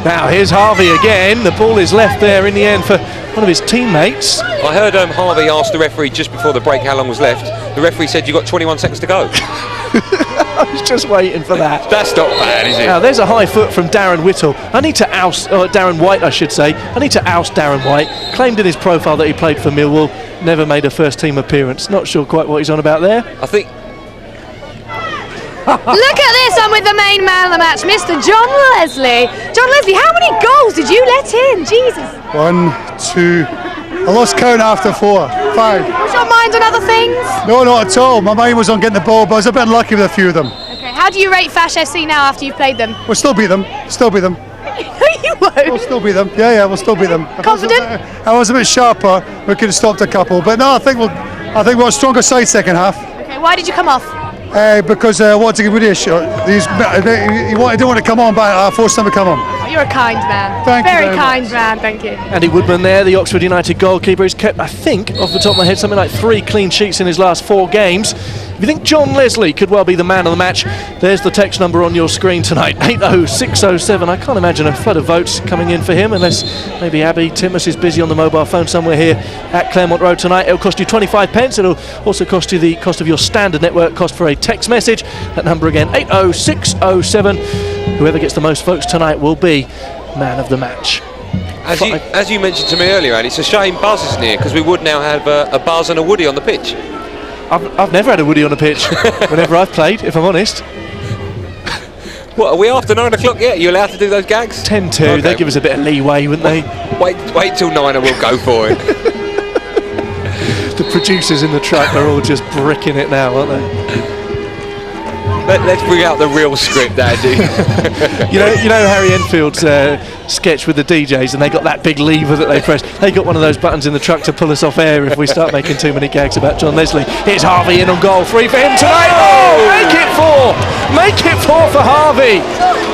Now here's Harvey again. The ball is left there in the end for one of his teammates. I heard Harvey asked the referee just before the break how long was left. The referee said you got 21 seconds to go. I was just waiting for that. That's not bad, is it? Now there's a high foot from Darren Whittle. I need to oust Darren White, I should say. I need to oust Darren White. Claimed in his profile that he played for Millwall. Never made a first team appearance. Not sure quite what he's on about there. I think. Look at this, I'm with the main man of the match, Mr. John Leslie. John Leslie, how many goals did you let in? Jesus. 1, 2. I lost count after 4, 5. Was your mind on other things? No, not at all. My mind was on getting the ball, but I was a bit unlucky with a few of them. Okay, how do you rate Fash FC now after you've played them? We'll still beat them. Still beat them. No, you won't. We'll still beat them. Yeah, we'll still beat them. Confident? I was a bit sharper. We could have stopped a couple, but no, I think we're a stronger side second half. Okay, why did you come off? Because I wanted to give you a shot. He didn't want to come on, but I forced him to come on. Oh, you're a kind man. Thank you very very kind much. man, thank you. Andy Woodman there, the Oxford United goalkeeper. He's kept, I think, off the top of my head, something like 3 clean sheets in his last 4 games. If you think John Leslie could well be the man of the match, there's the text number on your screen tonight, 80607. I can't imagine a flood of votes coming in for him, unless maybe Abby Timmis is busy on the mobile phone somewhere here at Claremont Road tonight. It'll cost you 25 pence. It'll also cost you the cost of your standard network cost for a text message. That number again, 80607. Whoever gets the most votes tonight will be man of the match. As you mentioned to me earlier, Andy, it's a shame Buzz isn't here, because we would now have a Buzz and a Woody on the pitch. I've never had a Woody on the pitch whenever I've played, if I'm honest. What, are we after 9 o'clock yet? Are you allowed to do those gags? 10 to. Okay. They'd give us a bit of leeway, wouldn't they? Wait till 9 and we'll go for it. The producers in the truck are all just bricking it now, aren't they? Let's bring out the real script, Andy. you know Harry Enfield's sketch with the DJs, and they got that big lever that they press. They got one of those buttons in the truck to pull us off air if we start making too many gags about John Leslie. Here's Harvey in on goal. 3 for him tonight. Oh, make it 4. Make it 4 for Harvey.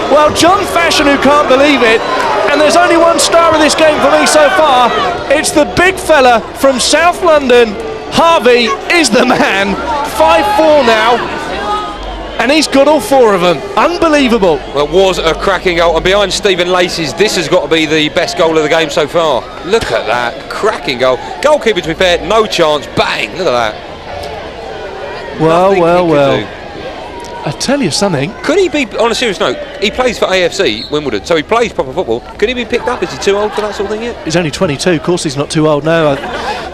Well, John Fashanu can't believe it. And there's only one star of this game for me so far. It's the big fella from South London. Harvey is the man. 5-4 now. And he's got all 4 of them. Unbelievable. Well, it was a cracking goal. And behind Stephen Lacey's, this has got to be the best goal of the game so far. Look at that. Cracking goal. Goalkeeper, to be fair, no chance. Bang. Look at that. Well. I tell you something. Could he be, on a serious note, he plays for AFC Wimbledon, so he plays proper football. Could he be picked up? Is he too old for that sort of thing yet? He's only 22. Of course he's not too old now.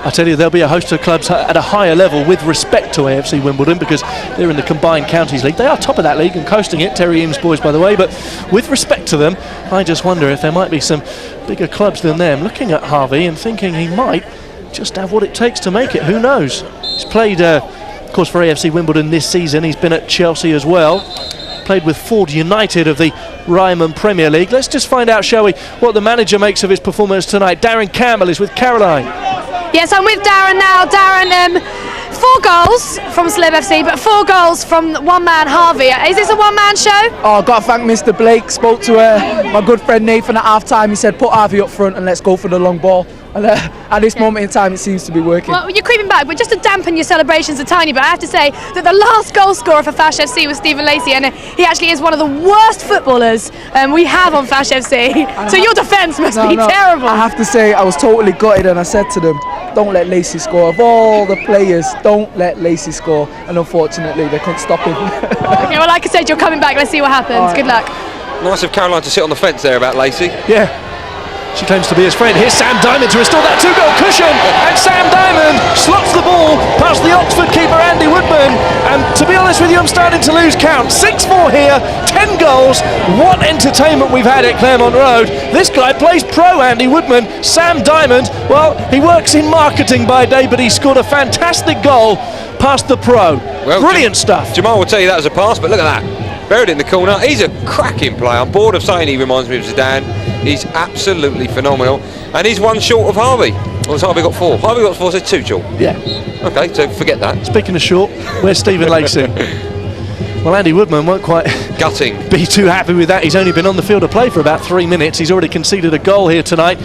I tell you, there'll be a host of clubs at a higher level with respect to AFC Wimbledon, because they're in the Combined Counties League. They are top of that league and coasting it. Terry Eames boys, by the way. But with respect to them, I just wonder if there might be some bigger clubs than them looking at Harvey and thinking he might just have what it takes to make it. Who knows? He's played, of course, for AFC Wimbledon this season. He's been at Chelsea as well. Played with Ford United of the Ryman Premier League. Let's just find out, shall we, what the manager makes of his performance tonight. Darren Campbell is with Caroline. Yes, I'm with Darren now. Darren, 4 goals from Celeb FC, but 4 goals from one man, Harvey. Is this a one-man show? Oh, I've got to thank Mr. Blake. Spoke to my good friend Nathan at half-time. He said, put Harvey up front and let's go for the long ball. And at this moment in time, it seems to be working. Well, you're creeping back, but just to dampen your celebrations a tiny bit, I have to say that the last goal scorer for Fash FC was Stephen Lacey, and he actually is one of the worst footballers we have on Fash FC. So your defence must be terrible. I have to say, I was totally gutted, and I said to them, don't let Lacey score. Of all the players, don't let Lacey score. And unfortunately, they couldn't stop him. Okay, well, like I said, you're coming back. Let's see what happens. Right. Good luck. Nice of Caroline to sit on the fence there about Lacey. Yeah. She claims to be his friend. Here's Sam Diamond to restore that 2-goal cushion, and Sam Diamond slots the ball past the Oxford keeper Andy Woodman, and to be honest with you, I'm starting to lose count. 6-4 here, 10 goals. What entertainment we've had at Claremont Road. This guy plays pro, Andy Woodman. Sam Diamond, well, he works in marketing by day, but he scored a fantastic goal past the pro. Well, brilliant stuff. Jamal will tell you that was a pass, but look at that. Buried in the corner. He's a cracking player. I'm bored of saying he reminds me of Zidane. He's absolutely phenomenal. And he's 1 short of Harvey. Well, Harvey got 4. Harvey got 4, so 2 short. Yeah. Okay, so forget that. Speaking of short, where's Stephen Lacey? Well, Andy Woodman won't quite be too happy with that. He's only been on the field of play for about 3 minutes. He's already conceded a goal here tonight.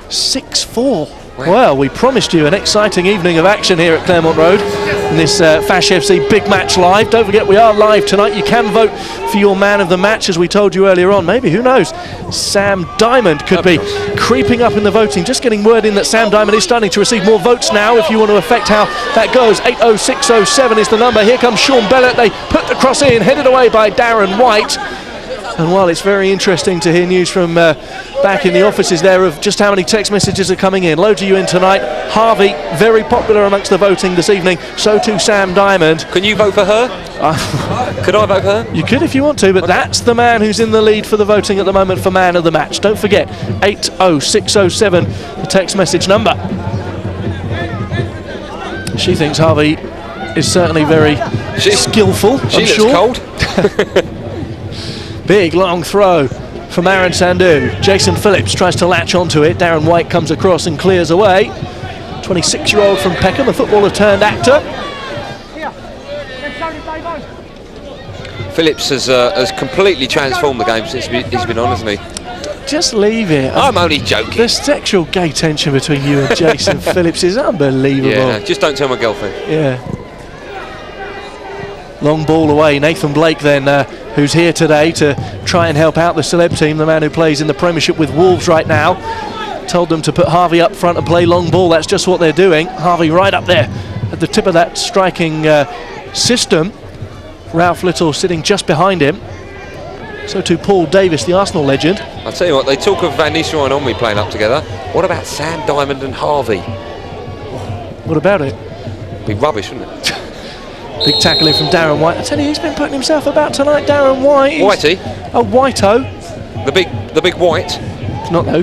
6-4. Wow. Well, we promised you an exciting evening of action here at Claremont Road in this Fash FC Big Match Live. Don't forget, we are live tonight. You can vote for your man of the match, as we told you earlier on. Maybe, who knows, Sam Diamond could be creeping up in the voting. Just getting word in that Sam Diamond is starting to receive more votes now, if you want to affect how that goes. 80607 is the number. Here comes Sean Bellett. They put the cross in, headed away by Darren White. And while it's very interesting to hear news from back in the offices there of just how many text messages are coming in, loads of you in tonight. Harvey, very popular amongst the voting this evening, so too Sam Diamond. Can you vote for her? Could I vote for her? You could if you want to, but that's the man who's in the lead for the voting at the moment for man of the match. Don't forget, 80607, the text message number. She thinks Harvey is certainly very skillful, I'm sure. Cold. Big long throw from Aaron Sandu. Jason Phillips tries to latch onto it. Darren White comes across and clears away. 26-year-old from Peckham, a footballer turned actor. Phillips has completely transformed the game since he's been on, hasn't he? Just leave it. I'm only joking. The sexual gay tension between you and Jason Phillips is unbelievable. Yeah, no, just don't tell my girlfriend. Yeah. Long ball away. Nathan Blake then, who's here today to try and help out the celeb team, the man who plays in the Premiership with Wolves right now. Told them to put Harvey up front and play long ball. That's just what they're doing. Harvey right up there at the tip of that striking system. Ralf Little sitting just behind him. So too Paul Davis, the Arsenal legend. I'll tell you what, they talk of Van Nistelrooy and Omri playing up together. What about Sam Diamond and Harvey? What about it? Be rubbish, wouldn't it? Big tackle in from Darren White. I tell you, he's been putting himself about tonight, Darren White. Whitey? Oh, Whiteo. The big white. It's not though.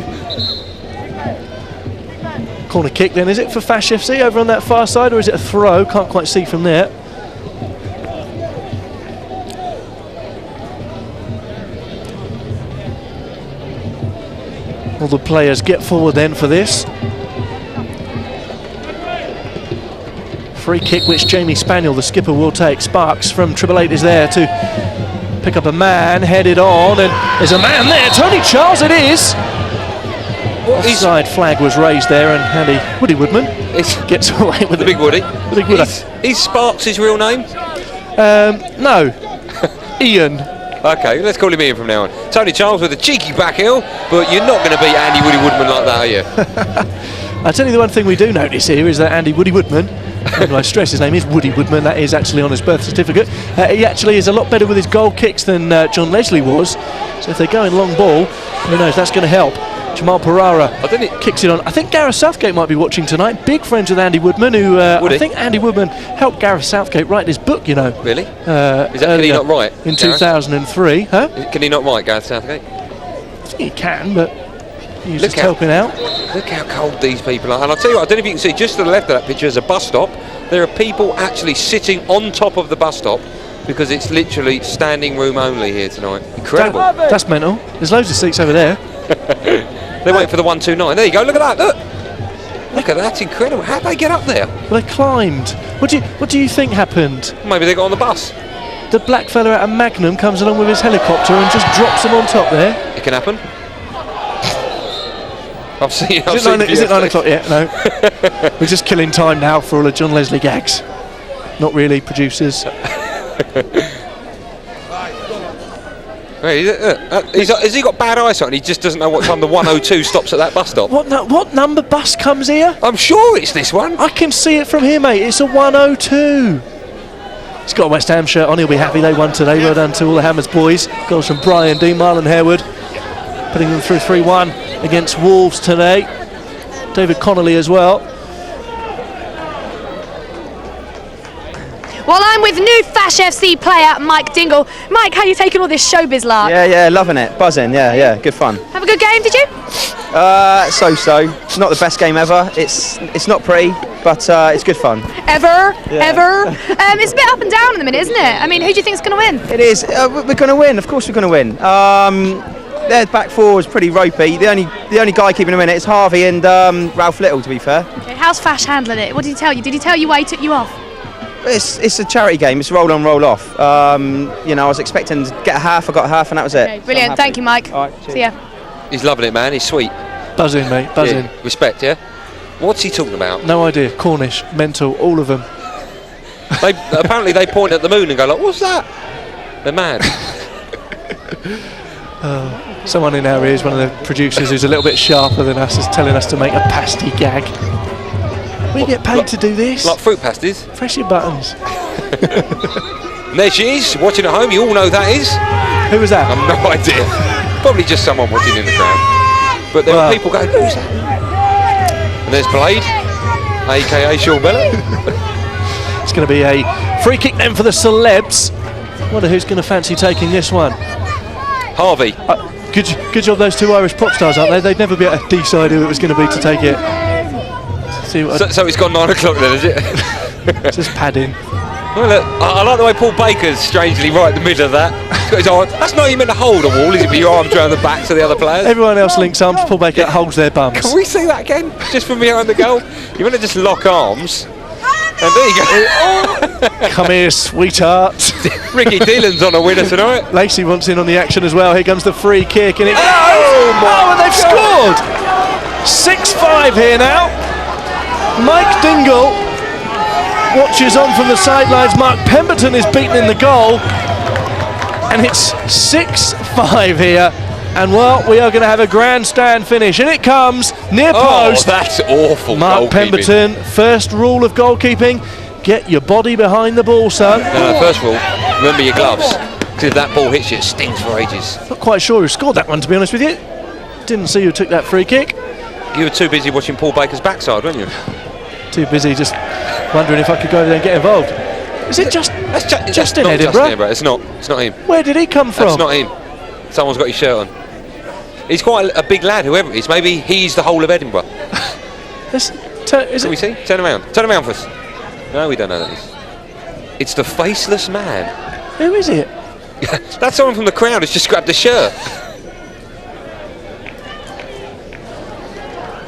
Corner kick then, is it for Fash FC over on that far side, or is it a throw? Can't quite see from there. All the players get forward then for this. Free kick which Jamie Spaniel, the skipper, will take. Sparks from Triple Eight is there to pick up a man, headed on, and there's a man there. Tony Charles it is. Offside flag was raised there, and Andy Woody Woodman gets away with the big Woody. The big Woody. Is Sparks his real name? No. Ian. Okay, let's call him Ian from now on. Tony Charles with a cheeky back heel, but you're not going to beat Andy Woody Woodman like that, are you? I'll tell you the one thing we do notice here is that Andy Woody Woodman, and I stress his name is Woody Woodman, that is actually on his birth certificate, he actually is a lot better with his goal kicks than John Leslie was. So if they go in long ball, who knows, that's going to help. Jamal Pereira kicks it on. I think Gareth Southgate might be watching tonight. Big friends with Andy Woodman, who I think Andy Woodman helped Gareth Southgate write his book, you know. Really? Can he not write? In 2003. Huh? Can he not write, Gareth Southgate? I think he can, but he's just helping out. Look how cold these people are. And I'll tell you what, I don't know if you can see, just to the left of that picture is a bus stop. There are people actually sitting on top of the bus stop because it's literally standing room only here tonight. Incredible. That's mental. There's loads of seats over there. They wait for the 129. There you go. Look at that. Look at that. That's incredible. How'd they get up there? Well, they climbed. What do you think happened? Maybe they got on the bus. The black fella at a Magnum comes along with his helicopter and just drops them on top there. It can happen. I've seen. Is it 9 o'clock yet? No. We're just killing time now for all the John Leslie gags. Not really, producers. Has he got bad eyesight and he just doesn't know what time the 102 stops at that bus stop? What number bus comes here? I'm sure it's this one. I can see it from here, mate. It's a 102. He's got a West Ham shirt on. He'll be happy they won today. Well done to all the Hammers boys. Goals from Brian D, Marlon Harewood, putting them through 3-1 against Wolves today. David Connolly as well. Well, I'm with new Fash FC player Mike Dingle. Mike, how are you taking all this showbiz lark? Yeah, loving it, buzzing. Yeah, good fun. Have a good game, did you? So. It's not the best game ever. It's not pretty, but it's good fun. Ever. It's a bit up and down at the minute, isn't it? I mean, who do you think's going to win? It is. We're going to win. Of course, we're going to win. Their back four is pretty ropey. The only guy keeping them in it is Harvey and Ralf Little, to be fair. Okay, how's Fash handling it? What did he tell you? Did he tell you why he took you off? It's a charity game. It's roll on, roll off. I was expecting to get a half. I got a half, and that was it. Okay, brilliant. Thank you, Mike. All right, cheers. See ya. He's loving it, man. He's sweet. Buzzing, mate. Buzzing. Yeah, respect, yeah. What's he talking about? No idea. Cornish, mental, all of them. Apparently they point at the moon and go like, "What's that?" They're mad. Someone in our ears, one of the producers who's a little bit sharper than us, is telling us to make a pasty gag. We get paid to do this. Like fruit pasties. Press your buttons. And there she is, watching at home. You all know that is. Who was that? I've no idea. Probably just someone watching in the crowd. But there are people going, "Who's that?" And there's Blade, aka Sean Bella. It's going to be a free kick then for the celebs. Wonder who's going to fancy taking this one. Harvey. Good job, those two Irish pop stars, aren't they? They'd never be able to decide who it was going to be to take it. So it's gone 9 o'clock then, is it? Just padding. Well, look, I like the way Paul Baker's strangely right in the middle of that. He's got his arm. That's not even meant to hold a wall, is it? With your arms around the backs of the other players. Everyone else links arms. Paul Baker holds their bums. Can we see that again? Just from behind the goal? You want to just lock arms? And there you go. Come here, sweetheart. Ricky Dillon's on a winner tonight. Lacey wants in on the action as well. Here comes the free kick, and it goes. Oh, and they've scored. 6-5 here now. Mike Dingle watches on from the sidelines. Mark Pemberton is beaten in the goal, and it's 6-5 here. And well, we are going to have a grandstand finish, and it comes near post. That's awful. Mark Pemberton, first rule of goalkeeping: get your body behind the ball, son. No, first rule, remember your gloves, because if that ball hits you, it stings for ages. Not quite sure who scored that one, to be honest with you. Didn't see who took that free kick. You were too busy watching Paul Baker's backside, weren't you? Too busy just wondering if I could go over there and get involved. Is it just in Edinburgh? Justin Edinburgh? It's not him. Where did he come from? That's not him. Someone's got his shirt on. He's quite a big lad, whoever it is. Maybe he's the whole of Edinburgh. Can we see? Turn around for us. No, we don't know that. It's the faceless man. Who is it? That's someone from the crowd who's just grabbed the shirt.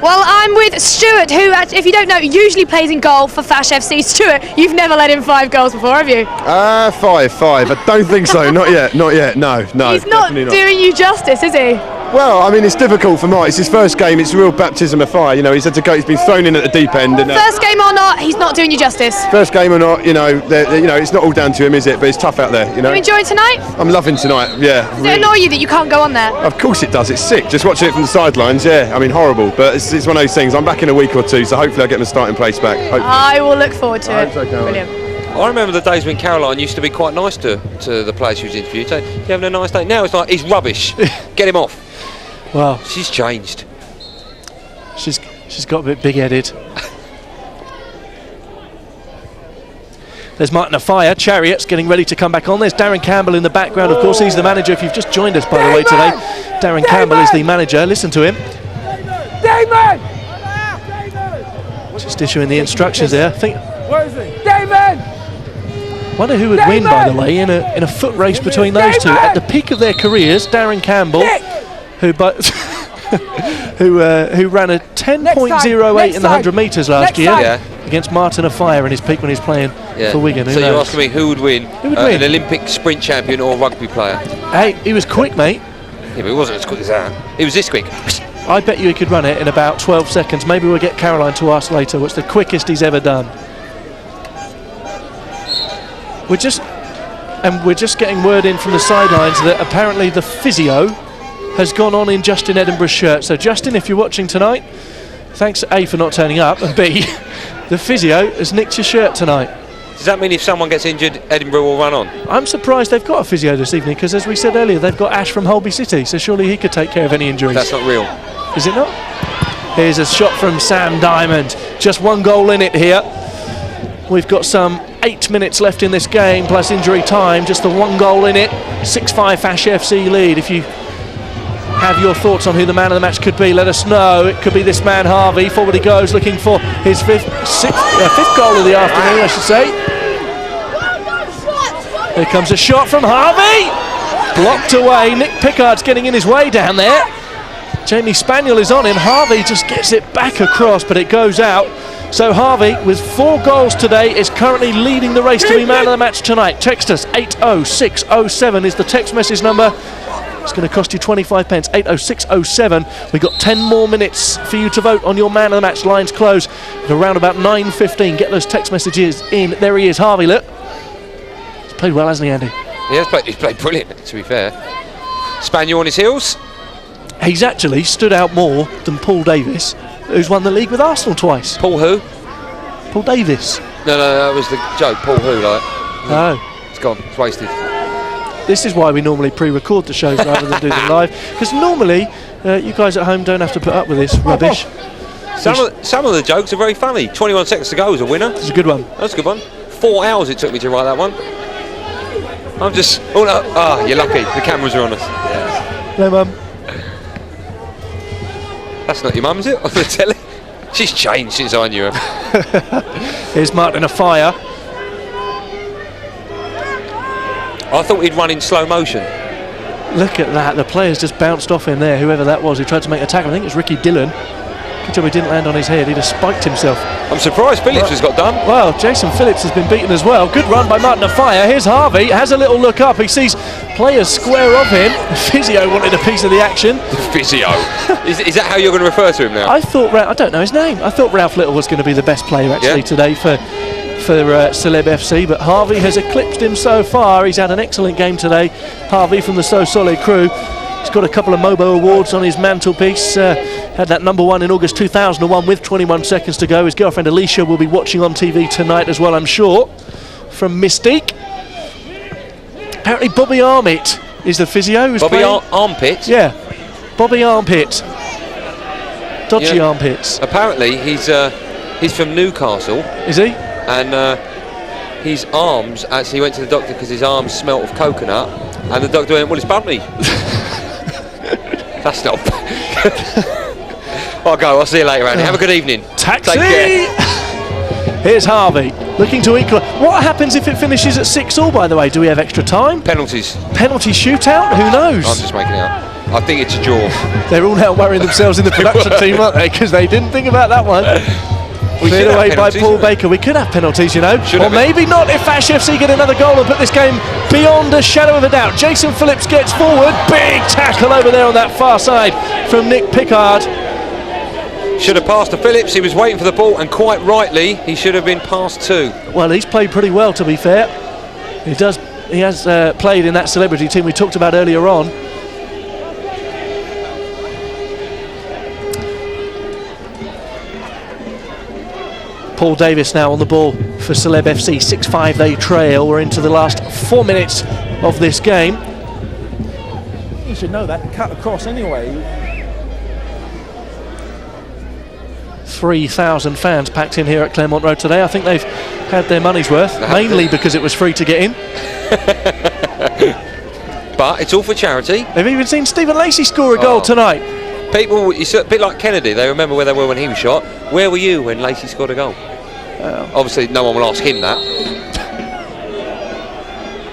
Well, I'm with Stuart, who, if you don't know, usually plays in goal for Fash FC. Stuart, you've never let in 5 goals before, have you? 5. I don't think so. Not yet. No. He's not doing you justice, is he? Well, I mean, it's difficult for Mike. It's his first game. It's a real baptism of fire. You know, he's had to go. He's been thrown in at the deep end. And, first game or not, he's not doing you justice. First game or not, it's not all down to him, is it? But it's tough out there. You know. You enjoying tonight? I'm loving tonight. Yeah. Does it annoy you that you can't go on there? Of course it does. It's sick. Just watching it from the sidelines. Yeah. I mean, horrible. But it's one of those things. I'm back in a week or two, so hopefully I get my starting place back. Hopefully. I will look forward to it. So, brilliant. I remember the days when Caroline used to be quite nice to the players she was interviewed. Say, you having a nice day? Now it's like, he's rubbish. Get him off. Well, she's changed. She's got a bit big-headed. There's Martin Afire, Chariots getting ready to come back on. There's Darren Campbell in the background, of course. He's the manager. If you've just joined us, by the way, today, Darren Campbell is the manager. Listen to him. Damon! Just issuing the instructions there. Where is he? Damon! Wonder who would win, by the way, in a foot race between those two. At the peak of their careers, Darren Campbell, who ran a 10.08 in the 100 metres last year against Martin Afire in his peak when he was playing for Wigan. So you're asking me who would win? An Olympic sprint champion or a rugby player? Hey, he was quick, mate. Yeah, but he wasn't as quick as that. He was this quick. I bet you he could run it in about 12 seconds. Maybe we'll get Caroline to ask later what's the quickest he's ever done. We're just getting word in from the sidelines that apparently the physio has gone on in Justin Edinburgh's shirt. So Justin, if you're watching tonight, thanks A for not turning up, and B, the physio has nicked your shirt tonight. Does that mean if someone gets injured, Edinburgh will run on? I'm surprised they've got a physio this evening, because as we said earlier, they've got Ash from Holby City, so surely he could take care of any injuries. That's not real. Is it not? Here's a shot from Sam Diamond. Just 1 goal in it here. We've got some 8 minutes left in this game, plus injury time. Just the 1 goal in it. 6-5 Fash FC lead. If you have your thoughts on who the man of the match could be, let us know. It could be this man, Harvey. Forward he goes, looking for his fifth goal of the afternoon, I should say. Here comes a shot from Harvey. Blocked away. Nick Pickard's getting in his way down there. Jamie Spaniel is on him. Harvey just gets it back across, but it goes out. So Harvey, with 4 goals today, is currently leading the race to be man of the match tonight. Text us, 80607 is the text message number. It's going to cost you 25 pence, 80607. We've got 10 more minutes for you to vote on your man of the match. Lines close at around about 9:15. Get those text messages in. There he is, Harvey, look. He's played well, hasn't he, Andy? Yeah, he's played brilliant, to be fair. Spaniel on his heels. He's actually stood out more than Paul Davis, who's won the league with Arsenal twice. Paul who? Paul Davis. No, that was the joke. Paul who, like? Oh. It's gone. It's wasted. This is why we normally pre-record the shows rather than do them live, because normally you guys at home don't have to put up with this rubbish. Some of the jokes are very funny. 21 seconds to go is a winner. It's a good one. That's a good one. 4 hours it took me to write that one. I'm just... Oh, no. You're lucky. The cameras are on us. Yeah. No, Mum. That's not your mum, is it? On the telly? She's changed since I knew her. Here's Martin Afire. I thought he'd run in slow motion. Look at that. The players just bounced off in there, whoever that was who tried to make a tackle. I think it's Ricky Dillon. Good job he didn't land on his head, he'd have spiked himself. I'm surprised Phillips has got done. Well, Jason Phillips has been beaten as well. Good run by Martin Afire. Here's Harvey, has a little look up. He sees players square of him. Physio wanted a piece of the action. Physio? is that how you're going to refer to him now? I don't know his name. I thought Ralf Little was going to be the best player actually today for Celeb FC, but Harvey has eclipsed him so far. He's had an excellent game today. Harvey from the So Solid crew. He's got a couple of Mobo awards on his mantelpiece. Had that #1 in August 2001 with 21 seconds to go. His girlfriend Alicia will be watching on TV tonight as well, I'm sure, from Mystique. Apparently Bobby Armitt is the physio. Who's Bobby Armpit? Yeah, Bobby Armpit. Dodgy armpits. Apparently he's from Newcastle. Is he? And his arms, actually he went to the doctor because his arms smelt of coconut, and the doctor went, well, it's bumped me. That's not I'll go, I'll see you later, Andy. Have a good evening. Taxi! Take care. Here's Harvey, looking to equal. What happens if it finishes at 6-6, by the way? Do we have extra time? Penalties. Penalty shootout? Who knows? I'm just making it up. I think it's a draw. They're all now worrying themselves in the production team, aren't they? Because they didn't think about that one. Cleared away by Paul Baker. We could have penalties, you know. Or maybe not if Fash FC get another goal and put this game beyond a shadow of a doubt. Jason Phillips gets forward. Big tackle over there on that far side from Nick Pickard. Should have passed to Phillips. He was waiting for the ball, and quite rightly, he should have been passed to. Well, he's played pretty well, to be fair. He has played in that celebrity team we talked about earlier on. Paul Davis now on the ball for Celeb FC. 6-5 they trail. We're into the last 4 minutes of this game. You should know that. Cut across anyway. 3,000 fans packed in here at Claremont Road today. I think they've had their money's worth, mainly because it was free to get in. But it's all for charity. They've even seen Stephen Lacey score a goal tonight. People, it's a bit like Kennedy. They remember where they were when he was shot. Where were you when Lacey scored a goal? Obviously, no one will ask him that.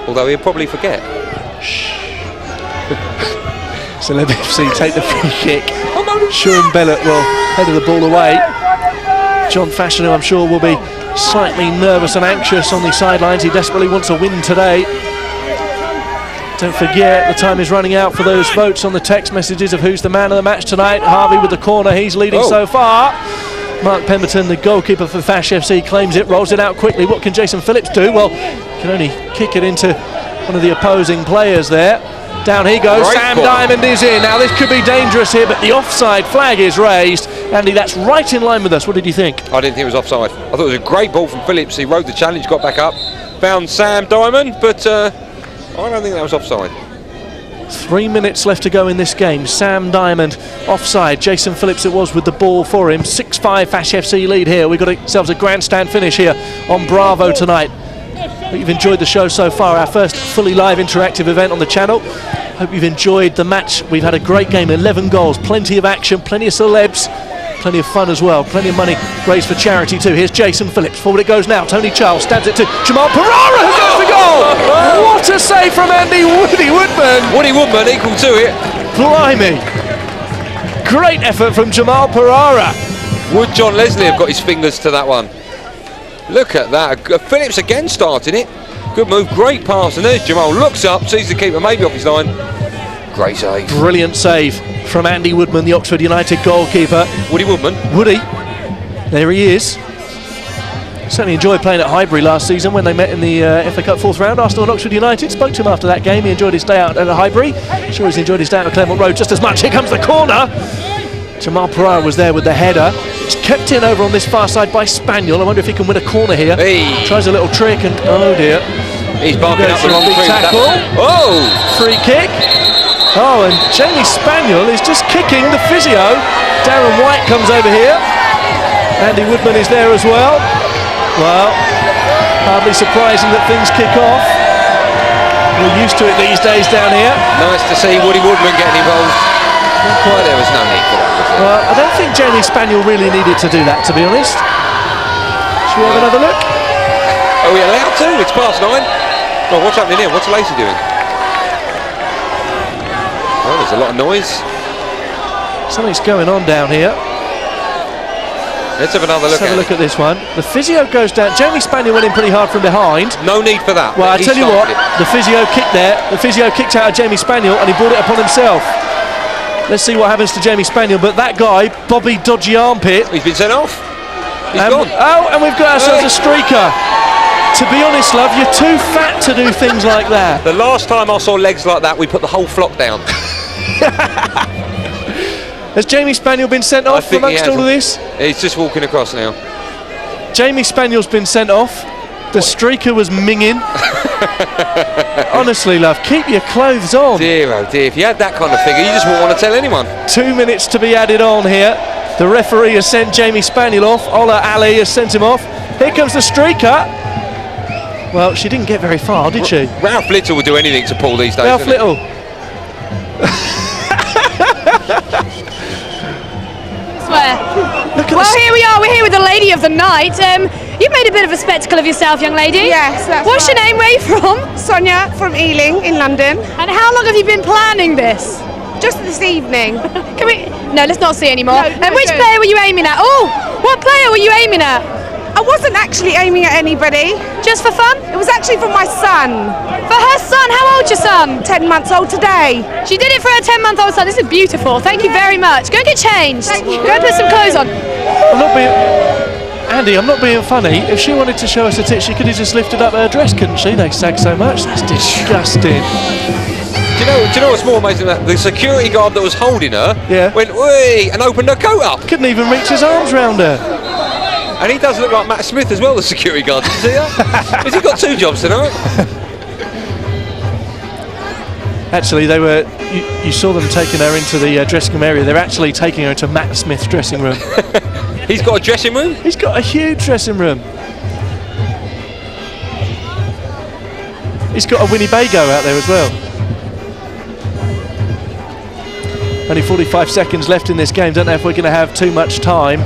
Although he'll probably forget. Celeb FC take the free kick. Sean Bellett will head the ball away. John Fashanu, I'm sure, will be slightly nervous and anxious on the sidelines. He desperately wants a win today. Don't forget, the time is running out for those votes on the text messages of who's the man of the match tonight. Harvey with the corner, he's leading so far. Mark Pemberton, the goalkeeper for Fash FC, claims it, rolls it out quickly. What can Jason Phillips do? Well, can only kick it into one of the opposing players there. Down he goes, Sam Diamond is in. Now this could be dangerous here, but the offside flag is raised. Andy, that's right in line with us. What did you think? I didn't think it was offside. I thought it was a great ball from Phillips. He rode the challenge, got back up, found Sam Diamond, but I don't think that was offside. 3 minutes left to go in this game. Sam Diamond offside. Jason Phillips it was with the ball for him. 6-5 Fash FC lead here. We've got ourselves a grandstand finish here on Bravo tonight. Hope you've enjoyed the show so far. Our first fully live interactive event on the channel. Hope you've enjoyed the match. We've had a great game. 11 goals, plenty of action, plenty of celebs, plenty of fun as well, plenty of money raised for charity too. Here's Jason Phillips. Forward it goes now. Tony Charles stabs it to Jamal Pereira, who gets the goal. What a save from Andy Woody Woodman. Woody Woodman equal to it. Blimey. Great effort from Jamal Pereira. Would John Leslie have got his fingers to that one? Look at that. Phillips again starting it. Good move, great pass, and there's Jamal. Looks up, sees the keeper maybe off his line. Great save. Brilliant save from Andy Woodman, the Oxford United goalkeeper. Woody Woodman. Woody. There he is. Certainly enjoyed playing at Highbury last season when they met in the FA Cup 4th round. Arsenal and Oxford United. Spoke to him after that game. He enjoyed his day out at Highbury. Sure he's enjoyed his day out at Claremont Road just as much. Here comes the corner. Jamal Pereira was there with the header. It's kept in over on this far side by Spaniel. I wonder if he can win a corner here. Hey. Tries a little trick and oh dear. He's barking up the wrong tree. Tackle. Oh! Free kick. Oh, and Jamie Spaniel is just kicking the physio. Darren White comes over here. Andy Woodman is there as well. Well, hardly surprising that things kick off. We're used to it these days down here. Nice to see Woody Woodman getting involved. Not quite, there was no need for that, was there? Well, I don't think Jamie Spaniel really needed to do that, to be honest. Should we have another look? Are we allowed to? It's past 9. Oh, what's happening here? What's Lacey doing? Oh, there's a lot of noise. Something's going on down here. Let's have another look Let's have a look at this one. The physio goes down. Jamie Spaniel went in pretty hard from behind. No need for that. Well, I tell you what, the physio kicked there. The physio kicked out of Jamie Spaniel and he brought it upon himself. Let's see what happens to Jamie Spaniel. But that guy, Bobby Dodgy Armpit. He's been sent off. He's gone. Oh, and we've got ourselves a streaker. To be honest, love, you're too fat to do things like that. The last time I saw legs like that, we put the whole flock down. Has Jamie Spaniel been sent off amongst all of this? He's just walking across now. Jamie Spaniel's been sent off. The streaker was minging. Honestly, love, keep your clothes on. Dear, oh dear. If you had that kind of figure, you just wouldn't want to tell anyone. 2 minutes to be added on here. The referee has sent Jamie Spaniel off. Ola Ali has sent him off. Here comes the streaker. Well, she didn't get very far, did she? Ralf Little would do anything to pull these days. Ralf Little. Well, here we are. We're here with the lady of the night. You've made a bit of a spectacle of yourself, young lady. Yes, that's What's right. your name? Where are you from? Sonia from Ealing in London. And how long have you been planning this? Just this evening. Can we? No, let's not see anymore. No, And which good. player were you aiming at? Oh, what player were you aiming at? I wasn't actually aiming at anybody. Just for fun? It was actually for my son. For her son? How old's your son? 10 months old today. She did it for her 10-month-old son. This is beautiful. Thank you very much. Go and get changed. Thank you. Go and put some clothes on. I'm not being... Andy, I'm not being funny. If she wanted to show us a tit, she could have just lifted up her dress, couldn't she? They sag so much. That's disgusting. Do you know what's more amazing than that? The security guard that was holding her went, "Wee!" and opened her coat up. Couldn't even reach his arms round her. And he does look like Matt Smith as well, the security guard. Did you see that? Has he got 2 jobs tonight? Actually, they were. You saw them taking her into the dressing room area. They're actually taking her to Matt Smith's dressing room. He's got a dressing room? He's got a huge dressing room. He's got a Winnebago out there as well. Only 45 seconds left in this game. Don't know if we're going to have too much time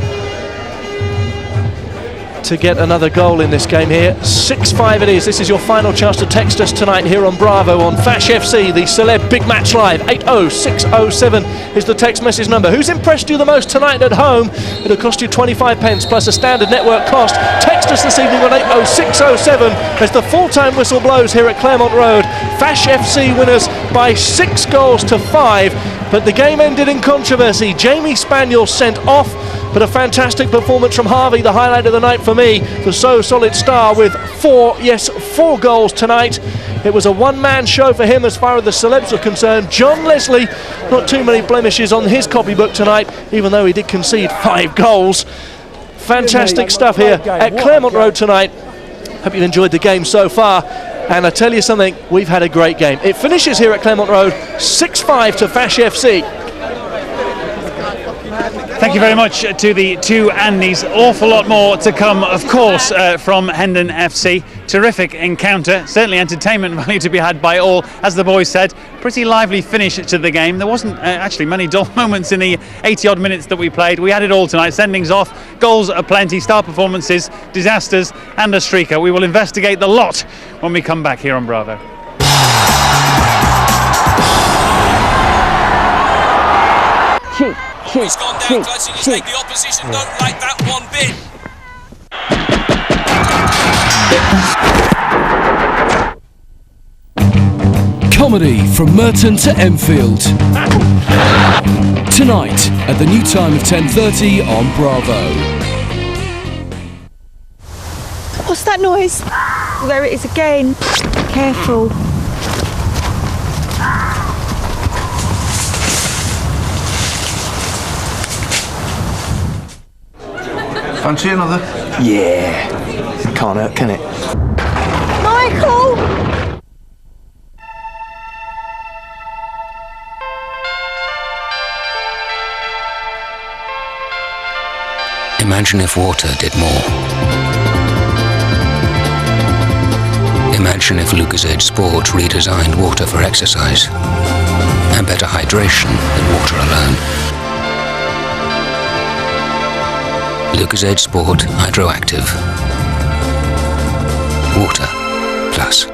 to get another goal in this game here. 6-5 it is. This is your final chance to text us tonight here on Bravo on Fash FC, the Celeb Big Match Live. 80607 is the text message number. Who's impressed you the most tonight at home? It'll cost you 25 pence plus a standard network cost. Text us this evening on 80607 as the full-time whistle blows here at Claremont Road. Fash FC winners by 6-5, but the game ended in controversy. Jamie Spaniel sent off, but a fantastic performance from Harvey, the highlight of the night for me. The So Solid star with 4 goals tonight. It was a one-man show for him as far as the celebs are concerned. John Leslie, not too many blemishes on his copybook tonight, even though he did concede 5 goals. Fantastic stuff here at Claremont Road tonight. Hope you enjoyed the game so far. And I tell you something, we've had a great game. It finishes here at Claremont Road, 6-5 to Fash FC. Thank you very much to the two Andys. Awful lot more to come, of course, from Hendon FC. Terrific encounter, certainly entertainment value to be had by all. As the boys said, pretty lively finish to the game. There wasn't actually many dull moments in the 80-odd minutes that we played. We had it all tonight. Sendings off, goals aplenty, star performances, disasters, and a streaker. We will investigate the lot when we come back here on Bravo. He's gone down close and he's like the opposition don't like that one bit. Comedy from Merton to Enfield. Tonight at the new time of 10:30 on Bravo. What's that noise? There it is again. Careful. Fancy another? Yeah. Can't hurt, can it? Michael! Imagine if water did more. Imagine if Lucozade Sport redesigned water for exercise and better hydration than water alone. Lucozade Sport Hydroactive. Water plus.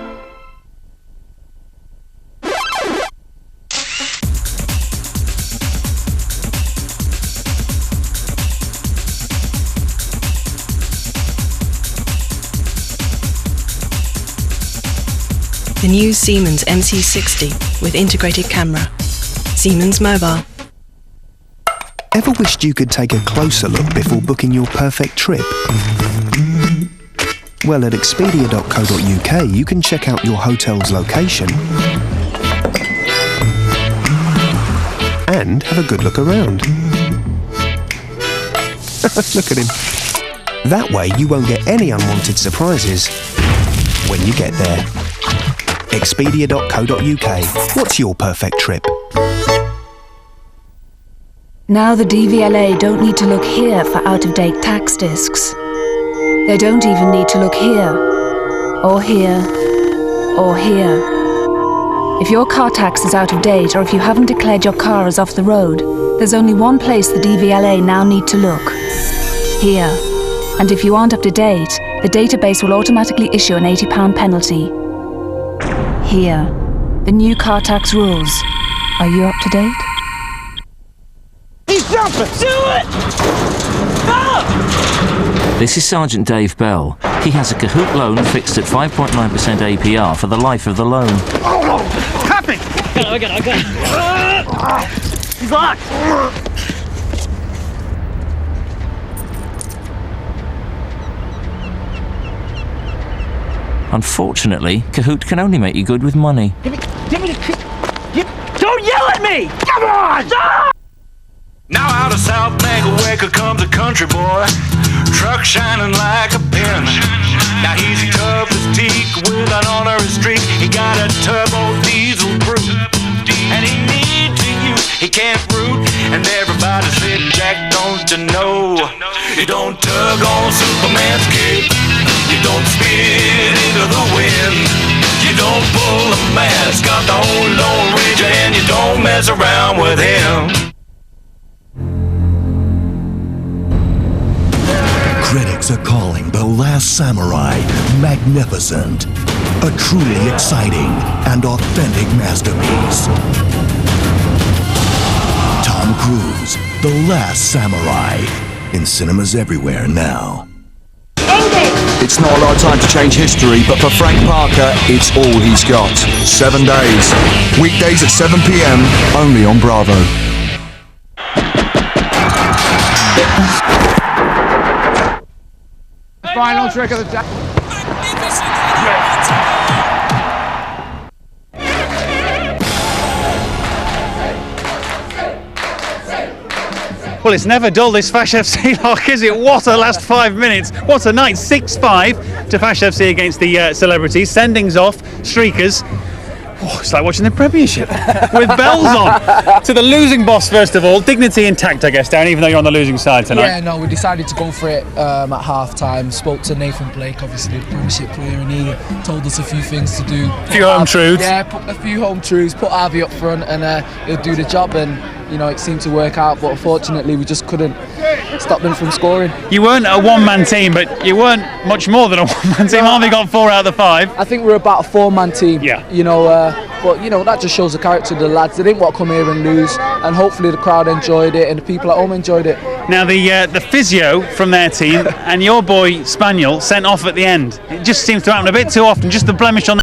The new Siemens MC60 with integrated camera. Siemens Mobile. Ever wished you could take a closer look before booking your perfect trip? Well, at expedia.co.uk you can check out your hotel's location and have a good look around. Look at him. That way you won't get any unwanted surprises when you get there. Expedia.co.uk. What's your perfect trip? Now the DVLA don't need to look here for out-of-date tax discs. They don't even need to look here, or here, or here. If your car tax is out of date or if you haven't declared your car as off the road, there's only one place the DVLA now need to look. Here. And if you aren't up to date, the database will automatically issue an £80 penalty. Here. The new car tax rules. Are you up to date? He's jumping! Do it! No! This is Sergeant Dave Bell. He has a Kahoot loan fixed at 5.9% APR for the life of the loan. Oh, happy! I got it. He's locked! Unfortunately, Kahoot can only make you good with money. Give me the... Don't yell at me! Come on! Ah! Now out of South Magaweka comes a country boy, truck shining like a pin. Now he's tough as teak with an honorary streak. He got a turbo diesel brute, and he needs to use. He can't root, and everybody said, Jack, don't you know? You don't tug on Superman's cape. You don't spit into the wind. You don't pull a mask off the old Lone Ranger, and you don't mess around with him. Critics are calling The Last Samurai magnificent, a truly exciting and authentic masterpiece. Tom Cruise, The Last Samurai, in cinemas everywhere now. It's not a lot of time to change history, but for Frank Parker, it's all he's got. 7 days. Weekdays at 7 p.m, only on Bravo. Final trick of the day. Well, it's never dull, this Fash FC lock, is it? What a last 5 minutes. What a night. 6-5 to Fash FC against the Celebrities. Sendings off, streakers. Oh, it's like watching the Premiership with bells on. To the losing boss, first of all. Dignity intact, I guess, Darren, even though you're on the losing side tonight. Yeah, no, we decided to go for it at half-time. Spoke to Nathan Blake, obviously the Premiership player, and he told us a few things to do. A few home truths. Yeah, put a few home truths, put Harvey up front, and he'll do the job. And, you know, it seemed to work out, but unfortunately we just couldn't stop them from scoring. You weren't a one-man team, but you weren't much more than a one-man team. Harvey got 4 out of the 5. I think we're about a 4-man team. Yeah. You know, but you know, that just shows the character of the lads. They didn't want to come here and lose, and hopefully the crowd enjoyed it and the people at home enjoyed it. Now the physio from their team and your boy Spaniel sent off at the end. It just seems to happen a bit too often. Just the blemish on the